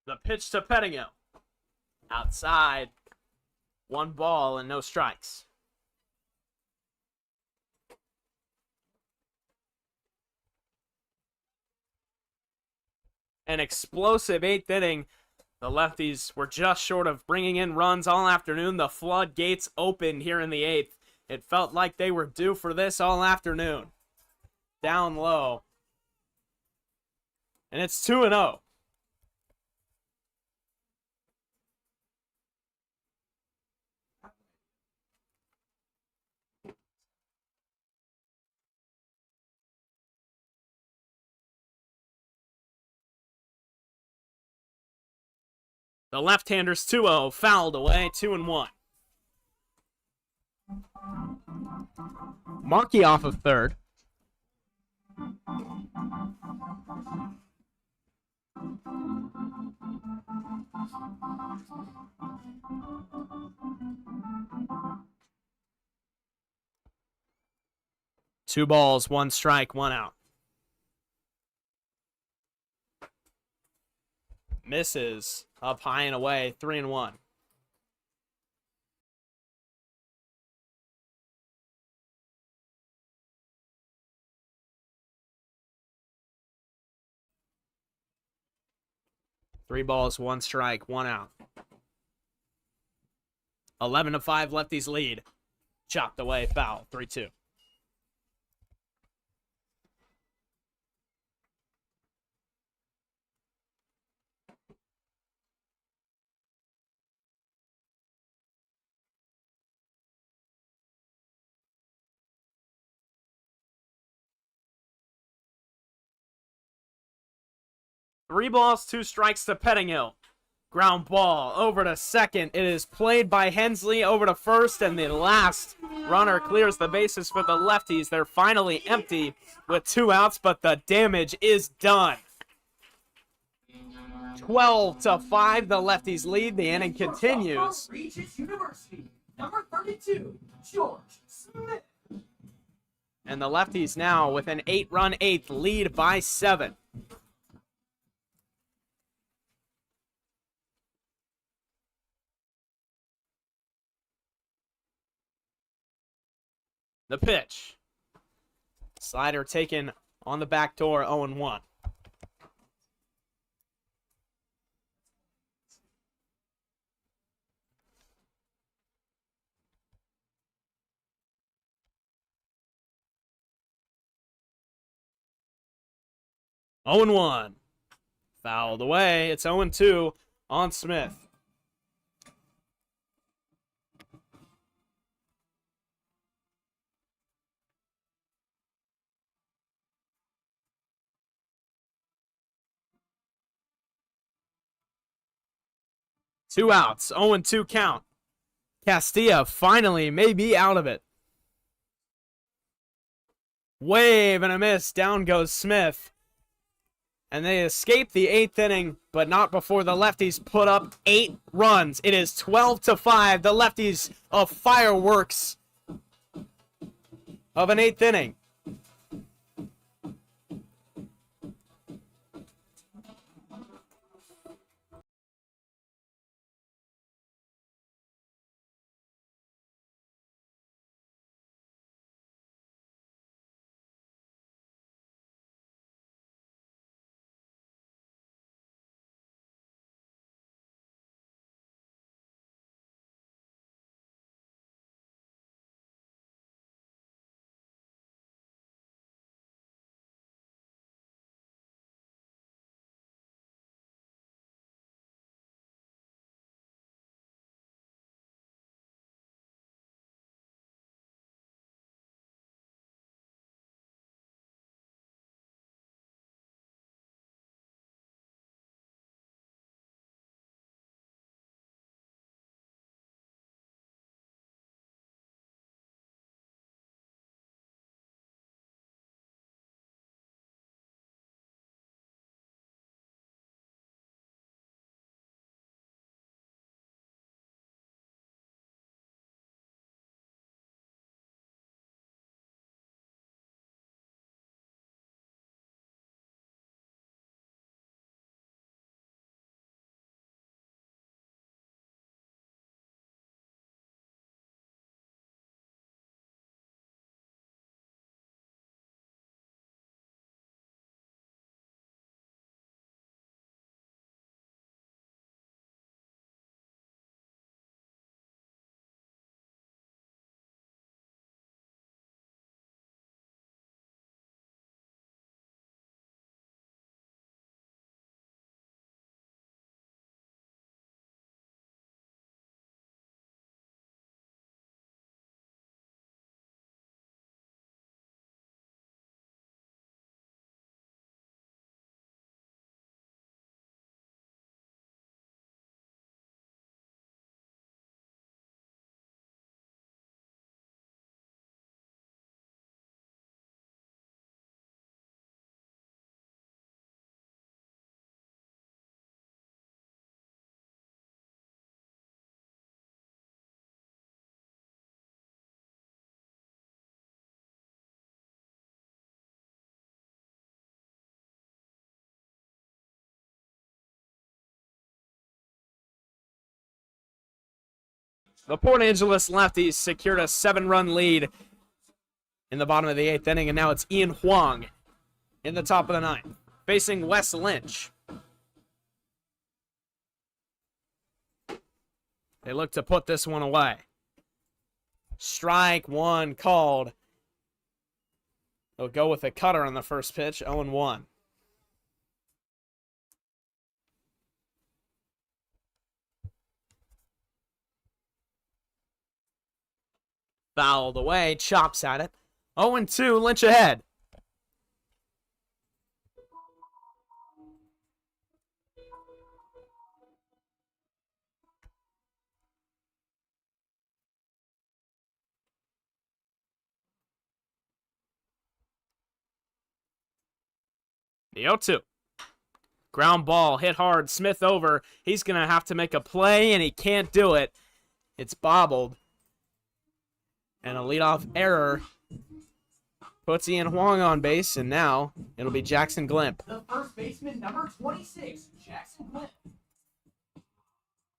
[SPEAKER 1] The pitch to Pettingill. Outside. 1 ball and no strikes. An explosive 8th inning The lefties were just short of bringing in runs all afternoon. The floodgates opened here in the 8th. It felt like they were due for this all afternoon. Down low. And it's 2-0. The left-handers 2-0, fouled away, 2-1. Markey off of third. Two balls, one strike, one out. Misses up high and away, 3-1. Three balls, one strike, one out. 11-5, lefties lead. Chopped away, foul, 3-2. Three balls, two strikes to Pettingill. Ground ball over to second. It is played by Hensley over to first, and the last runner clears the bases for the lefties. They're finally empty with 2 outs, but the damage is done. 12-5, the lefties lead. The inning continues.
[SPEAKER 2] Regis University, number 32, George Smith.
[SPEAKER 1] And the lefties now with an 8-run 8th lead by 7. The pitch. Slider taken on the back door, 0-1. Oh and 1. Fouled away. It's 0-2 on Smith. Two outs, 0-2 count. Castilla finally may be out of it. Wave and a miss. Down goes Smith. And they escape the 8th inning, but not before the lefties put up 8 runs. It is 12-5. The lefties of fireworks of an 8th inning. The Port Angeles Lefties secured a 7-run lead in the bottom of the 8th inning, and now it's Ian Huang in the top of the 9th, facing Wes Lynch. They look to put this one away. Strike one called. They'll go with a cutter on the first pitch, 0-1. Fouled away, chops at it. 0-2, Lynch ahead. The 0-2. Ground ball, hit hard, Smith over. He's going to have to make a play, and he can't do it. It's bobbled. And a leadoff error puts Ian Huang on base, and now it'll be Jackson Glimp.
[SPEAKER 2] The first baseman, number 26, Jackson Glimp.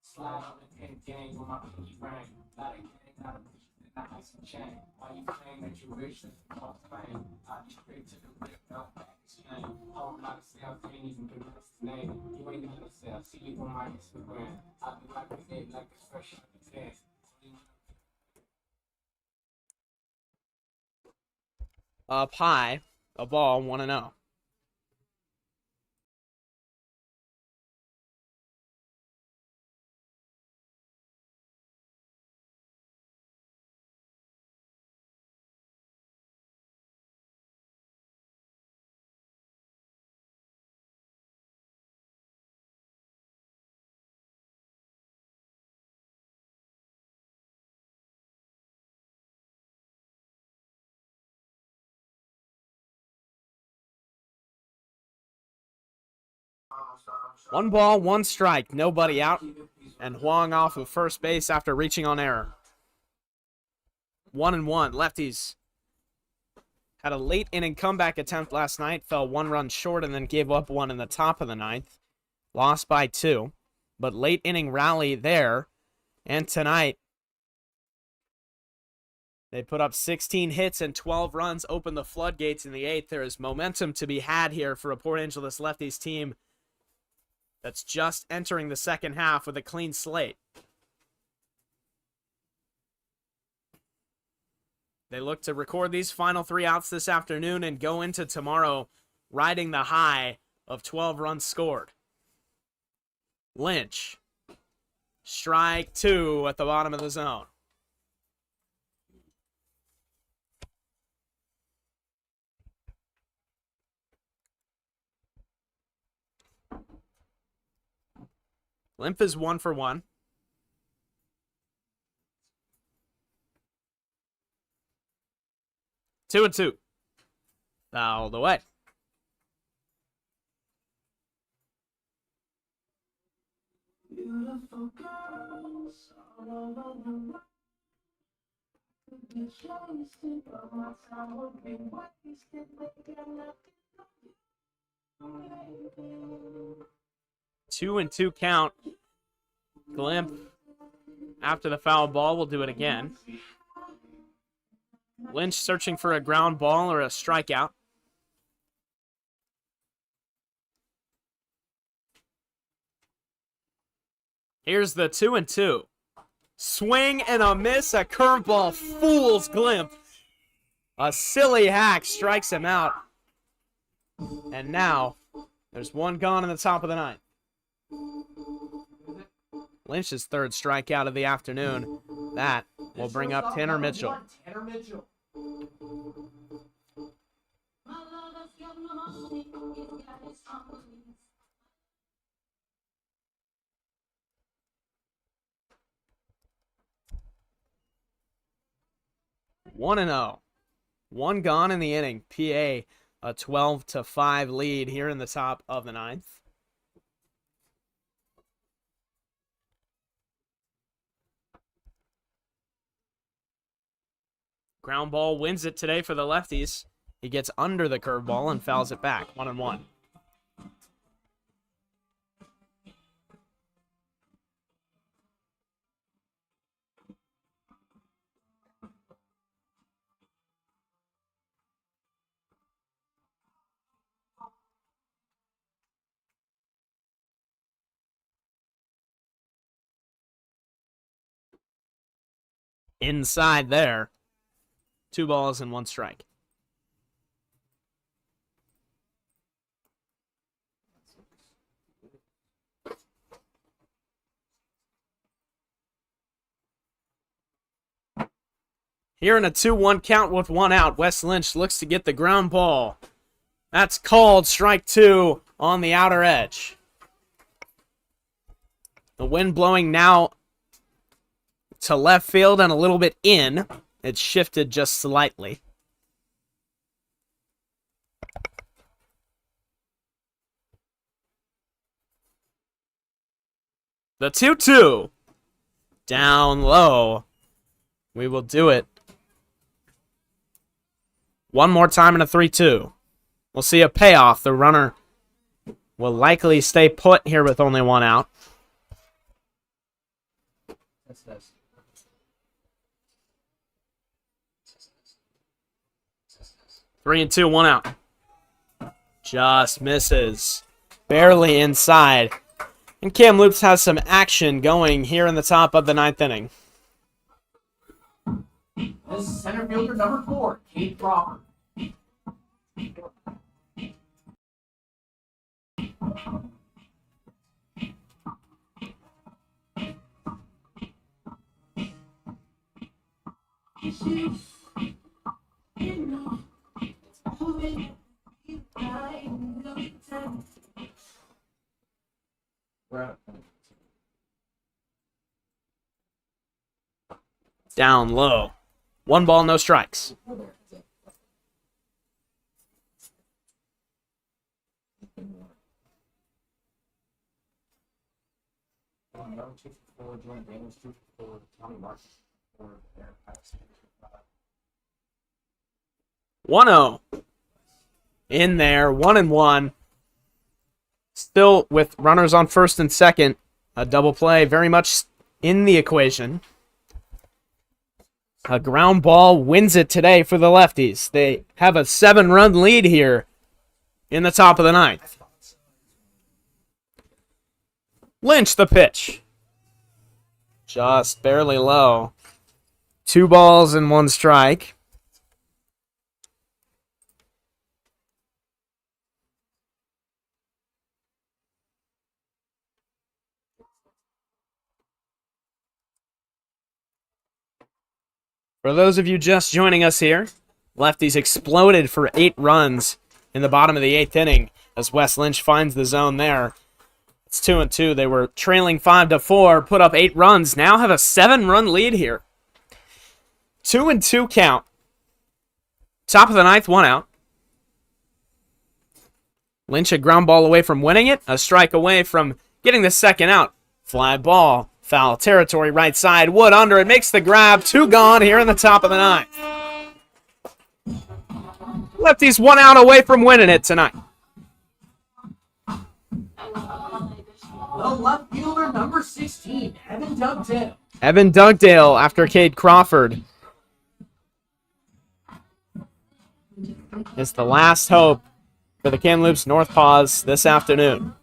[SPEAKER 5] Slide on the gang with my pinky ring. Not a gang, not a bitch, not ice and chain. Why you claim that you rich, that's the false claim. I be straight to the whip, no back exchange. Whole lot of sales, can't even pronounce the name. You ain't gonna sell, see you on my Instagram. I be like a head, like it's fresh on the test.
[SPEAKER 1] Up high, a ball, 1-0. One ball, one strike, nobody out, and Huang off of first base after reaching on error. 1-1. Lefties had a late inning comeback attempt last night, fell 1 run short, and then gave up 1 in the top of the 9th. Lost by 2, but late inning rally there, and tonight they put up 16 hits and 12 runs, opened the floodgates in the 8th. There is momentum to be had here for a Port Angeles Lefties team that's just entering the second half with a clean slate. They look to record these final 3 outs this afternoon and go into tomorrow riding the high of 12 runs scored. Lynch. Strike 2 at the bottom of the zone. Limp is 1 for 1. Two and 2. Fouled away.
[SPEAKER 2] Beautiful girls all over the world. The choice of my time would be wasted, but you're not.
[SPEAKER 1] 2-2 count. Glimp, after the foul ball, will do it again. Lynch searching for a ground ball or a strikeout. Here's the 2-2. Swing and a miss. A curveball fools Glimp. A silly hack strikes him out. And now there's 1 gone in the top of the 9th. Lynch's 3rd strikeout of the afternoon. That will bring up Tanner Mitchell.
[SPEAKER 2] Tanner Mitchell.
[SPEAKER 1] 1-0. 1 gone in the inning. PA a 12-5 lead here in the top of the 9th. Ground ball wins it today for the Lefties. He gets under the curveball and fouls it back. 1-1. Inside there. 2 balls and 1 strike. Here in a 2-1 count with 1 out, Wes Lynch looks to get the ground ball. That's called strike 2 on the outer edge. The wind blowing now to left field and a little bit in. It shifted just slightly. The 2-2. Down low. We will do it. One more time in a 3-2. We'll see a payoff. The runner will likely stay put here with only 1 out.
[SPEAKER 3] That's nice.
[SPEAKER 1] 3-2, 1 out. Just misses. Barely inside. And Kamloops has some action going here in the top of the 9th inning.
[SPEAKER 2] This is center fielder number 4, Cade Crawford.
[SPEAKER 1] Down low. 1 ball, no strikes. One 0 in there, 1-1. Still with runners on first and second. A double play very much in the equation. A ground ball wins it today for the Lefties. They have a 7-run lead here in the top of the 9th. Lynch the pitch. Just barely low. 2 balls and 1 strike. For those of you just joining us here, Lefties exploded for 8 runs in the bottom of the 8th inning as Wes Lynch finds the zone there. It's 2-2. They were trailing 5-4, put up 8 runs, now have a 7-run lead here. 2-2 count. Top of the 9th, 1 out. Lynch a ground ball away from winning it, a strike away from getting the 2nd out. Fly ball. Foul territory, right side. Wood under it, makes the grab. 2 gone here in the top of the 9th. Lefties 1 out away from winning it tonight.
[SPEAKER 2] The left fielder number 16, Evan Dugdale.
[SPEAKER 1] Evan Dugdale after Cade Crawford. It's the last hope for the Kamloops Northpaws this afternoon.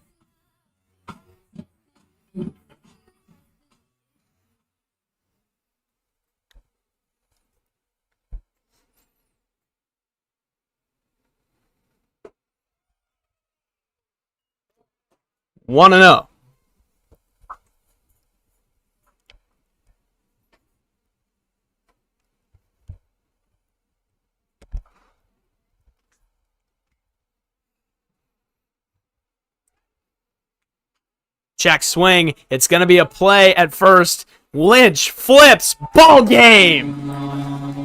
[SPEAKER 1] One and 0. Check swing. It's going to be a play at first. Lynch flips. Ball game.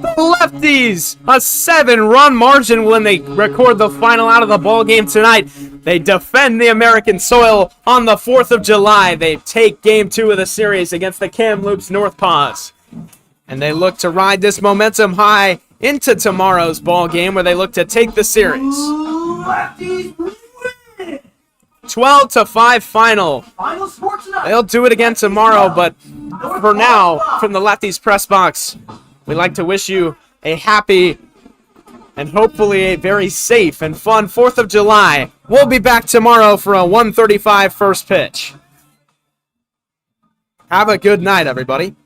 [SPEAKER 1] The Lefties, a 7-run margin when they record the final out of the ball game tonight. They defend the American soil on the 4th of July. They take Game 2 of the series against the Kamloops Northpaws. And they look to ride this momentum high into tomorrow's ball game where they look to take the series.
[SPEAKER 2] Lefties win!
[SPEAKER 1] 12-5 final.
[SPEAKER 2] Final score tonight.
[SPEAKER 1] They'll do it again tomorrow, but for now, from the Lefties press box, we'd like to wish you a happy and hopefully a very safe and fun 4th of July. We'll be back tomorrow for a 1:35 first pitch. Have a good night, everybody.